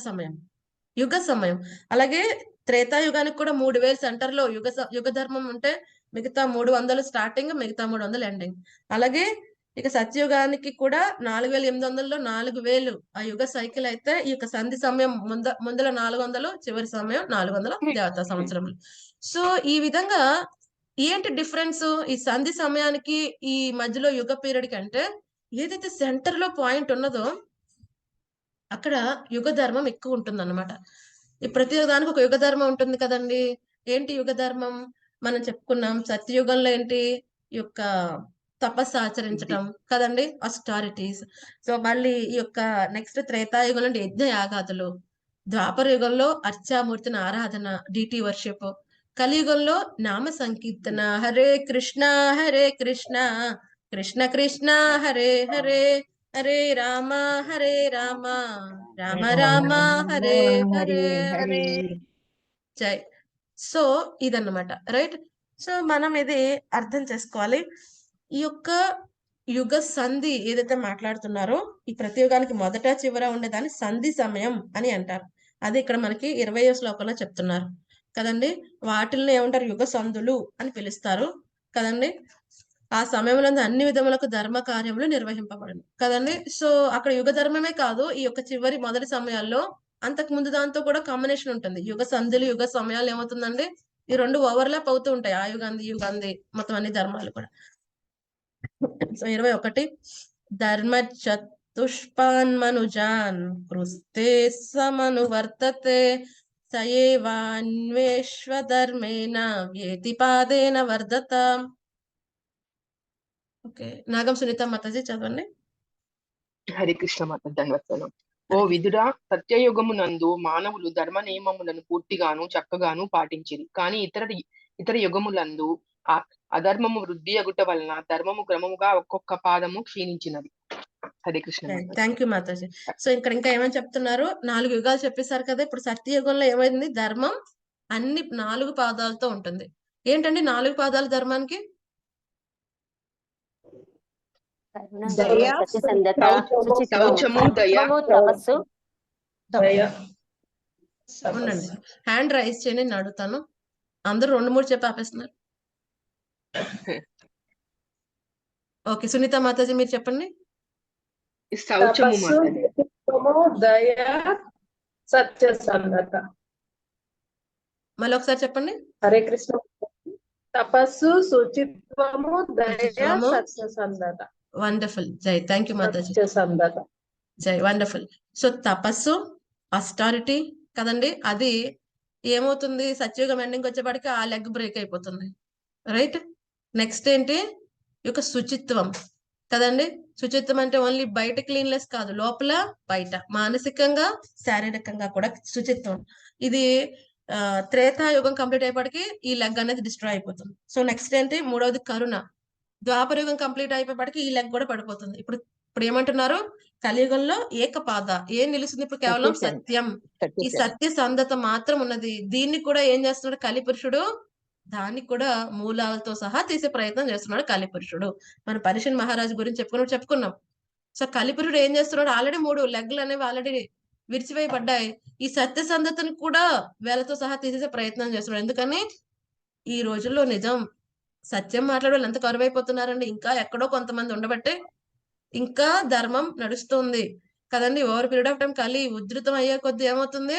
సమయం. అలాగే త్రేతాయుగానికి కూడా 3000 సెంటర్ లో యుగ ధర్మం ఉంటే మిగతా 300 స్టార్టింగ్, మిగతా 300 ఎండింగ్. అలాగే ఇక సత్యయుగానికి కూడా 4800లో 4000 ఆ యుగ సైకిల్ అయితే ఈ యొక్క సంధి సమయం ముందల 400, చివరి సమయం 400 దేవతా సంవత్సరములు. సో ఈ విధంగా ఏంటి డిఫరెన్స్ ఈ సంధి సమయానికి ఈ మధ్యలో యుగ పీరియడ్ కంటే, ఏదైతే సెంటర్ లో పాయింట్ ఉన్నదో అక్కడ యుగ ధర్మం ఎక్కువ ఉంటుంది అన్నమాట. ఈ ప్రతి దానికి ఒక యుగ ధర్మం ఉంటుంది కదండి. ఏంటి యుగ ధర్మం మనం చెప్పుకున్నాం. సత్యయుగంలో ఏంటి ఈ యొక్క తపస్సు ఆచరించటం కదండి, అస్టారిటీస్. సో మళ్ళీ ఈ యొక్క నెక్స్ట్ త్రేతాయుగంలో యజ్ఞ యాగాదులు, ద్వాపర యుగంలో అర్చామూర్తిని ఆరాధన, డిటి వర్షిప్, కలియుగంలో నామ సంకీర్తన, హరే కృష్ణ కృష్ణ కృష్ణ హరే హరే, హరే రామ రామ రామ హరే హరే. జై. సో ఇదన్నమాట, రైట్. సో మనం ఇది అర్థం చేసుకోవాలి. ఈ యొక్క యుగ సంధి ఏదైతే మాట్లాడుతున్నారో ఈ ప్రతి యుగానికి మొదట చివర ఉండేదాన్ని సంధి సమయం అని అంటారు. అది ఇక్కడ మనకి 20వ శ్లోకంలో చెప్తున్నారు కదండి. వాటిల్ని ఏమంటారు, యుగ సంధులు అని పిలుస్తారు కదండి. ఆ సమయంలో అన్ని విధములకు ధర్మ కార్యములు నిర్వహింపబడను కదండి. సో అక్కడ యుగ ధర్మమే కాదు, ఈ యొక్క చివరి మొదటి సమయాల్లో అంతకు ముందు దాంతో కూడా కాంబినేషన్ ఉంటుంది. యుగ సంధులు యుగ సమయాలు ఏమవుతుందండి, ఈ 2 ఓవర్లాప్ అవుతూ ఉంటాయి. ఆ యుగాంది మొత్తం అన్ని ధర్మాలు కూడా. సో 21 ధర్మ చతుష్పాన్మనుజాన్ కృస్తే సమనువర్తతే సయేవాన్వేష్వధర్మేణ వ్యతిపాదేన వర్ధత. ఓకే, నాగం సునీత మాతాజీ చదవండి. హరి కృష్ణ మాత ధన్వత్సలం. ఓ విదురా, సత్యయుగమునందు మానవులు ధర్మ నియమములను పూర్తిగాను చక్కగాను పాటించిరి. కానీ ఇతర యుగములందు అధర్మము వృద్ధి అగుట వలన ధర్మము క్రమముగా ఒక్కొక్క పాదము క్షీణించినది. Hare Krishna. Thank you Mataji. So ఇక్కడ ఇంకా ఏమని చెప్తున్నారు, 4 యుగాలు చెప్పేశారు కదా. ఇప్పుడు సత్యయుగంలో ఏమైంది, ధర్మం అన్ని 4 పాదాలతో ఉంటుంది. ఏంటండి 4 పాదాలు ధర్మానికి? ఉండండి, హ్యాండ్ రైజ్ చేయండి, నేను అడుగుతాను. అందరూ 2-3 చెప్పి ఆపేస్తున్నారు. ఓకే, సునీత మాతాజీ మీరు చెప్పండి. సత్యసంధత. మళ్ళీ ఒకసారి చెప్పండి. హరే కృష్ణ. తపస్సు, శుచిత్వము, దయ, సత్యసంధత. వండర్ఫుల్. జై. Thank you Mataji. సత్యసంధత. జై. వండర్ఫుల్. సో తపస్సు, అస్టారిటీ కదండి. అది ఏమవుతుంది, సత్యయుగం ఎండింగ్ వచ్చేపాటికి ఆ లెగ్ బ్రేక్ అయిపోతుంది, రైట్. నెక్స్ట్ ఏంటి, ఈ యొక్క శుచిత్వం కదండి. శుచిత్వం అంటే ఓన్లీ బయట క్లీన్లెస్ కాదు, లోపల బయట మానసికంగా శారీరకంగా కూడా శుచిత్వం. ఇది త్రేతాయుగం కంప్లీట్ అయ్యేపటికి ఈ లెగ్ అనేది డిస్ట్రాయ్ అయిపోతుంది. సో నెక్స్ట్ ఏంటి, 3వది కరుణ. ద్వాపరయుగం కంప్లీట్ అయిపోయేపటికి ఈ లెగ్ కూడా పడిపోతుంది. ఇప్పుడు ఏమంటున్నారు, కలియుగంలో ఏకపాద ఏం నిలుస్తుంది, ఇప్పుడు కేవలం సత్యం. ఈ సత్య సంధత మాత్రం ఉన్నది. దీన్ని కూడా ఏం చేస్తున్నాడు కలిపురుషుడు, దాన్ని కూడా మూలాలతో సహా తీసే ప్రయత్నం చేస్తున్నాడు కలిపురుషుడు. మన పరిషన్ మహారాజు గురించి చెప్పుకున్నాం. సో కలిపురుషుడు ఏం చేస్తున్నాడు, ఆల్రెడీ 3 లెగ్లు అనేవి ఆల్రెడీ విరిచివేయబడ్డాయి. ఈ సత్య సంధతను కూడా వేలతో సహా తీసేసే ప్రయత్నం చేస్తున్నాడు. ఎందుకని ఈ రోజుల్లో నిజం సత్యం మాట్లాడే వాళ్ళు ఎంత కరువైపోతున్నారండి. ఇంకా ఎక్కడో కొంతమంది ఉండబట్టే ఇంకా ధర్మం నడుస్తుంది కదండి. ఓవర్ పీరియడ్ ఆఫ్ టైం కలి ఉధృతం అయ్యే కొద్ది ఏమవుతుంది,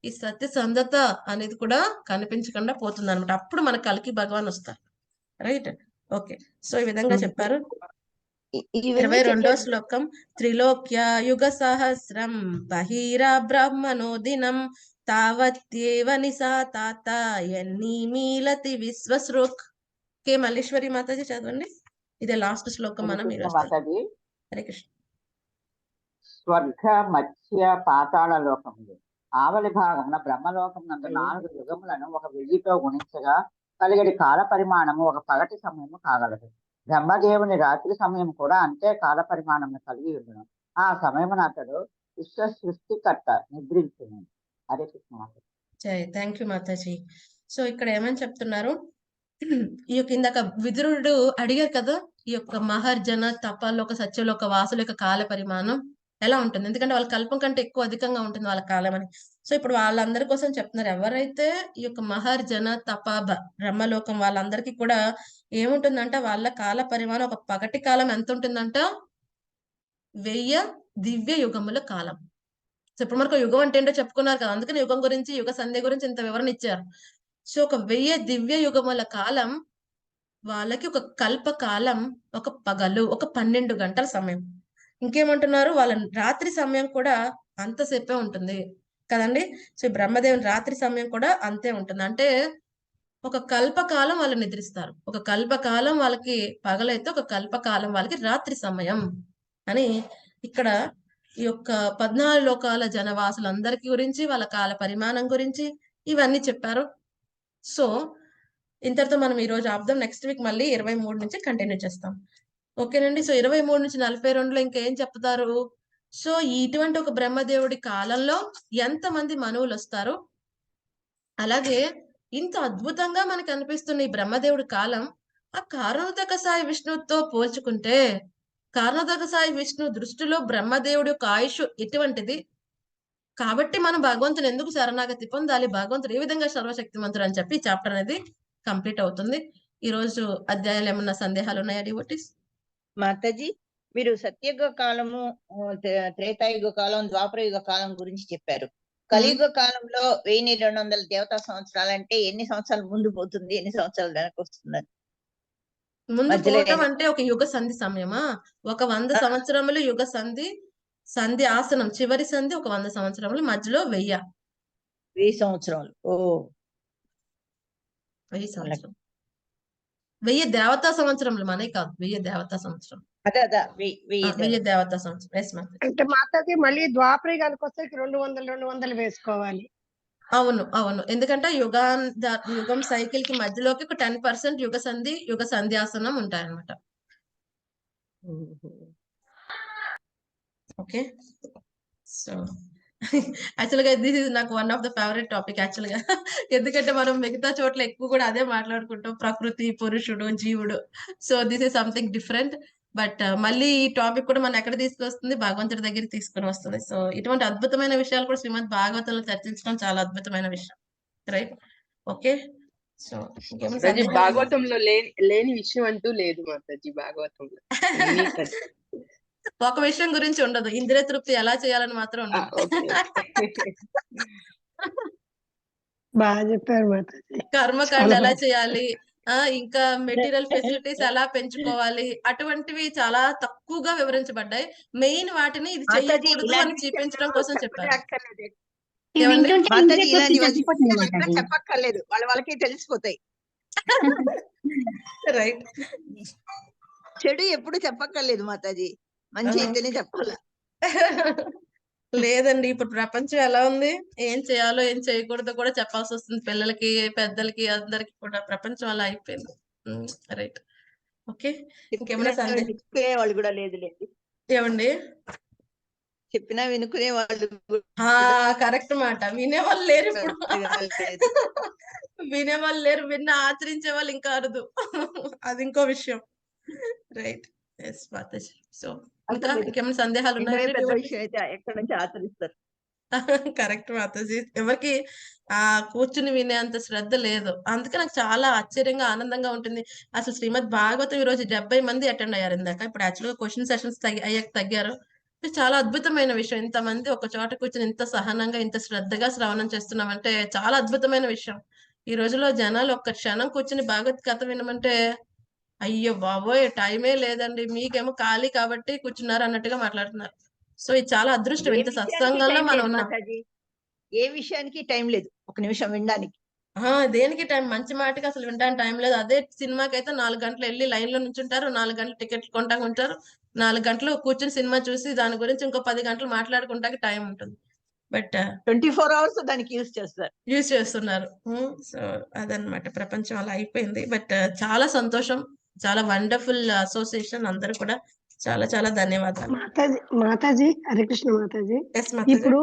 ఈ సత్య సంధత అనేది కూడా కనిపించకుండా పోతుంది అనమాట. అప్పుడు మన కలికి భగవాన్ వస్తారు, రైట్. ఓకే, సో ఈ విధంగా చెప్పారు. 22వ శ్లోకం త్రిలోక్య యుగ సహస్రం బహిరా బ్రహ్మణో దినం తావత్యేవ నిశాతాత యన్ని మీలతి విశ్వసృక్. కే మల్లేశ్వరి మాతాజీ చదవండి. ఇదే లాస్ట్ శ్లోకం మనం ఈరోజు. హరే కృష్ణ. స్వర్గ మత్స్య పాతాళ లోకములు. ఆవలి భాగమున బ్రహ్మలోకం నందు 4 యుగములను 1000తో గుణించగా కలిగడి కాల పరిమాణము ఒక పగటి సమయము కాగలదు. బ్రహ్మదేవుని రాత్రి సమయం కూడా అంతే కాల పరిమాణము కలిగి ఉండును. ఆ సమయమున అతడు విశ్వ సృష్టికర్త నిద్రించును. Hare Krishna Mataji. Thank you Mataji. So ఇక్కడ ఏమని చెప్తున్నారు, ఈ యొక్క ఇందాక విదురుడు అడిగారు కదా, ఈ యొక్క మహర్జన తపలోక సత్యలోక వాసుల యొక్క కాల పరిమాణం ఎలా ఉంటుంది, ఎందుకంటే వాళ్ళ కల్పం కంటే ఎక్కువ అధికంగా ఉంటుంది వాళ్ళ కాలం అని. సో ఇప్పుడు వాళ్ళందరి కోసం చెప్తున్నారు, ఎవరైతే ఈ యొక్క మహర్జన తప బ్రహ్మలోకం వాళ్ళందరికీ కూడా ఏముంటుందంట, వాళ్ళ కాల పరిమాణం ఒక పగటి కాలం ఎంత ఉంటుందంట, 1000 దివ్య యుగముల కాలం. సో ఇప్పుడు మనకు యుగం అంటే ఏంటో చెప్పుకున్నారు కదా, అందుకని యుగం గురించి యుగ సంధ్య గురించి ఇంత వివరణ ఇచ్చారు. సో ఒక 1000 దివ్య యుగముల కాలం వాళ్ళకి ఒక కల్ప కాలం, ఒక పగలు, ఒక 12 గంటల సమయం. ఇంకేమంటున్నారు, వాళ్ళ రాత్రి సమయం కూడా అంతసేపే ఉంటుంది కదండి. సో బ్రహ్మదేవుని రాత్రి సమయం కూడా అంతే ఉంటుంది. అంటే ఒక కల్పకాలం వాళ్ళు నిద్రిస్తారు, ఒక కల్పకాలం వాళ్ళకి పగలైతే ఒక కల్పకాలం వాళ్ళకి రాత్రి సమయం అని ఇక్కడ ఈ యొక్క 14 లోకాల జనవాసులందరికీ గురించి వాళ్ళ కాల పరిమాణం గురించి ఇవన్నీ చెప్పారు. సో ఇంతటితో మనం ఈ రోజు ఆపుదాం. నెక్స్ట్ వీక్ మళ్ళీ 23 నుంచి కంటిన్యూ చేస్తాం. ఓకేనండి. సో 23 నుంచి 42లో ఇంకేం చెప్తారు, సో ఇటువంటి ఒక బ్రహ్మదేవుడి కాలంలో ఎంతమంది మనువులు వస్తారు, అలాగే ఇంత అద్భుతంగా మనకు అనిపిస్తున్న ఈ బ్రహ్మదేవుడి కాలం ఆ కారణోదక సాయి విష్ణువుతో పోల్చుకుంటే, కారణోదక సాయి విష్ణు దృష్టిలో బ్రహ్మదేవుడి యొక్క ఆయుష్ ఎటువంటిది, కాబట్టి మనం భగవంతుని ఎందుకు శరణాగతి పొందాలి, భగవంతుడు ఏ విధంగా సర్వశక్తిమంతుడు అని చెప్పి చాప్టర్ అనేది కంప్లీట్ అవుతుంది. ఈ రోజు అధ్యాయాలు ఏమన్నా సందేహాలు ఉన్నాయా డివోటీస్? మాతాజీ, మీరు సత్యయుగ కాలము, త్రేతాయుగ కాలం, ద్వాపరయుగ కాలం గురించి చెప్పారు. కలియుగ కాలంలో 1200 దేవతా సంవత్సరాలు అంటే ఎన్ని సంవత్సరాలు ముందు పోతుంది, ఎన్ని సంవత్సరాలు వెనక్కి వస్తుంది? ముందు పోవటం అంటే ఒక యుగ సంధి సమయమా, ఒక 100 సంవత్సరములు యుగ సంధి, సంధి ఆసనం చివరి సంధి ఒక 100 సంవత్సరములు, మధ్యలో 1000 సంవత్సరాలు. ఓ 1000 సంవత్సరం, 1000 దేవతా సంవత్సరములు, మనకి కాదు, 1000 దేవతా సంవత్సరం, అదే 1000 దేవతా సంవత్సరం. ఎస్ మాతాజీ. అంటే మాతాజీ మళ్ళీ ద్వాపరయుగానికి వస్తే 200 వేసుకోవాలి. అవును అవును, ఎందుకంటే యుగం సైకిల్ కి మధ్యలోకి ఒక 10% యుగ సంధి, యుగ సంధ్యాసనం ఉంటాయన్నమాట. ఓకే. సో యాక్చువల్ గా దిస్ ఇస్ నాకు one of the favourite topic actual గా, ఎందుకంటే మనం మిగతా చోట్ల ఎక్కువ కూడా అదే మాట్లాడుకుంటాం, ప్రకృతి, పురుషుడు, జీవుడు. So this is something different. But మళ్ళీ ఈ టాపిక్ కూడా మనం ఎక్కడ తీసుకొస్తుంది, భగవంతుడి దగ్గర తీసుకుని వస్తుంది. సో ఇటువంటి అద్భుతమైన విషయాలు కూడా శ్రీమద్ భాగవతంలో చర్చించడం చాలా అద్భుతమైన విషయం, రైట్? ఓకే. సో మాతాజీ భాగవతంలో లేని విషయం అంటూ లేదు మాతాజీ. భాగవతంలో ఒక విషయం గురించి ఉండదు, ఇంద్రియ తృప్తి ఎలా చేయాలని మాత్రం ఉండదు. బాగా చెప్పారు మాతాజీ. కర్మకాండ ఎలా చేయాలి, ఇంకా మెటీరియల్ ఫెసిలిటీస్ ఎలా పెంచుకోవాలి, అటువంటివి చాలా తక్కువగా వివరించబడ్డాయి. మెయిన్ వాటిని ఇది చేయకూడదు అని చూపించడం కోసం చెప్పారు. చెప్పక్కర్లేదు, వాళ్ళకి తెలిసిపోతాయి. రైట్. చెడు ఎప్పుడు చెప్పక్కర్లేదు మాతాజీ, మంచి అయితేనే చెప్పాలి. లేదండి, ఇప్పుడు ప్రపంచం ఎలా ఉంది, ఏం చేయాలో ఏం చేయకూడదో కూడా చెప్పాల్సి వస్తుంది పిల్లలకి, పెద్దలకి, అందరికి కూడా ప్రపంచం అలా అయిపోయింది. రైట్. ఓకే. ఇంకేమైనా సందేహం వాళ్ళు కూడా లేదు ఏమండి, చెప్పినా వినుకునే వాళ్ళు కరెక్ట్ మాట, వినేవాళ్ళు లేరు ఇప్పుడు. వినేవాళ్ళు లేరు, విన్న ఆచరించే వాళ్ళు ఇంకా అరుదు. అది ఇంకో విషయం. రైట్. ఎస్ మాతాజీ. సో ఇంకా ఇంకేమైనా సందేహాలు ఉన్నాయండి? ఎక్కడి నుంచి ఆచరిస్తారు. కరెక్ట్ మాతాజీ, ఎవరికి కూర్చుని వినేంత శ్రద్ధ లేదు. అందుకే నాకు చాలా ఆశ్చర్యంగా, ఆనందంగా ఉంటుంది. అసలు శ్రీమద్ భాగవతం ఈ రోజు 70 మంది అటెండ్ అయ్యారు ఇందాక. ఇప్పుడు యాక్చువల్ గా క్వశ్చన్ సెషన్స్ అయ్యాక తగ్గారు. చాలా అద్భుతమైన విషయం, ఇంతమంది ఒక చోట కూర్చొని ఇంత సహనంగా, ఇంత శ్రద్ధగా శ్రవణం చేస్తున్నామంటే చాలా అద్భుతమైన విషయం. ఈ రోజులో జనాలు ఒక్క క్షణం కూర్చుని భాగవత్ కథ వినమంటే అయ్యో బాబోయ్ టైమే లేదండి, మీకేమో ఖాళీ కాబట్టి కూర్చున్నారు అన్నట్టుగా మాట్లాడుతున్నారు. సో ఇది చాలా అదృష్టం, ఇంత సత్సంగంలో మనం ఉన్నాం. ఏ విషయానికి టైం లేదు, ఒక నిమిషం వినడానికి. దేనికి టైం, మంచి మాటకి అసలు వినడానికి టైం లేదు. అదే సినిమాకి అయితే 4 గంటలు వెళ్ళి లైన్ లో నుంచుంటారు, 4 గంటలు టికెట్లు కొంటా ఉంటారు, 4 గంటలు కూర్చొని సినిమా చూసి దాని గురించి ఇంకో 10 గంటలు మాట్లాడుకుంటానికి టైం ఉంటుంది. బట్ 24 hours దానికి యూజ్ చేస్తారు. యూజ్ చేస్తున్నారు. సో అదనమాట ప్రపంచం అలా అయిపోయింది. బట్ చాలా సంతోషం, చాలా వండర్ఫుల్ అసోసియేషన్. అందరూ కూడా చాలా చాలా ధన్యవాదాలు. మాతాజీ హరే కృష్ణ మాతాజీ. ఎస్ మాతాజీ. ఇప్పుడు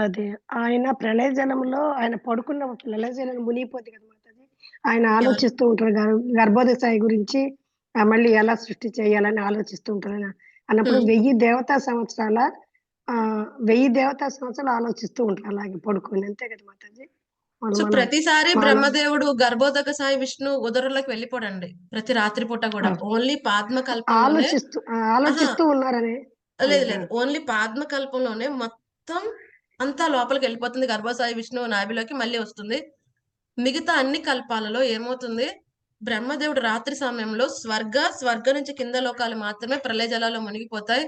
అదే ఆయన ప్రళయ జలంలో ఆయన పడుకున్న ప్రళయ జలం మునిగిపోతుంది కదా మాతాజీ. ఆయన ఆలోచిస్తూ ఉంటారు గర్భోదయ గురించి, మళ్ళీ ఎలా సృష్టి చేయాలని ఆలోచిస్తూ ఉంటారు ఆయన అన్నప్పుడు 1000 దేవతా సంవత్సరాల 1000 దేవతా సంవత్సరాలు ఆలోచిస్తూ ఉంటారు అలాగే పడుకొని, అంతే కదా మాతాజీ. సో ప్రతిసారి బ్రహ్మదేవుడు గర్భోదక సాయి విష్ణు ఉదరంలోకి వెళ్ళిపోడండి ప్రతి రాత్రి పూట కూడా. ఓన్లీ పాద్మకల్పంలోనే ఆలోచిస్తూ ఉన్నారని లేదు లేదు, ఓన్లీ పాద్మకల్పంలోనే మొత్తం అంతా లోపలికి వెళ్ళిపోతుంది. గర్భసాయి విష్ణు నాభిలోకి మళ్ళీ వస్తుంది. మిగతా అన్ని కల్పాలలో ఏమవుతుంది, బ్రహ్మదేవుడు రాత్రి సమయంలో స్వర్గ నుంచి కింద లోకాలు మాత్రమే ప్రళయ జలాల్లో మునిగిపోతాయి.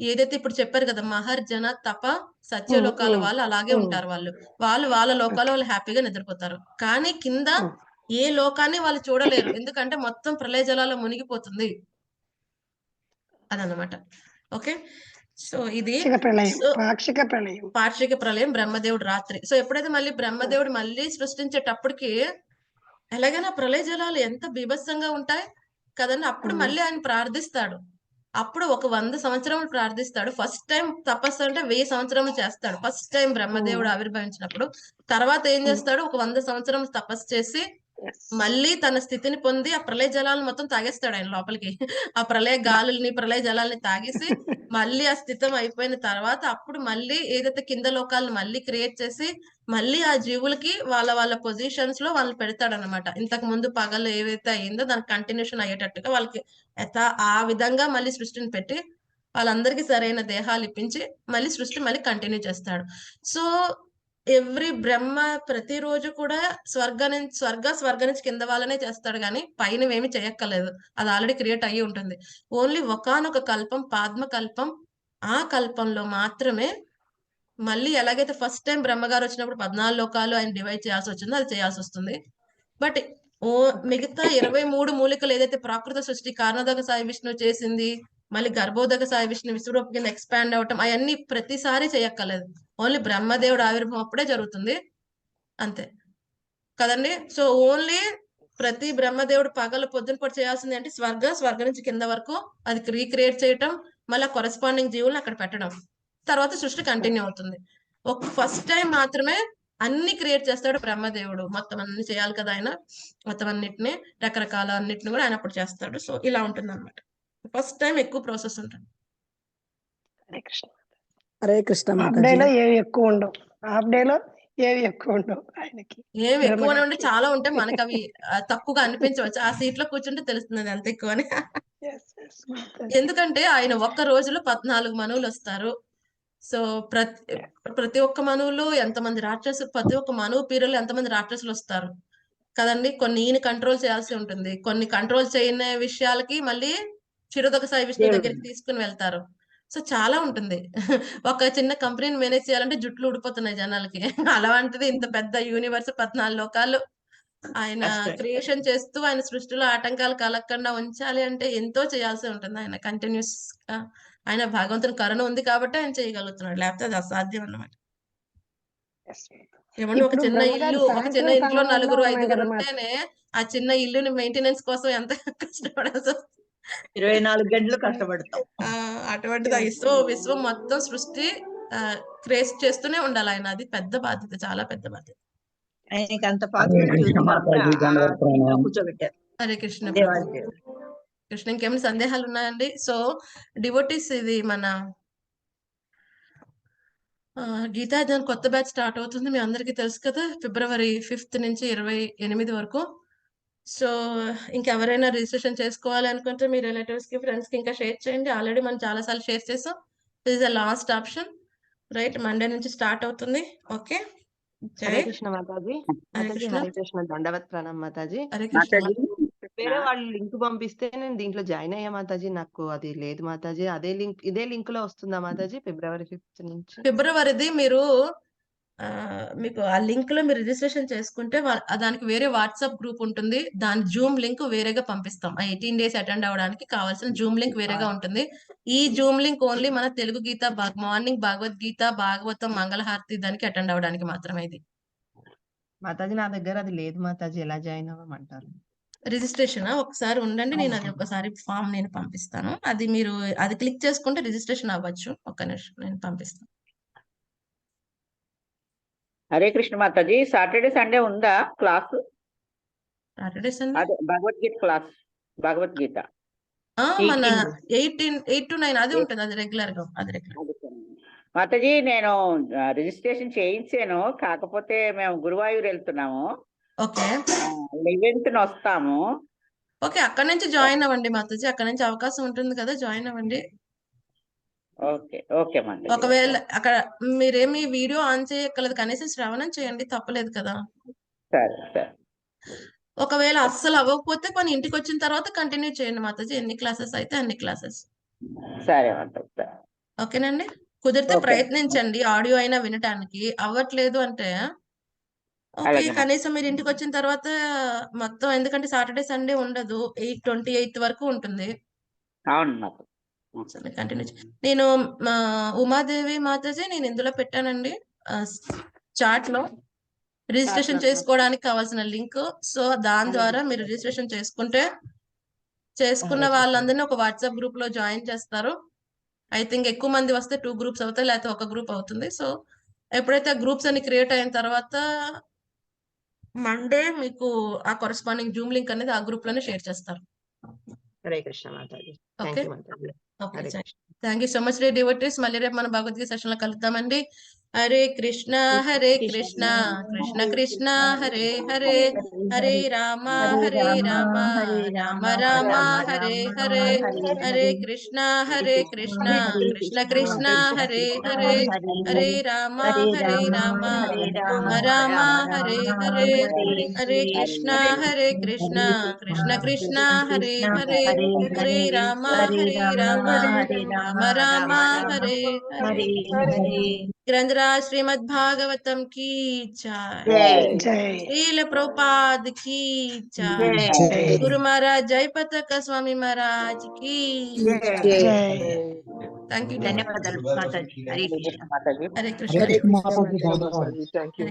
ఏదైతే ఇప్పుడు చెప్పారు కదా మహర్జన తప సత్యలోకాల వాళ్ళు అలాగే ఉంటారు. వాళ్ళ లోకాలు వాళ్ళు హ్యాపీగా నిద్రపోతారు. కానీ కింద ఏ లోకాన్ని వాళ్ళు చూడలేరు, ఎందుకంటే మొత్తం ప్రళయ జలాల్లో మునిగిపోతుంది అదన్నమాట. ఓకే, సో ఇది పాక్షిక ప్రళయం బ్రహ్మదేవుడు రాత్రి. సో ఎప్పుడైతే మళ్ళీ బ్రహ్మదేవుడు మళ్ళీ సృష్టించేటప్పటికి ఎలాగైనా ప్రళయ జలాలు ఎంత బీభత్సంగా ఉంటాయి కదండి. అప్పుడు మళ్ళీ ఆయన ప్రార్థిస్తాడు. అప్పుడు ఒక 100 సంవత్సరములు ప్రార్థిస్తాడు. ఫస్ట్ టైం తపస్సు అంటే 1000 సంవత్సరములు చేస్తాడు. ఫస్ట్ టైం బ్రహ్మదేవుడు ఆవిర్భవించినప్పుడు. తర్వాత ఏం చేస్తాడు, ఒక 100 సంవత్సరములు తపస్సు చేసి మళ్ళీ తన స్థితిని పొంది ఆ ప్రళయ జలాలను మొత్తం తాగేస్తాడు ఆయన లోపలికి. ఆ ప్రళయ గాలుల్ని ప్రళయ జలాల్ని తాగేసి మళ్ళీ ఆ స్థితం అయిపోయిన తర్వాత అప్పుడు మళ్ళీ ఏదైతే కింద లోకాలను మళ్ళీ క్రియేట్ చేసి మళ్ళీ ఆ జీవులకి వాళ్ళ పొజిషన్స్ లో వాళ్ళని పెడతాడు అనమాట. ఇంతకు ముందు పగలు ఏవైతే అయిందో దానికి కంటిన్యూషన్ అయ్యేటట్టుగా వాళ్ళకి ఆ విధంగా మళ్ళీ సృష్టిని పెట్టి వాళ్ళందరికీ సరైన దేహాలు ఇప్పించి మళ్ళీ సృష్టి మళ్ళీ కంటిన్యూ చేస్తాడు. సో ఎవ్రీ బ్రహ్మ ప్రతిరోజు కూడా స్వర్గ నుంచి కింద వాళ్ళనే చేస్తాడు, కానీ పైన ఏమి చేయక్కర్లేదు. అది ఆల్రెడీ క్రియేట్ అయ్యి ఉంటుంది. ఓన్లీ ఒకానొక కల్పం పాద్మ కల్పం, ఆ కల్పంలో మాత్రమే మళ్ళీ ఎలాగైతే ఫస్ట్ టైం బ్రహ్మగారు వచ్చినప్పుడు 14 లోకాలు ఆయన డివైడ్ చేయాల్సి వచ్చిందో అది చేయాల్సి వస్తుంది. బట్ మిగతా 23 మూలికలు ఏదైతే ప్రాకృత సృష్టి కారణోదక సాయి విష్ణు చేసింది, మళ్ళీ గర్భోదక సాయి విష్ణు విశ్వరూపం కింద ఎక్స్పాండ్ అవటం, అవన్నీ ప్రతిసారి చేయక్కర్లేదు. ఓన్లీ బ్రహ్మదేవుడు ఆవిర్భావం అప్పుడే జరుగుతుంది, అంతే కదండి. సో ఓన్లీ ప్రతి బ్రహ్మదేవుడు పగలు పొద్దున పూట చేయాల్సింది అంటే స్వర్గ నుంచి కింద వరకు అది రీక్రియేట్ చేయటం, మళ్ళీ కొరస్పాండింగ్ జీవులను అక్కడ పెట్టడం, తర్వాత సృష్టి కంటిన్యూ అవుతుంది. ఒక ఫస్ట్ టైం మాత్రమే అన్ని క్రియేట్ చేస్తాడు బ్రహ్మదేవుడు. మొత్తం అన్ని చేయాలి కదా ఆయన, మొత్తం అన్నిటిని రకరకాల అన్నిటిని కూడా ఆయన అప్పుడు చేస్తాడు. సో ఇలా ఉంటుంది అనమాట. ఫస్ట్ టైం ఎక్కువ ప్రాసెస్ ఉంటుంది. హరే కృష్ణ. హాఫ్ డేలో ఏవి ఎక్కువ ఉండవు, హాఫ్ డేలో ఏవి ఎక్కువ ఉండవు ఆయనకి. ఏమి ఎక్కువనే ఉంటే చాలా ఉంటాయి, మనకి అవి తక్కువగా అనిపించవచ్చు. ఆ సీట్ లో కూర్చుంటే తెలుస్తుంది అంత ఎక్కువ అని. ఎందుకంటే ఆయన ఒక్క రోజులో 14 మనువులు వస్తారు. సో ప్రతి ఒక్క మనువులో ఎంతమంది రాక్షసులు, ప్రతి ఒక్క మనువు పీరియడ్లో ఎంతమంది రాక్షసులు వస్తారు కదండి. కొన్ని ఈయన కంట్రోల్ చేయాల్సి ఉంటుంది, కొన్ని కంట్రోల్ చేయని విషయాలకి మళ్ళీ క్షీరోదక సాయి విష్ణు దగ్గరికి తీసుకుని వెళ్తారు. సో చాలా ఉంటుంది. ఒక చిన్న కంపెనీని మేనేజ్ చేయాలంటే జుట్లు ఊడిపోతున్నాయి జనాలకి. అలాంటిది ఇంత పెద్ద యూనివర్స్ 14 లోకాలు ఆయన క్రియేషన్ చేస్తూ ఆయన సృష్టిలో ఆటంకాలు కలగకుండా ఉంచాలి అంటే ఎంతో చేయాల్సి ఉంటుంది. ఆయన కంటిన్యూస్ గా ఆయన భగవంతుని కరుణ ఉంది కాబట్టి ఆయన చేయగలుగుతున్నాడు, లేకపోతే అది అసాధ్యం అన్నమాట. ఏమన్నా ఒక చిన్న ఇంట్లో 4-5 ఉంటేనే ఆ చిన్న ఇల్లుని మెయింటెనెన్స్ కోసం ఎంత కష్టపడాల్సి వస్తుంది. 24 గంటలు కష్టపడతాం. అటువంటిది విశ్వం మొత్తం సృష్టి క్రియేట్ చేస్తూనే ఉండాలి ఆయన. అది పెద్ద బాధ్యత, చాలా పెద్ద బాధ్యత. ఆయనకి అంత పాసిబిలిటీ కూర్చోబెట్టారు. హరే కృష్ణ. కృష్ణ ఇంకేమైనా సందేహాలు ఉన్నాయండి? సో డివోటీస్, ఇది మన గీతాధ్యాన్ కొత్త బ్యాచ్ స్టార్ట్ అవుతుంది, మీ అందరికీ తెలుసు కదా, February 5th నుంచి 28 వరకు. సో ఇంకెవరైనా రిజిస్ట్రేషన్ చేసుకోవాలి అనుకుంటే మీ రిలేటివ్స్ కి, ఫ్రెండ్స్ కి ఇంకా షేర్ చేయండి. ఆల్రెడీ మనం చాలా సార్లు షేర్ చేసాం. This is the last option, right? Monday నుంచి స్టార్ట్ అవుతుంది. ఓకే, హరే కృష్ణ మాతాజీ. హరే కృష్ణ, దండవత్ ప్రణామ్ మాతాజీ. వేరే వాళ్ళు లింక్ పంపిస్తే నేను దీంట్లో జాయిన్ అయ్యా మాతాజీ. నాకు అది లేదు మాతాజీ. ఇదే లింక్ లో వస్తుందా మాతాజీ? February 5th నుంచి. ఫిబ్రవరిది మీరు మీకు ఆ లింక్ లో మీరు రిజిస్ట్రేషన్ చేసుకుంటే దానికి వేరే వాట్సాప్ గ్రూప్ ఉంటుంది. దాని జూమ్ లింక్ వేరేగా పంపిస్తాం. ఆ 18 డేస్ అటెండ్ అవ్వడానికి కావాల్సిన జూమ్ లింక్ వేరేగా ఉంటుంది. ఈ జూమ్ లింక్ ఓన్లీ మన తెలుగు గీత మార్నింగ్ భగవద్గీత, భాగవతం, మంగళహారతి దానికి అటెండ్ అవ్వడానికి మాత్రమే ఇది. మాతాజీ నా దగ్గర అది లేదు మాతాజీ, ఎలా జాయిన్ అవ్వమంటారు? రిజిస్ట్రేషన్ ఒకసారి ఉండండి, నేను అది ఒకసారి ఫామ్ నేను పంపిస్తాను. అది మీరు అది క్లిక్ చేసుకుంటే రిజిస్ట్రేషన్ అవ్వచ్చు. ఒక్క నిమిషం నేను పంపిస్తాను. హరే కృష్ణ మాతాజీ, సాటర్డే సండే ఉందా క్లాస్? సాటర్డే సండే అదే భగవద్గీత క్లాస్, భగవద్గీత మన 8 to 9 అది ఉంటుంది. అది రెగ్యులర్ గా మాతాజీ నేను రిజిస్ట్రేషన్ చేయించాను, కాకపోతే మేము గురువాయూర్ వెళ్తున్నాము. ఓకే 11th వస్తాము. ఓకే అక్కడ నుంచి జాయిన్ అవ్వండి మాతాజీ, అక్కడ నుంచి అవకాశం ఉంటుంది కదా, జాయిన్ అవ్వండి. Okay okay Mataji. ఒకవేళ అక్కడ మీరేమి వీడియో ఆన్ చేయక్కర్లేదు, కనీసం శ్రవణం చేయండి, తప్పలేదు కదా. సరే సరే. ఒకవేళ అస్సలు అవ్వకపోతే కొన్ని ఇంటికి వచ్చిన తర్వాత కంటిన్యూ చేయండి మాతాజీ, ఎన్ని క్లాసెస్ అయితే అన్ని క్లాసెస్. సరే మాతాజీ. ఓకేనండి, కుదిరితే ప్రయత్నించండి ఆడియో అయినా వినటానికి. అవ్వట్లేదు అంటే ఓకే, కనీసం మీరు ఇంటికి వచ్చిన తర్వాత మొత్తం, ఎందుకంటే సాటర్డే సండే ఉండదు, 28 వరకు ఉంటుంది. అవును కంటిన్యూ. నేను ఉమాదేవి మాతాజీ నేను ఇందులో పెట్టానండి చాట్ లో రిజిస్ట్రేషన్ చేసుకోవడానికి కావాల్సిన లింక్. సో దాని ద్వారా మీరు రిజిస్ట్రేషన్ చేసుకున్న వాళ్ళందరినీ ఒక వాట్సాప్ గ్రూప్ లో జాయిన్ చేస్తారు. ఐ థింక్ ఎక్కువ మంది వస్తే 2 గ్రూప్స్ అవుతాయి, లేకపోతే ఒక గ్రూప్ అవుతుంది. సో ఎప్పుడైతే గ్రూప్స్ అన్ని క్రియేట్ అయిన తర్వాత మండే మీకు ఆ కరెస్పాండింగ్ జూమ్ లింక్ అనేది ఆ గ్రూప్ లోనే షేర్ చేస్తారు. Hare Krishna Mataji. Okay Mataji. Thank you so much ray devotees. మళ్ళీ రేపు మన భగవద్గీత సెషన్ లో కలుద్దామండి. హరే కృష్ణ కృష్ణ కృష్ణ హరే హరే, హరే రామ రామ రామ హరే హరే, హరే కృష్ణ కృష్ణ కృష్ణ హరే హరే, హరే రామ రామ రామ హరే హరే, హరే కృష్ణ కృష్ణ కృష్ణ హరే హరే, హరే రామ రామ రామ హరే హరే. ग्रंथराज श्रीमद् भागवतम की जय, श्रील प्रभुपाद की जय, गुरु महाराज जयपताक स्वामी महाराज की जय. थैंक यू, ధన్యవాదాలు మాతాజీ. హరే కృష్ణ. మాతాజీ हरे कृष्ण. Hare Krishna Mataji, thank you.